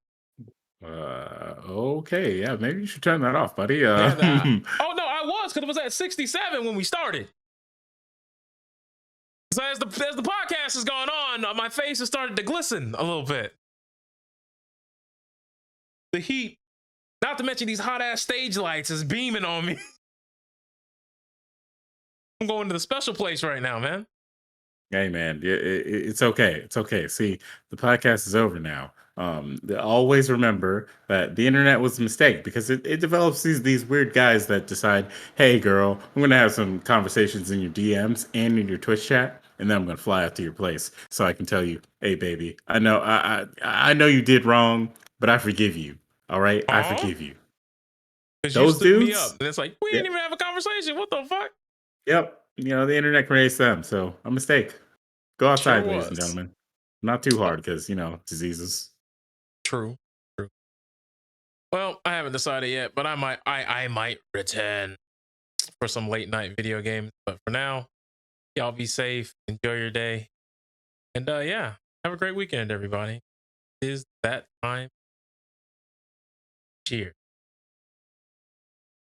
Okay, yeah, maybe you should turn that off, buddy. Oh no, I was, because it was at 67 when we started. So as the podcast has gone on, my face has started to glisten a little bit. The heat, not to mention these hot ass stage lights, is beaming on me. I'm going to the special place right now, man. Hey, man, it's okay. It's okay. See, the podcast is over now. Always remember that the internet was a mistake because it develops these weird guys that decide, hey, girl, I'm going to have some conversations in your DMs and in your Twitch chat, and then I'm going to fly out to your place so I can tell you, hey, baby, I know I know you did wrong, but I forgive you. All right, I forgive you. Those dudes, me up, and it's like we didn't even have a conversation. What the fuck? Yep. The internet creates them, so a mistake. Go outside, ladies and gentlemen. Not too hard because, diseases. True. Well, I haven't decided yet, but I might return for some late night video games. But for now, y'all be safe, enjoy your day, and yeah, have a great weekend, everybody. It is that time. Cheers.